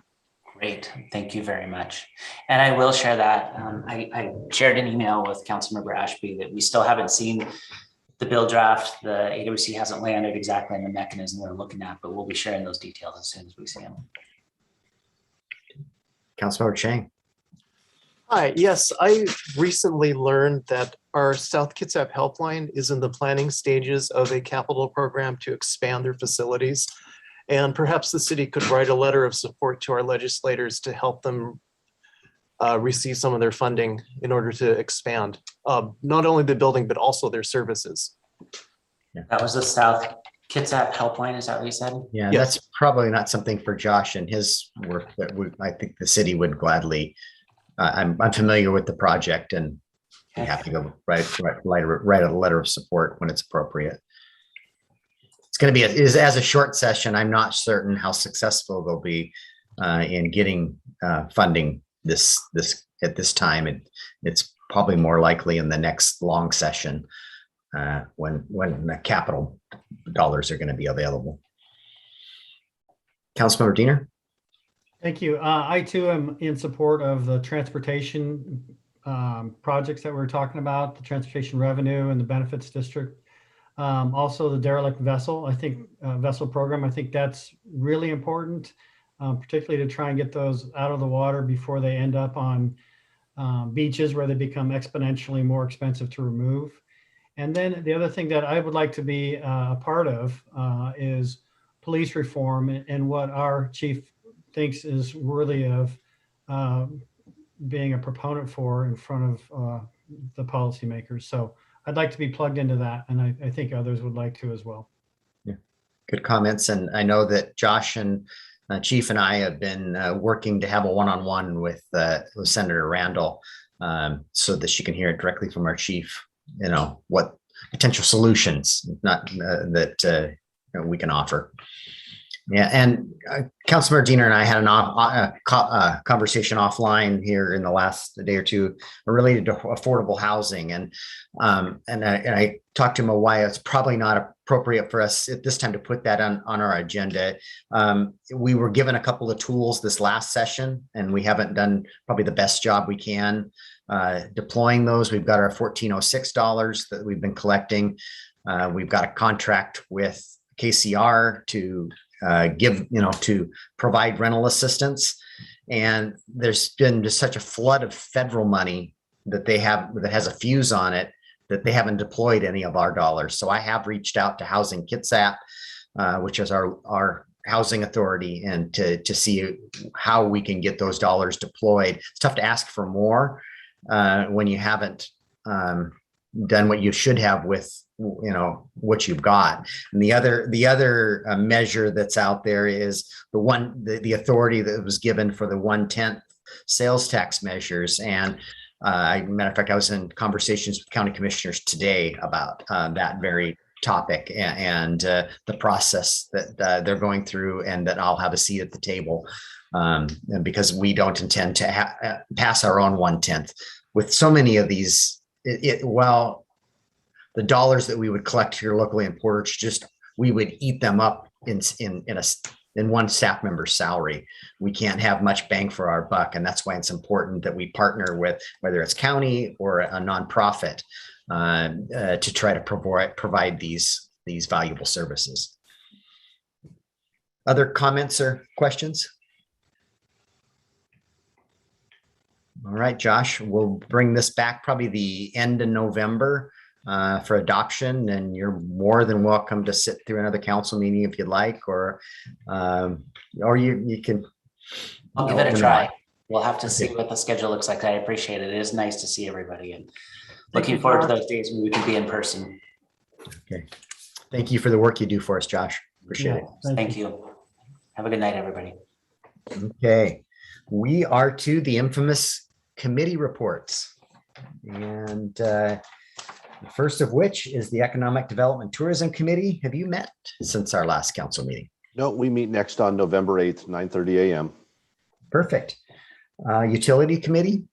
Great, thank you very much. And I will share that. I shared an email with Councilmember Ashby that we still haven't seen the bill draft. The AWC hasn't landed exactly on the mechanism we're looking at, but we'll be sharing those details as soon as we see them. Councilmember Chang. Hi, yes, I recently learned that our South Kitsap helpline is in the planning stages of a capital program to expand their facilities. And perhaps the city could write a letter of support to our legislators to help them receive some of their funding in order to expand, not only the building, but also their services. That was the South Kitsap helpline, is that what you said? Yeah, Yes. that's probably not something for Josh and his work that I think the city would gladly. I'm familiar with the project and be happy to write a letter of support when it's appropriate. It's going to be as a short session. I'm not certain how successful they'll be in getting funding this at this time. It's probably more likely in the next long session when the capital dollars are going to be available. Councilmember Diener. Thank you. I too am in support of the transportation projects that we're talking about, the transportation revenue and the benefits district. Also the derelict vessel, I think vessel program, I think that's really important, particularly to try and get those out of the water before they end up on beaches where they become exponentially more expensive to remove. And then the other thing that I would like to be a part of is police reform and what our chief thinks is worthy of being a proponent for in front of the policymakers. So I'd like to be plugged into that, and I think others would like to as well. Yeah, good comments. And I know that Josh and Chief and I have been working to have a one-on-one with Senator Randall so that she can hear it directly from our chief, you know, what potential solutions that we can offer. Yeah, and Councilmember Diener and I had a conversation offline here in the last day or two related to affordable housing, and I talked to him about why it's probably not appropriate for us at this time to put that on our agenda. We were given a couple of tools this last session, and we haven't done probably the best job we can deploying those. We've got our $1406 that we've been collecting. We've got a contract with KCR to to provide rental assistance. And there's been just such a flood of federal money that has a fuse on it that they haven't deployed any of our dollars. So I have reached out to Housing Kitsap, which is our housing authority, and to see how we can get those dollars deployed. It's tough to ask for more when you haven't done what you should have with what you've got. And the other measure that's out there is the authority that was given for the 1/10 sales tax measures. And matter of fact, I was in conversations with county commissioners today about that very topic and the process that they're going through, and that I'll have a seat at the table because we don't intend to pass our own 1/10 with so many of these. The dollars that we would collect here locally in Portage, we would eat them up in one staff member's salary. We can't have much bang for our buck, and that's why it's important that we partner with, whether it's county or a nonprofit, to try to provide these valuable services. Other comments or questions? All right, Josh, we'll bring this back probably the end of November for adoption, and you're more than welcome to sit through another council meeting if you'd like, or you can. I'll give it a try. We'll have to see what the schedule looks like. I appreciate it. It is nice to see everybody, and looking forward to those days when we can be in person. Okay. Thank you for the work you do for us, Josh. Appreciate it. Thank you. Have a good night, everybody. Okay. We are to the infamous committee reports. And the first of which is the Economic Development Tourism Committee. Have you met since our last council meeting? No, we meet next on November 8th, 9:30 a.m. Perfect. Utility Committee,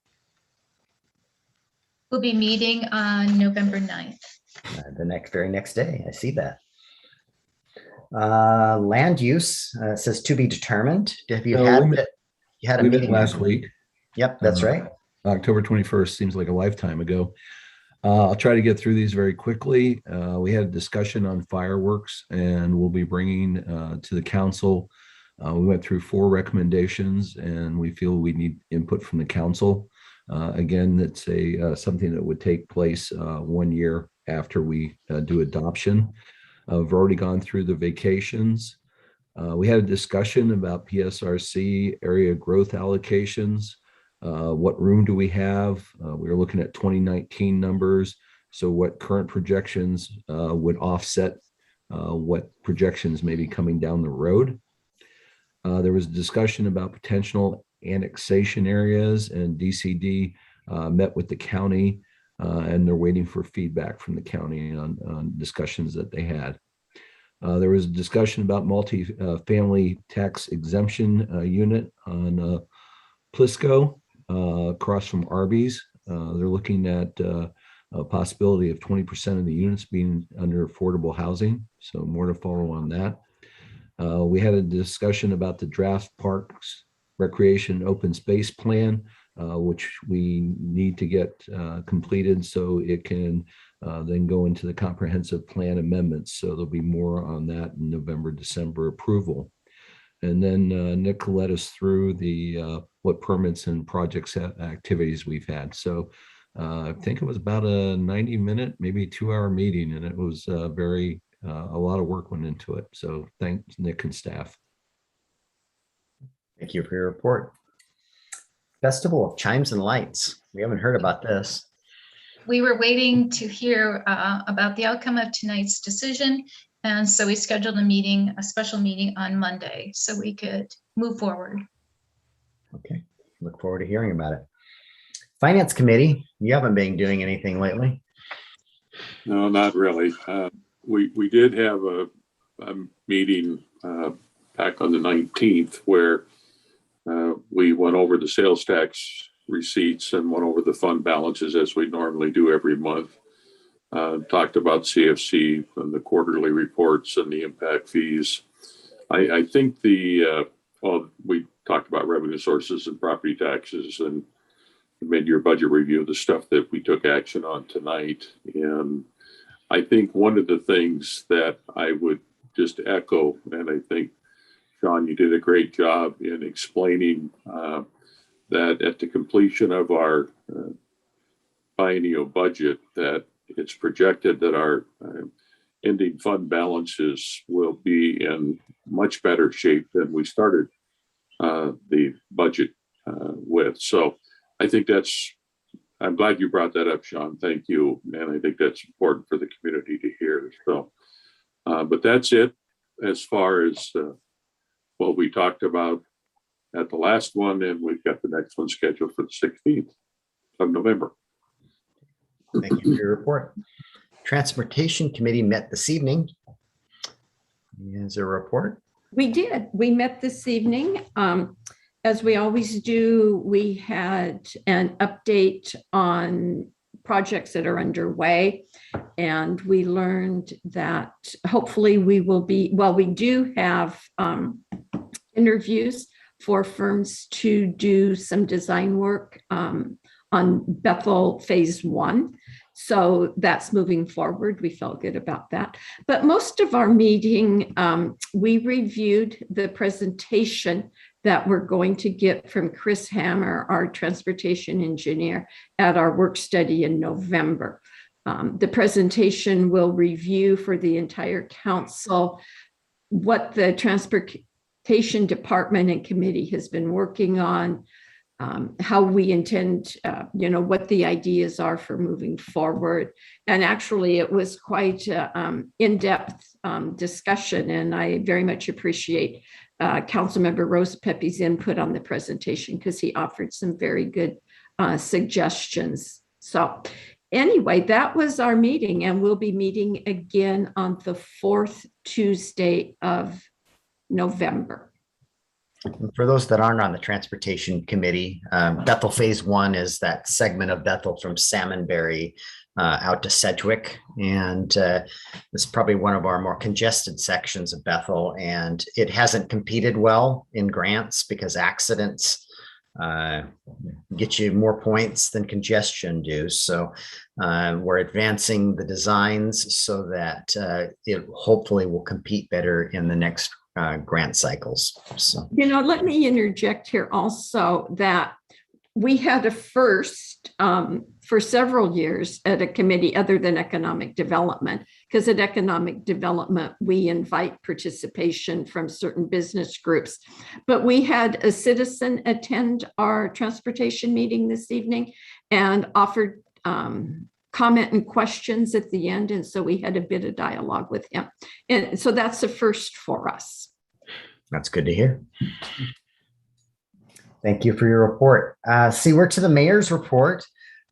We'll be meeting on November 9th. the very next day. I see that. Land use says to be determined. Have you No, had we it? You had a We met meeting last week. Yep, that's right. October 21st seems like a lifetime ago. I'll try to get through these very quickly. We had a discussion on fireworks, and we'll be bringing to the council. We went through 4 recommendations, and we feel we need input from the council. Again, it's something that would take place 1 year after we do adoption. We've already gone through the vacations. We had a discussion about PSRC area growth allocations. What room do we have? We were looking at 2019 numbers. So what current projections would offset what projections may be coming down the road? There was a discussion about potential annexation areas, and DCD met with the county, and they're waiting for feedback from the county on discussions that they had. There was a discussion about multi-family tax exemption unit on Plisco across from Arby's. They're looking at a possibility of 20% of the units being under affordable housing. So more to follow on that. We had a discussion about the draft parks, recreation, open space plan, which we need to get completed so it can then go into the comprehensive plan amendments. So there'll be more on that in November, December approval. And then Nick led us through the what permits and projects activities we've had. So I think it was about a 90-minute, maybe 2-hour meeting, and it was a lot of work went into it. So thanks, Nick and staff. Thank you for your report. Festival of Chimes and Lights. We haven't heard about this. We were waiting to hear about the outcome of tonight's decision. And so we scheduled a special meeting on Monday so we could move forward. Okay, look forward to hearing about it. Finance Committee, you haven't been doing anything lately. No, not really. We did have a meeting back on the 19th where we went over the sales tax receipts and went over the fund balances as we normally do every month. Talked about CFC and the quarterly reports and the impact fees. I think we talked about revenue sources and property taxes and mid-year budget review, the stuff that we took action on tonight. And I think one of the things that I would just echo, and I think, Sean, you did a great job in explaining that at the completion of our biennial budget, that it's projected that our ending fund balances will be in much better shape than we started the budget with. So I think I'm glad you brought that up, Sean. Thank you. And I think that's important for the community to hear. So, but that's it as far as what we talked about at the last one. And we've got the next one scheduled for the 16th of November. Thank you for your report. Transportation Committee met this evening. Is there a report? We did. We met this evening. As we always do, we had an update on projects that are underway. And we learned that hopefully we do have interviews for firms to do some design work on Bethel Phase 1. So that's moving forward. We felt good about that. But most of our meeting, we reviewed the presentation that we're going to get from Chris Hammer, our transportation engineer, at our work study in November. The presentation will review for the entire council what the transportation department and committee has been working on, how we intend, what the ideas are for moving forward. And actually, it was quite in-depth discussion, and I very much appreciate Councilmember Rose Pepe's input on the presentation because he offered some very good suggestions. So anyway, that was our meeting, and we'll be meeting again on the 4th Tuesday of November. For those that aren't on the Transportation Committee, Bethel Phase 1 is that segment of Bethel from Salmonberry out to Sedgwick. And this is probably one of our more congested sections of Bethel. And it hasn't competed well in grants because accidents get you more points than congestion do. So we're advancing the designs so that it hopefully will compete better in the next grant cycles. So, let me interject here also that we had a first for several years at a committee other than economic development, because at economic development, we invite participation from certain business groups. But we had a citizen attend our transportation meeting this evening and offered comment and questions at the end. And so we had a bit of dialogue with him. And so that's a first for us. That's good to hear. Thank you for your report. We're to the mayor's report.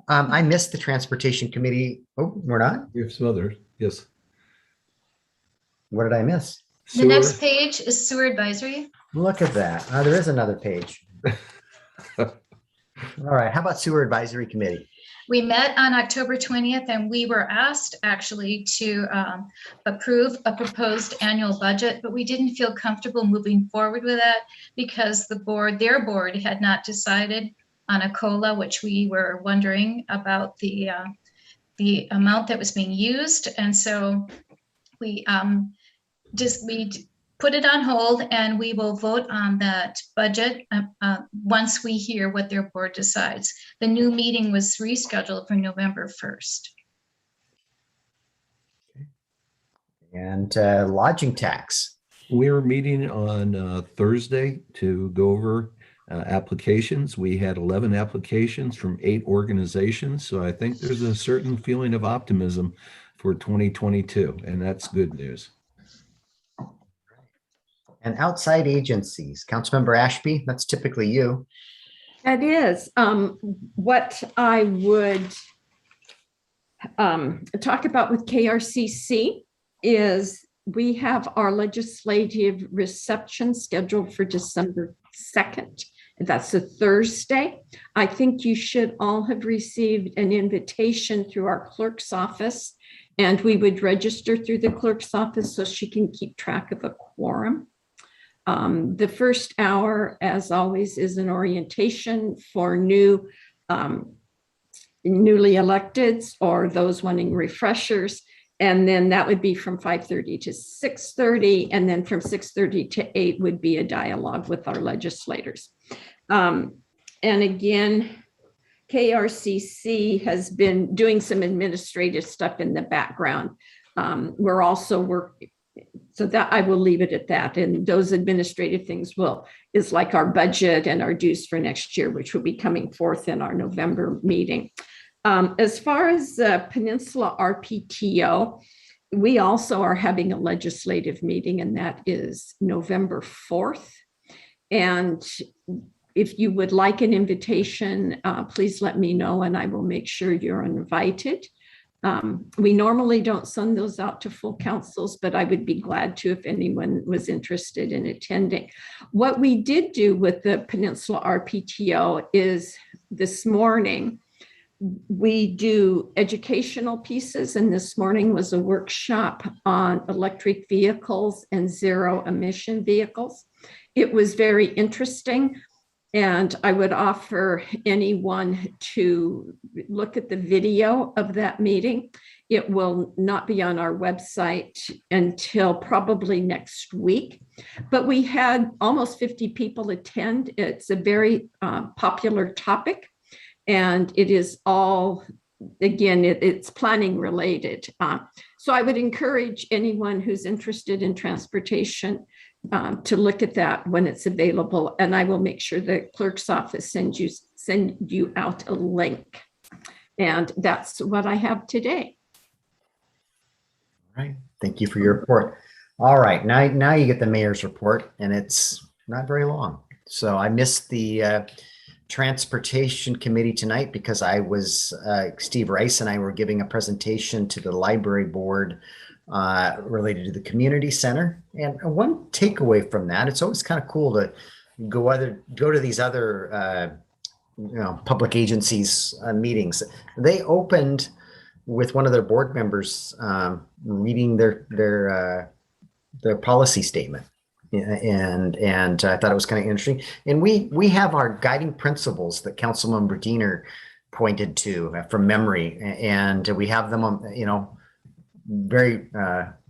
I missed the Transportation Committee. Oh, we're not? We have some others. Yes. What did I miss? The next page is sewer advisory. Look at that. There is another page. All right. How about Sewer Advisory Committee? We met on October 20th, and we were asked actually to approve a proposed annual budget, but we didn't feel comfortable moving forward with that because their board had not decided on a COLA, which we were wondering about the amount that was being used. And so we put it on hold, and we will vote on that budget once we hear what their board decides. The new meeting was rescheduled for November 1st. And lodging tax. We're meeting on Thursday to go over applications. We had 11 applications from 8 organizations. So I think there's a certain feeling of optimism for 2022, and that's good news. And outside agencies, Councilmember Ashby, that's typically you. That is. What I would talk about with KRCC is we have our legislative reception scheduled for December 2nd. That's a Thursday. I think you should all have received an invitation through our clerk's office, and we would register through the clerk's office so she can keep track of a quorum. The first hour, as always, is an orientation for newly electeds or those wanting refreshers. And then that would be from 5:30 to 6:30. And then from 6:30 to 8 would be a dialogue with our legislators. And again, KRCC has been doing some administrative stuff in the background. We're also working. So that I will leave it at that. And those administrative things is like our budget and our dues for next year, which will be coming forth in our November meeting. As far as Peninsula RPTO, we also are having a legislative meeting, and that is November 4th. And if you would like an invitation, please let me know and I will make sure you're invited. We normally don't send those out to full councils, but I would be glad to if anyone was interested in attending. What we did do with the Peninsula RPTO is this morning, we do educational pieces, and this morning was a workshop on electric vehicles and zero emission vehicles. It was very interesting. And I would offer anyone to look at the video of that meeting. It will not be on our website until probably next week. But we had almost 50 people attend. It's a very popular topic. And it is all, again, it's planning related. So I would encourage anyone who's interested in transportation to look at that when it's available, and I will make sure the clerk's office send you out a link. And that's what I have today. All right. Thank you for your report. All right. Now you get the mayor's report, and it's not very long. So I missed the Transportation Committee tonight because I was, Steve Rice and I were giving a presentation to the library board related to the community center. And one takeaway from that, it's always kind of cool to go to these other public agencies meetings. They opened with one of their board members reading their policy statement. And I thought it was kind of interesting. And we have our guiding principles that Councilmember Diener pointed to from memory, and we have them, very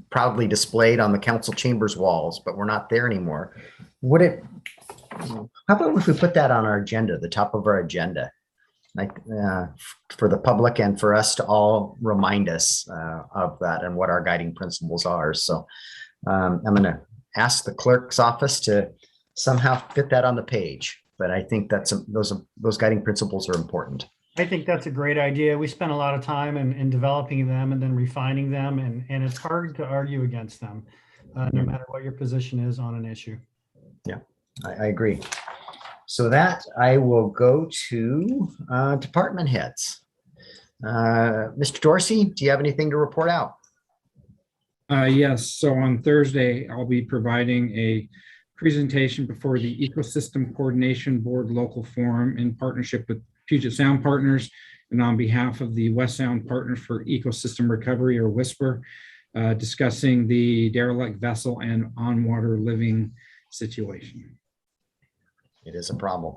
proudly displayed on the council chambers walls. But we're not there anymore. How about if we put that on our agenda, the top of our agenda, like for the public and for us to all remind us of that and what our guiding principles are. So I'm going to ask the clerk's office to somehow fit that on the page. But I think that's those guiding principles are important. I think that's a great idea. We spent a lot of time in developing them and then refining them, and it's hard to argue against them, no matter what your position is on an issue. Yeah, I agree. So that I will go to department heads. Mr. Dorsey, do you have anything to report out? Yes, so on Thursday, I'll be providing a presentation before the Ecosystem Coordination Board Local Forum in partnership with Puget Sound Partners and on behalf of the West Sound Partners for Ecosystem Recovery, or WSPR, discussing the derelict vessel and on-water living situation. It is a problem.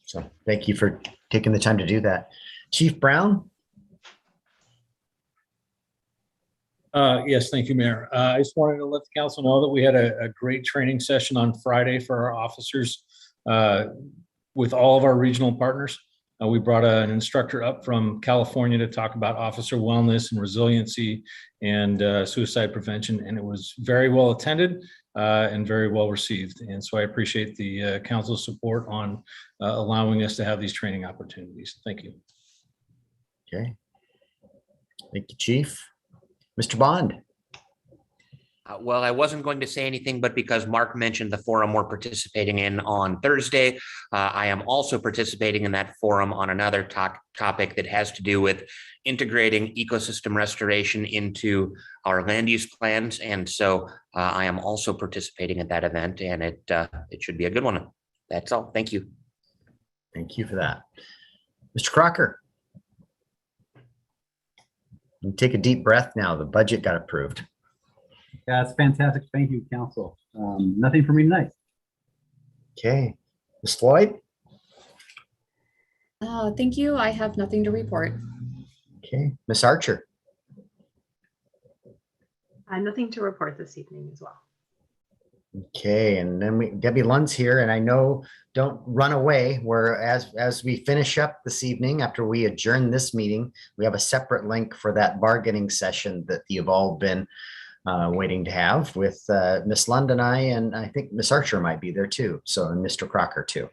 So thank you for taking the time to do that. Chief Brown? Yes, thank you, Mayor. I just wanted to let the council know that we had a great training session on Friday for our officers with all of our regional partners. We brought an instructor up from California to talk about officer wellness and resiliency and suicide prevention, and it was very well attended and very well received. And so I appreciate the council's support on allowing us to have these training opportunities. Thank you. Okay. Thank you, Chief. Mr. Bond. Well, I wasn't going to say anything, but because Mark mentioned the forum we're participating in on Thursday, I am also participating in that forum on another topic that has to do with integrating ecosystem restoration into our land use plans. And so I am also participating at that event, and it should be a good one. That's all. Thank you. Thank you for that. Mr. Crocker. You take a deep breath now. The budget got approved. That's fantastic. Thank you, Council. Nothing for me tonight. Okay. Ms. Floyd? Thank you. I have nothing to report. Okay. Ms. Archer? Nothing to report this evening as well. Okay, and then Debbie Lund's here, and I know, don't run away. As we finish up this evening, after we adjourn this meeting, we have a separate link for that bargaining session that you've all been waiting to have with Miss Lund and I think Miss Archer might be there too. So, and Mr. Crocker too.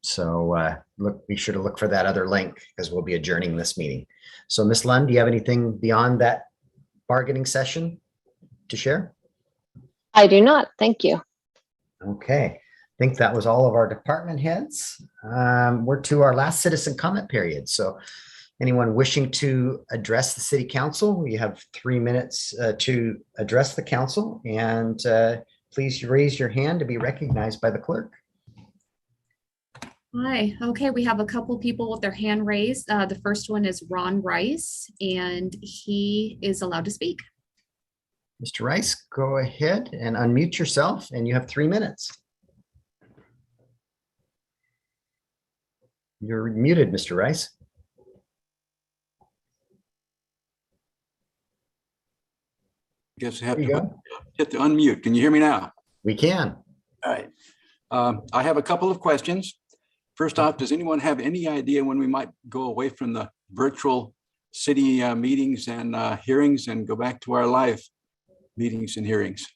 So be sure to look for that other link because we'll be adjourning this meeting. So Miss Lund, do you have anything beyond that bargaining session to share? I do not. Thank you. Okay. I think that was all of our department heads. We're to our last citizen comment period. So anyone wishing to address the city council, we have 3 minutes to address the council, and please raise your hand to be recognized by the clerk. Hi. Okay, we have a couple people with their hand raised. The first one is Ron Rice, and he is allowed to speak. Mr. Rice, go ahead and unmute yourself, and you have 3 minutes. You're muted, Mr. Rice. Guess I have to hit the unmute. Can you hear me now? We can. All right. I have a couple of questions. First off, does anyone have any idea when we might go away from the virtual city meetings and hearings and go back to our live meetings and hearings?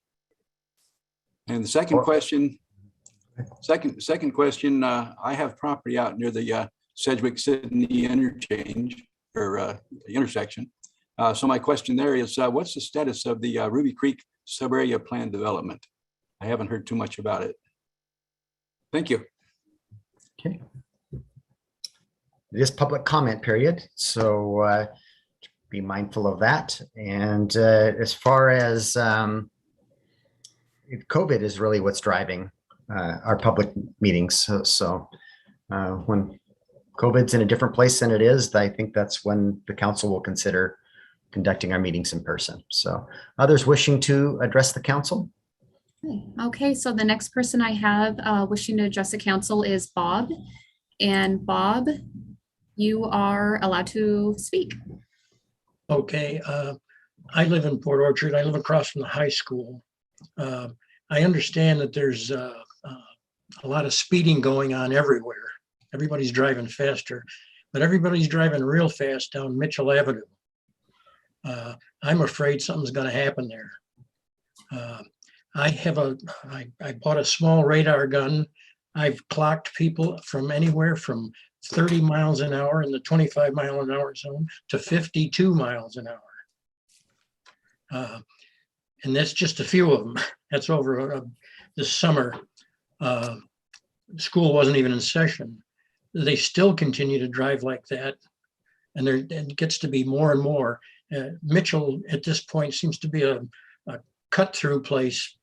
And the second question, I have property out near the Sedgwick-Sydney interchange or intersection. So my question there is, what's the status of the Ruby Creek subarea plan development? I haven't heard too much about it. Thank you. Okay. it is public comment period, so be mindful of that. And as far as COVID is really what's driving our public meetings. So when COVID's in a different place than it is, I think that's when the council will consider conducting our meetings in person. So others wishing to address the council? Okay, so the next person I have wishing to address the council is Bob. And Bob, you are allowed to speak. Okay, I live in Port Orchard. I live across from the high school. I understand that there's a lot of speeding going on everywhere. Everybody's driving faster, but everybody's driving real fast down Mitchell Avenue. I'm afraid something's going to happen there. I bought a small radar gun. I've clocked people from anywhere from 30 miles an hour in the 25-mile-an-hour zone to 52 miles an hour. And that's just a few of them. That's over this summer. School wasn't even in session. They still continue to drive like that. And it gets to be more and more. Mitchell at this point seems to be a cut-through place.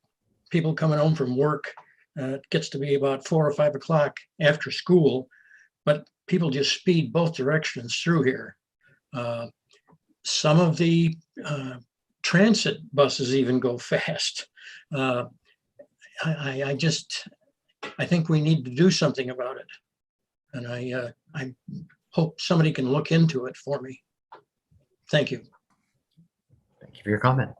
People coming home from work, it gets to be about 4 or 5 o'clock after school, but people just speed both directions through here. Some of the transit buses even go fast. I think we need to do something about it. And I hope somebody can look into it for me. Thank you. Thank you for your comment.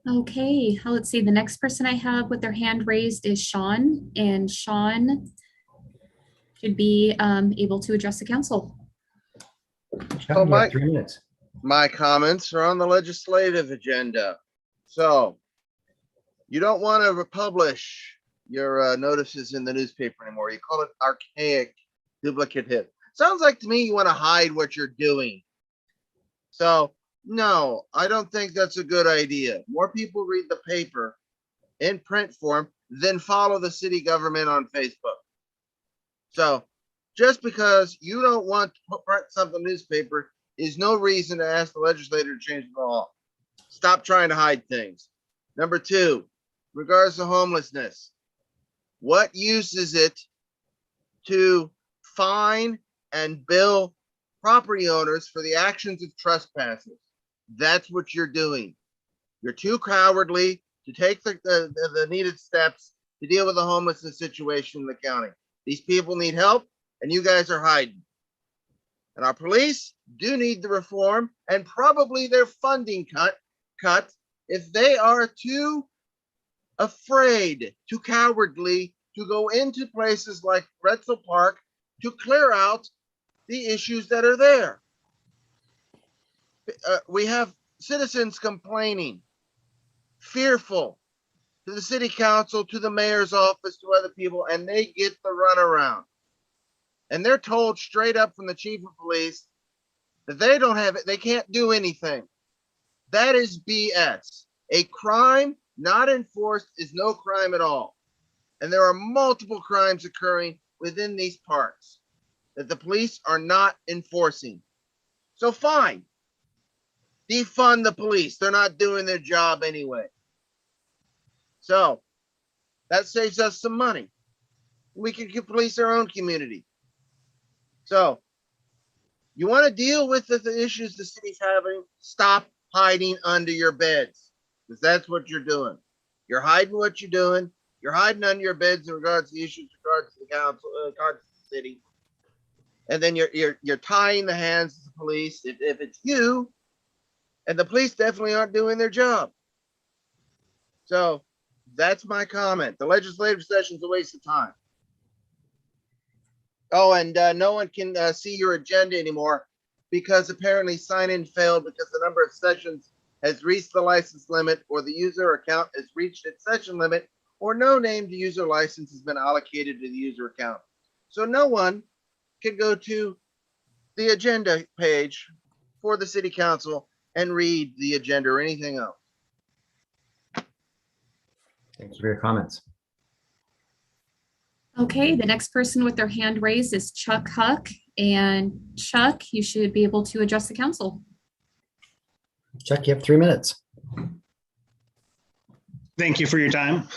Okay, let's see. The next person I have with their hand raised is Sean, and Sean should be able to address the council. Sean, you have 3 minutes. My comments are on the legislative agenda. So you don't want to publish your notices in the newspaper anymore. You call it archaic, duplicative. Sounds like to me you want to hide what you're doing. So no, I don't think that's a good idea. More people read the paper in print form than follow the city government on Facebook. So just because you don't want to print something in the newspaper is no reason to ask the legislator to change the law. Stop trying to hide things. Number 2, regards to homelessness. What use is it to fine and bill property owners for the actions of trespassers? That's what you're doing. You're too cowardly to take the needed steps to deal with the homelessness situation in the county. These people need help, and you guys are hiding. And our police do need the reform and probably their funding cut if they are too afraid, too cowardly to go into places like Retzel Park to clear out the issues that are there. We have citizens complaining, fearful to the city council, to the mayor's office, to other people, and they get the runaround. And they're told straight up from the chief of police that they don't have it, they can't do anything. That is BS. A crime not enforced is no crime at all. And there are multiple crimes occurring within these parks that the police are not enforcing. So fine. Defund the police. They're not doing their job anyway. So that saves us some money. We can police our own community. So you want to deal with the issues the city's having, stop hiding under your beds, because that's what you're doing. You're hiding what you're doing. You're hiding under your beds in regards to the issues, regards to the council, regards to the city. And then you're tying the hands of the police if it's you. And the police definitely aren't doing their job. So that's my comment. The legislative session is a waste of time. Oh, and no one can see your agenda anymore because apparently sign-in failed because the number of sessions has reached the license limit, or the user account has reached its session limit, or no named user license has been allocated to the user account. So no one can go to the agenda page for the city council and read the agenda or anything else. Thank you for your comments. Okay, the next person with their hand raised is Chuck Huck. And Chuck, you should be able to address the council. Chuck, you have 3 minutes. Thank you for your time.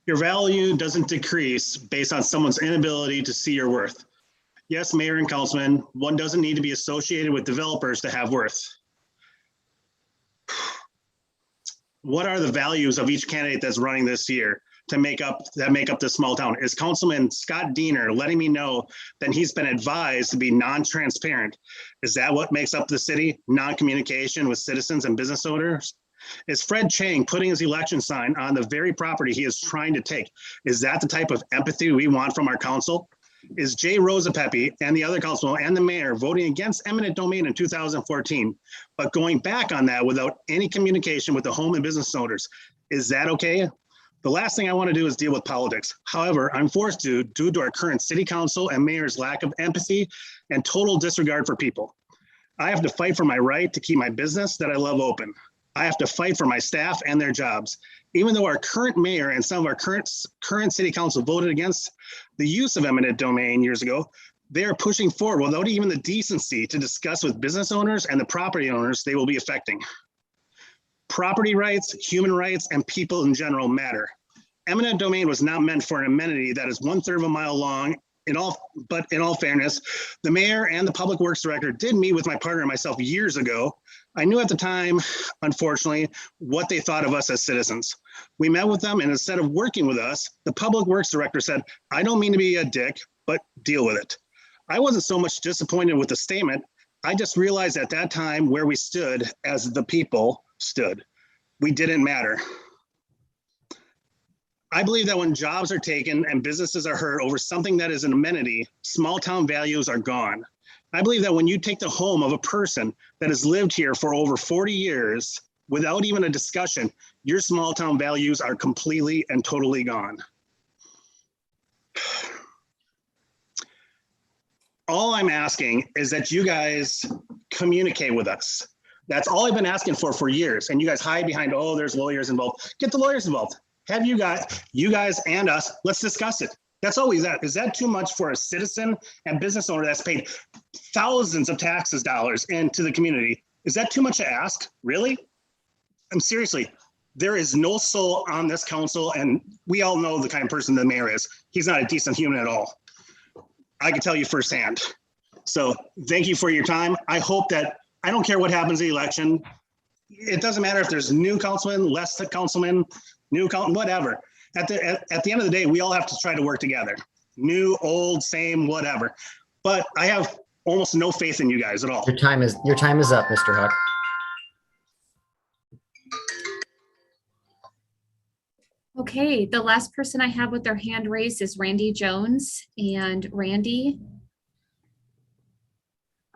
Your value doesn't decrease based on someone's inability to see your worth. Yes, Mayor and Councilman, one doesn't need to be associated with developers to have worth. What are the values of each candidate that's running this year to make up this small town? Is Councilman Scott Diener letting me know that he's been advised to be non-transparent? Is that what makes up the city? Non-communication with citizens and business owners? Is Fred Chang putting his election sign on the very property he is trying to take? Is that the type of empathy we want from our council? Is Jay Rosapepe and the other council and the mayor voting against eminent domain in 2014, but going back on that without any communication with the home and business owners? Is that okay? The last thing I want to do is deal with politics. However, I'm forced to due to our current city council and mayor's lack of empathy and total disregard for people. I have to fight for my right to keep my business that I love open. I have to fight for my staff and their jobs. Even though our current mayor and some of our current city council voted against the use of eminent domain years ago, they are pushing forward without even the decency to discuss with business owners and the property owners they will be affecting. Property rights, human rights, and people in general matter. Eminent domain was not meant for an amenity that is 1/3 of a mile long. But in all fairness, the mayor and the public works director did meet with my partner and myself years ago. I knew at the time, unfortunately, what they thought of us as citizens. We met with them, and instead of working with us, the public works director said, "I don't mean to be a dick, but deal with it." I wasn't so much disappointed with the statement. I just realized at that time where we stood as the people stood. We didn't matter. I believe that when jobs are taken and businesses are hurt over something that is an amenity, small town values are gone. I believe that when you take the home of a person that has lived here for over 40 years without even a discussion, your small town values are completely and totally gone. All I'm asking is that you guys communicate with us. That's all I've been asking for years. And you guys hide behind, oh, there's lawyers involved. Get the lawyers involved. Have you guys and us, let's discuss it. That's always that. Is that too much for a citizen and business owner that's paid thousands of taxes dollars into the community? Is that too much to ask? Really? I'm seriously, there is no soul on this council, and we all know the kind of person the mayor is. He's not a decent human at all. I can tell you firsthand. So thank you for your time. I hope that, I don't care what happens in the election. It doesn't matter if there's new councilman, less councilman, new council, whatever. At the end of the day, we all have to try to work together. New, old, same, whatever. But I have almost no faith in you guys at all. Your time is up, Mr. Huck. Okay, the last person I have with their hand raised is Randy Jones. And Randy,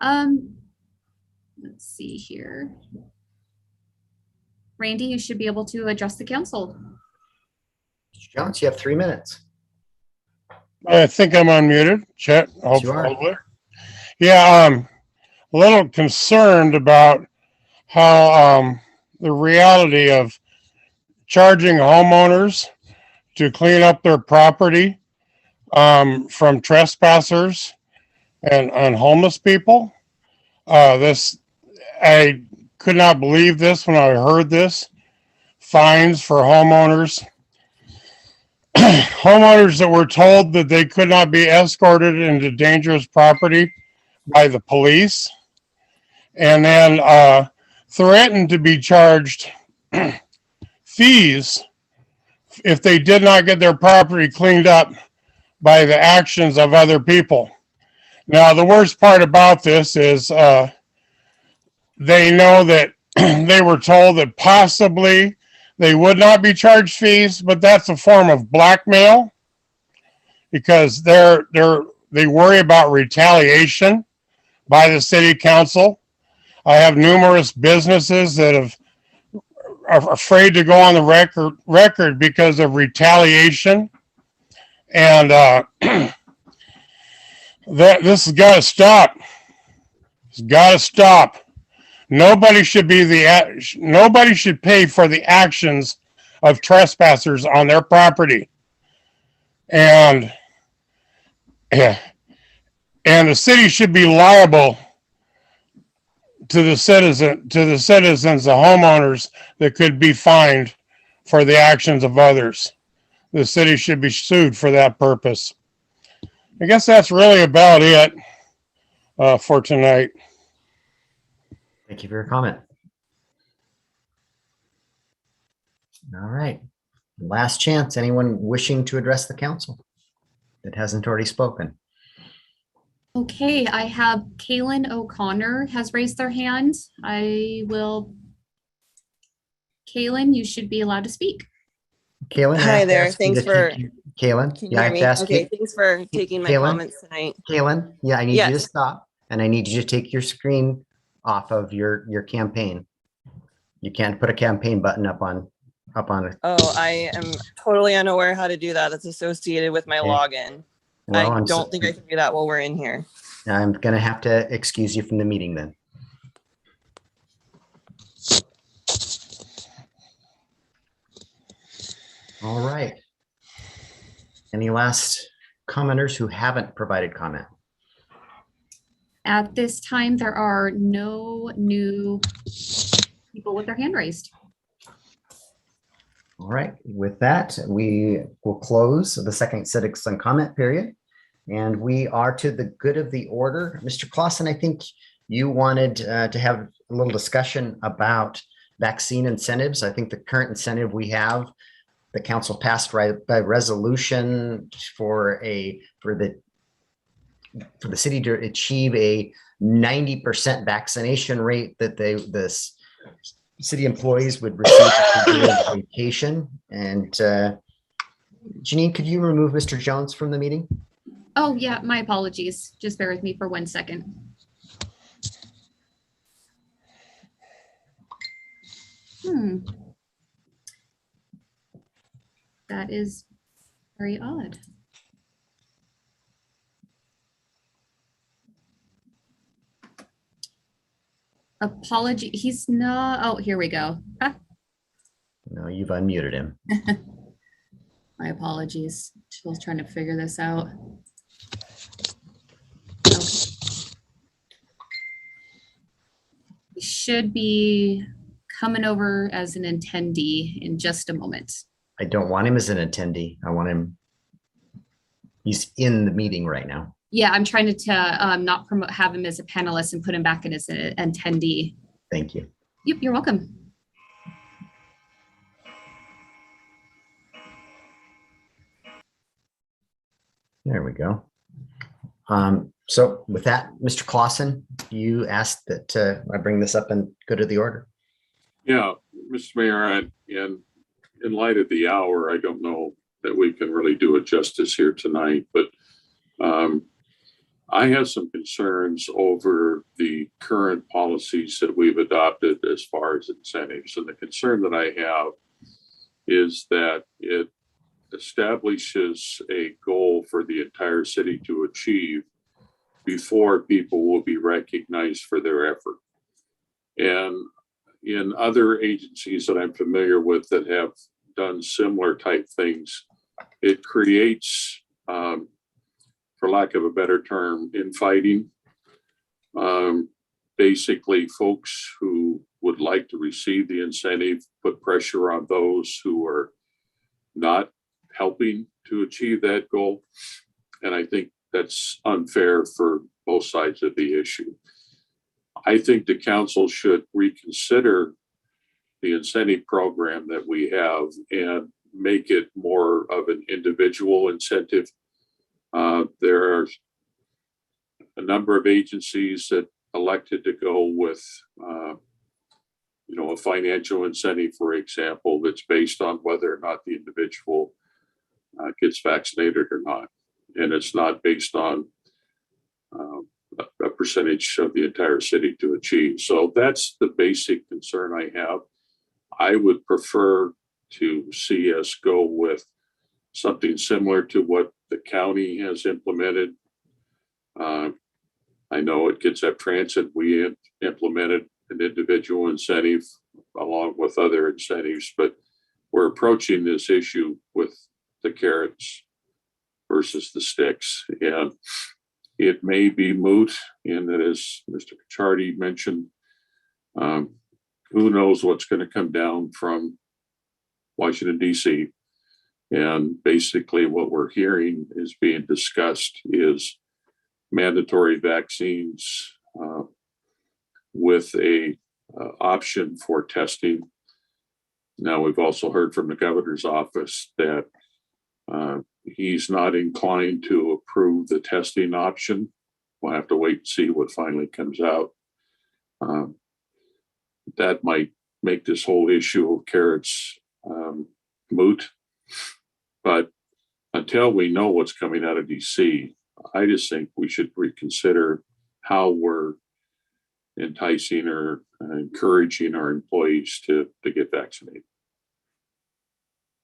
let's see here. Randy, you should be able to address the council. Mr. Jones, you have 3 minutes. I think I'm unmuted. Chet, Yes, you are. hopefully. Yeah, I'm a little concerned about how the reality of charging homeowners to clean up their property from trespassers and homeless people. I could not believe this when I heard this. Fines for homeowners. Homeowners that were told that they could not be escorted into dangerous property by the police, and then threatened to be charged fees if they did not get their property cleaned up by the actions of other people. Now, the worst part about this is they know that they were told that possibly they would not be charged fees, but that's a form of blackmail because they worry about retaliation by the city council. I have numerous businesses that are afraid to go on the record because of retaliation, and this has got to stop. It's got to stop. Nobody should pay for the actions of trespassers on their property. And yeah, and the city should be liable to the citizens, the homeowners that could be fined for the actions of others. The city should be sued for that purpose. I guess that's really about it for tonight. Thank you for your comment. All right. Last chance. Anyone wishing to address the council that hasn't already spoken? Okay, I have Kaylin O'Connor has raised their hand. Kaylin, you should be allowed to speak. Kaylin. Hi there. Thanks for. Kaylin. Can you hear me? Okay, thanks for taking my comments tonight. Kaylin, yeah, I need you to stop, and I need you to take your screen off of your campaign. You can't put a campaign button up on it. Oh, I am totally unaware how to do that. It's associated with my login. Well, I don't think I can do that while we're in here. I'm going to have to excuse you from the meeting then. All right. Any last commenters who haven't provided comment? At this time, there are no new people with their hand raised. All right, with that, we will close the second citizen comment period. And we are to the good of the order. Mr. Clausen, I think you wanted to have a little discussion about vaccine incentives. I think the current incentive we have, the council passed by resolution for the city to achieve a 90% vaccination rate that the city employees would receive vacation. And Janine, could you remove Mr. Jones from the meeting? Oh yeah, my apologies. Just bear with me for 1 second. That is very odd. Apology. He's not. Oh, here we go. Ah. No, you've unmuted him. My apologies. Still trying to figure this out. Okay. He should be coming over as an attendee in just a moment. I don't want him as an attendee. I want him. He's in the meeting right now. Yeah, I'm trying to not have him as a panelist and put him back in as an attendee. Thank you. Yep, you're welcome. There we go. So with that, Mr. Clausen, you asked that I bring this up and go to the order. Yeah, Mr. Mayor, in light of the hour, I don't know that we can really do it justice here tonight, but I have some concerns over the current policies that we've adopted as far as incentives. And the concern that I have is that it establishes a goal for the entire city to achieve before people will be recognized for their effort. And in other agencies that I'm familiar with that have done similar type things, it creates, for lack of a better term, infighting. Basically, folks who would like to receive the incentive put pressure on those who are not helping to achieve that goal. And I think that's unfair for both sides of the issue. I think the council should reconsider the incentive program that we have and make it more of an individual incentive. There are a number of agencies that elected to go with, a financial incentive, for example, that's based on whether or not the individual gets vaccinated or not. And it's not based on a percentage of the entire city to achieve. So that's the basic concern I have. I would prefer to see us go with something similar to what the county has implemented. I know at Kitsap Transit, we implemented an individual incentive along with other incentives, but we're approaching this issue with the carrots versus the sticks. And it may be moot in that, as Mr. Pichardi mentioned, who knows what's going to come down from Washington, D.C. And basically what we're hearing is being discussed is mandatory vaccines with a option for testing. Now, we've also heard from the governor's office that he's not inclined to approve the testing option. We'll have to wait and see what finally comes out. That might make this whole issue of carrots moot. But until we know what's coming out of DC, I just think we should reconsider how we're enticing or encouraging our employees to get vaccinated.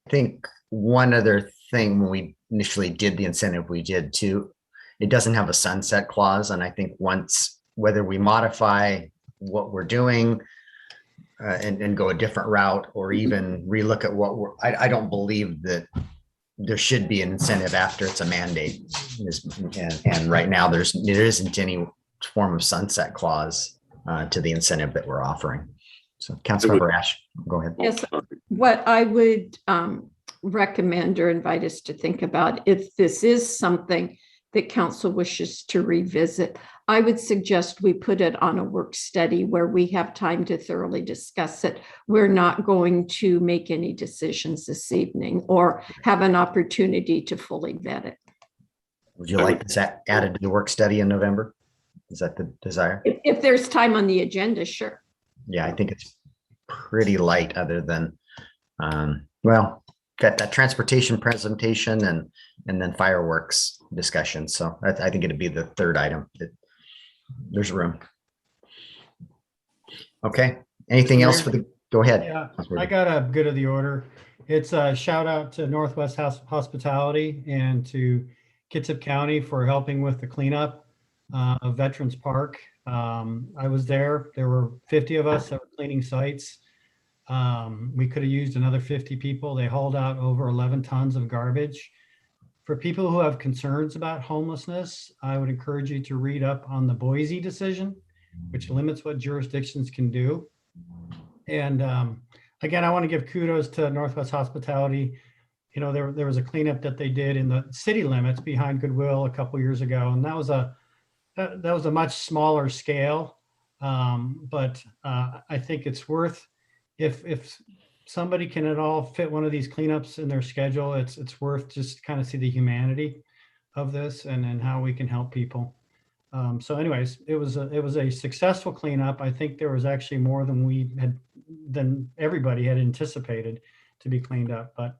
I think one other thing, when we initially did the incentive, we did too, it doesn't have a sunset clause. And I think once, whether we modify what we're doing and go a different route, or even relook at what we're, I don't believe that there should be an incentive after it's a mandate. And right now there isn't any form of sunset clause to the incentive that we're offering. So Councilmember Ash, go ahead. Yes, what I would recommend or invite us to think about, if this is something that council wishes to revisit, I would suggest we put it on a work study where we have time to thoroughly discuss it. We're not going to make any decisions this evening or have an opportunity to fully vet it. Would you like this added to the work study in November? Is that the desire? If there's time on the agenda, sure. Yeah, I think it's pretty light, other than, well, got that transportation presentation and then fireworks discussion. So I think it'd be the third item. There's room. Okay. Anything else for the, go ahead. Yeah, I got a good of the order. It's a shout out to Northwest Hospitality and to Kitsap County for helping with the cleanup of Veterans Park. I was there. There were 50 of us that were cleaning sites. We could have used another 50 people. They hauled out over 11 tons of garbage. For people who have concerns about homelessness, I would encourage you to read up on the Boise decision, which limits what jurisdictions can do. And again, I want to give kudos to Northwest Hospitality. You know, there was a cleanup that they did in the city limits behind Goodwill a couple years ago, and that was a much smaller scale. But I think it's worth, if somebody can at all fit one of these cleanups in their schedule, it's worth just kind of see the humanity of this and how we can help people. So anyways, it was a successful cleanup. I think there was actually more than everybody had anticipated to be cleaned up, but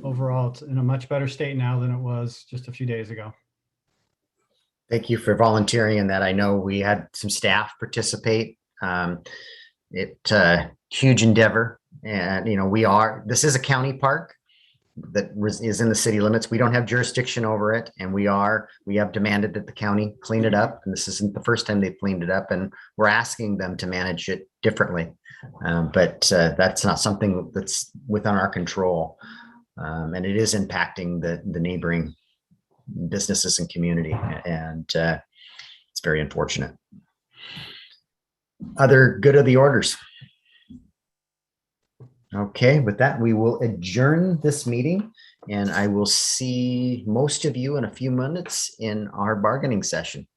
overall it's in a much better state now than it was just a few days ago. Thank you for volunteering in that. I know we had some staff participate. It's a huge endeavor, and this is a county park that is in the city limits. We don't have jurisdiction over it, and we have demanded that the county clean it up, and this isn't the first time they've cleaned it up, and we're asking them to manage it differently. But that's not something that's within our control, and it is impacting the neighboring businesses and community, and it's very unfortunate. Other good of the orders. Okay, with that, we will adjourn this meeting, and I will see most of you in a few minutes in our bargaining session.